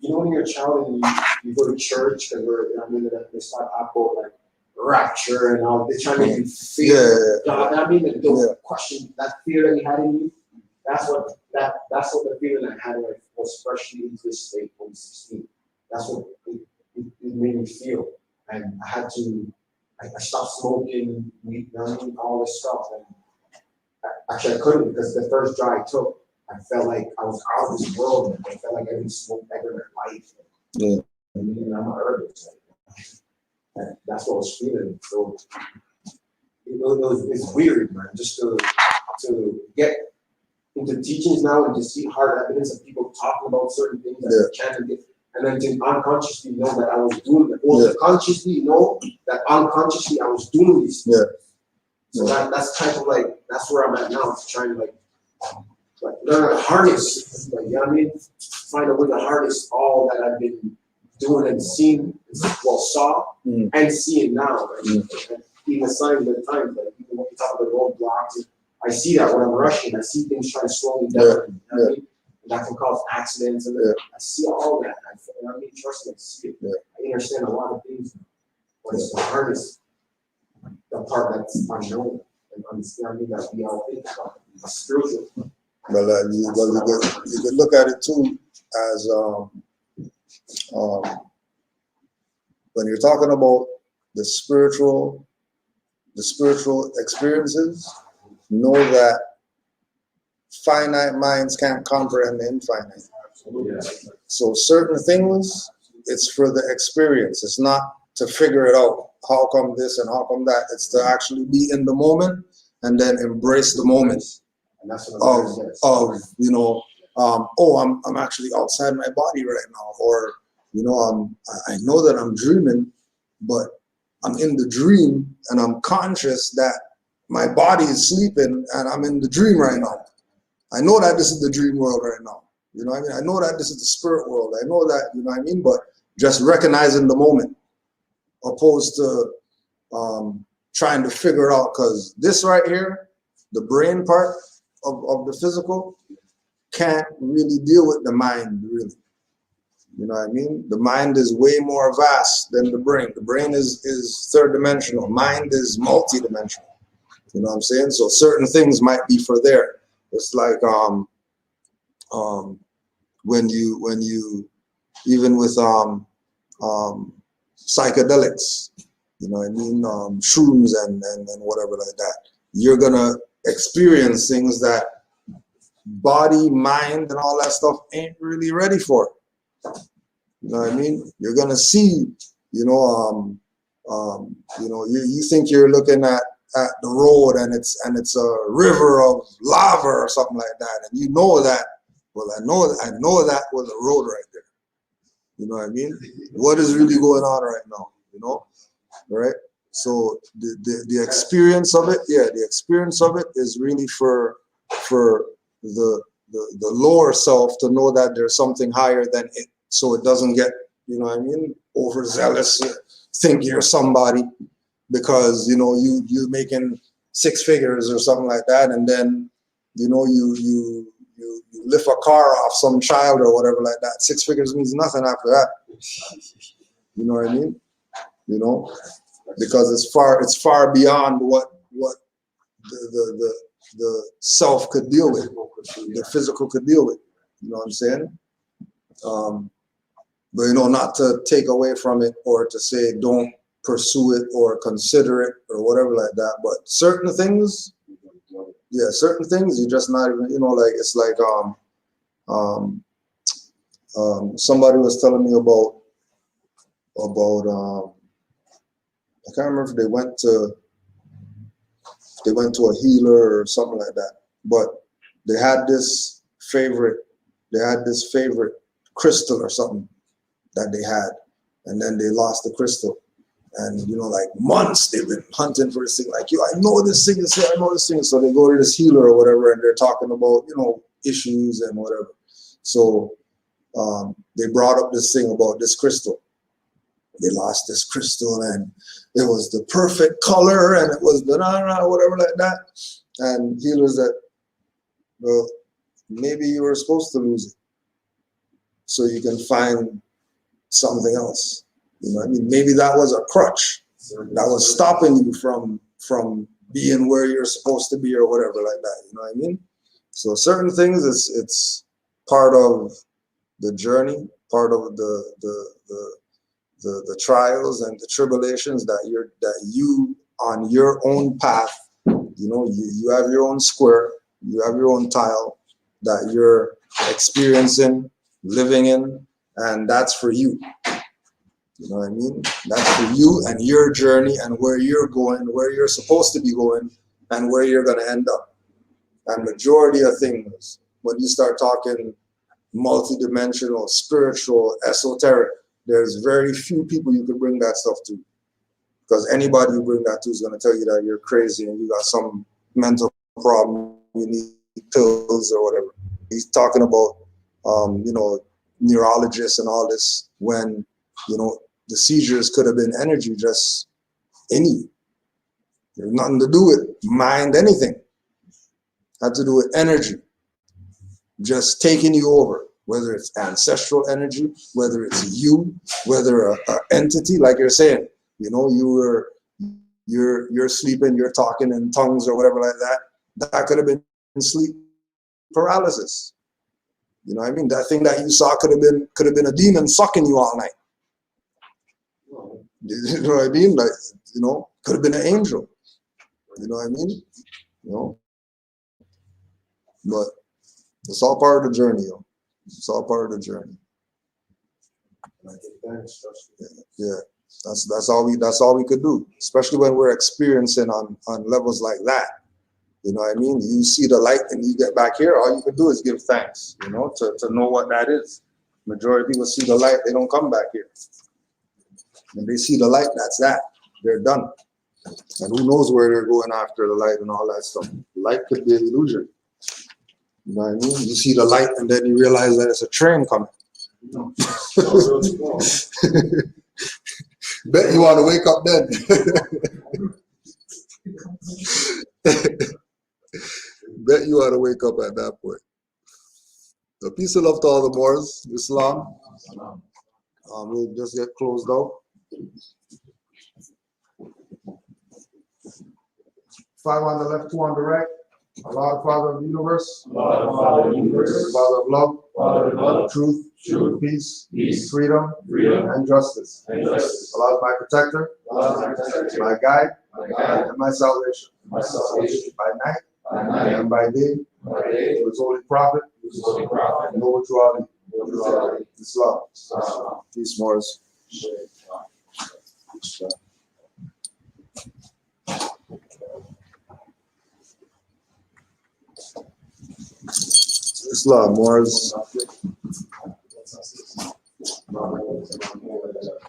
you know, when you're a child and you go to church, because they start talking like rapture and all, they're trying to make you feel. I mean, and don't question that fear that you had in you. That's what the feeling I had when I was freshly into this state when I was 16. That's what it made me feel, and I had to. I stopped smoking, weed, all this stuff, and actually I couldn't, because the first draw I took, I felt like I was out of this world. I felt like I didn't smoke ever in my life. Yeah. I mean, I'm an herbalist. That's what I was feeling. So it's weird, man, just to get into teachings now and to see hard evidence of people talking about certain things that they can't get, and then to unconsciously know that I was doing it, or to consciously know that unconsciously I was doing these things. So that's kind of like, that's where I'm at now. It's trying to like learn how to harness, like, you know what I mean? Find a way to harness all that I've been doing and seeing, saw and seeing now. Right? And even signs of the times, like even when you talk about the roadblocks, I see that when I'm rushing, I see things trying to slow me down. You know what I mean? And that can cause accidents, and I see all that. You know what I mean? Trust me, I see it. I understand a lot of things now. But it's to harness the part that's unknown and understanding that we all think about, the spiritual. Well, you could look at it too as when you're talking about the spiritual experiences, know that finite minds can't comprehend the infinite. So certain things, it's for the experience. It's not to figure it out. How come this and how come that? It's to actually be in the moment and then embrace the moment of you know, I'm actually outside my body right now, or you know, I know that I'm dreaming, but I'm in the dream and I'm conscious that my body is sleeping and I'm in the dream right now. I know that this is the dream world right now. You know what I mean? I know that this is the spirit world. I know that, you know what I mean? But just recognizing the moment, opposed to trying to figure out, because this right here, the brain part of the physical, can't really deal with the mind, really. You know what I mean? The mind is way more vast than the brain. The brain is third dimensional. Mind is multi-dimensional. You know what I'm saying? So certain things might be for there. It's like when you even with psychedelics, you know what I mean, shrooms and whatever like that, you're gonna experience things that body, mind, and all that stuff ain't really ready for. You know what I mean? You're gonna see, you think you're looking at at the road and it's a river of lava or something like that, and you know that, well, I know that was a road right there. You know what I mean? What is really going on right now? You know, right? So the experience of it, yeah, the experience of it is really for the lower self to know that there's something higher than it, so it doesn't get, you know what I mean, overzealous, think you're somebody because, you know, you're making 6 figures or something like that, and then, you know, you lift a car off some child or whatever like that. 6 figures means nothing after that. You know what I mean? You know, because it's far beyond what the self could deal with, the physical could deal with. You know what I'm saying? But, you know, not to take away from it or to say don't pursue it or consider it or whatever like that. But certain things, yeah, certain things you're just not even, you know, like it's like somebody was telling me about I can't remember if they went to a healer or something like that, but they had this favorite crystal or something that they had, and then they lost the crystal, and, you know, like months they've been hunting for this thing, like, yo, I know this thing is here, I know this thing. So they go to this healer or whatever, and they're talking about, you know, issues and whatever. So they brought up this thing about this crystal. They lost this crystal, and it was the perfect color, and it was the whatever like that. And healers that, well, maybe you were supposed to lose it so you can find something else. You know what I mean? Maybe that was a crutch that was stopping you from being where you're supposed to be or whatever like that. You know what I mean? So certain things, it's part of the journey, part of the trials and the tribulations that you on your own path, you know, you have your own square, you have your own tile that you're experiencing, living in, and that's for you. You know what I mean? That's for you and your journey and where you're going, where you're supposed to be going, and where you're going to end up. And majority of things, when you start talking multidimensional, spiritual, esoteric, there's very few people you can bring that stuff to. Because anybody you bring that to is going to tell you that you're crazy and you got some mental problem, you need pills or whatever. He's talking about, you know, neurologists and all this, when, you know, the seizures could have been energy just in you. There's nothing to do with mind, anything. Had to do with energy just taking you over, whether it's ancestral energy, whether it's you, whether a entity, like you're saying, you know, you're sleeping, you're talking in tongues or whatever like that. That could have been sleep paralysis. You know what I mean? That thing that you saw could have been a demon sucking you all night. You know what I mean? Like, you know, could have been an angel. You know what I mean? You know? But it's all part of the journey, yo. It's all part of the journey. Yeah. That's all we could do, especially when we're experiencing on levels like that. You know what I mean? You see the light and you get back here, all you can do is give thanks, you know, to know what that is. Majority of people see the light, they don't come back here. When they see the light, that's that. They're done. And who knows where they're going after the light and all that stuff. The light could be an illusion. You know what I mean? You see the light and then you realize that it's a train coming. Bet you want to wake up then. Bet you want to wake up at that point. So peace and love to all the Moors, Islam. We'll just get closed out. 5 on the left, 2 on the right. Allah, Father of the universe. Father of love. Truth. Peace. Freedom. And justice. Allah is my protector. My guide. And my salvation. By night. And by day. To his holy prophet. Noble to Ali. Islam. Peace, Moors. Islam, Moors.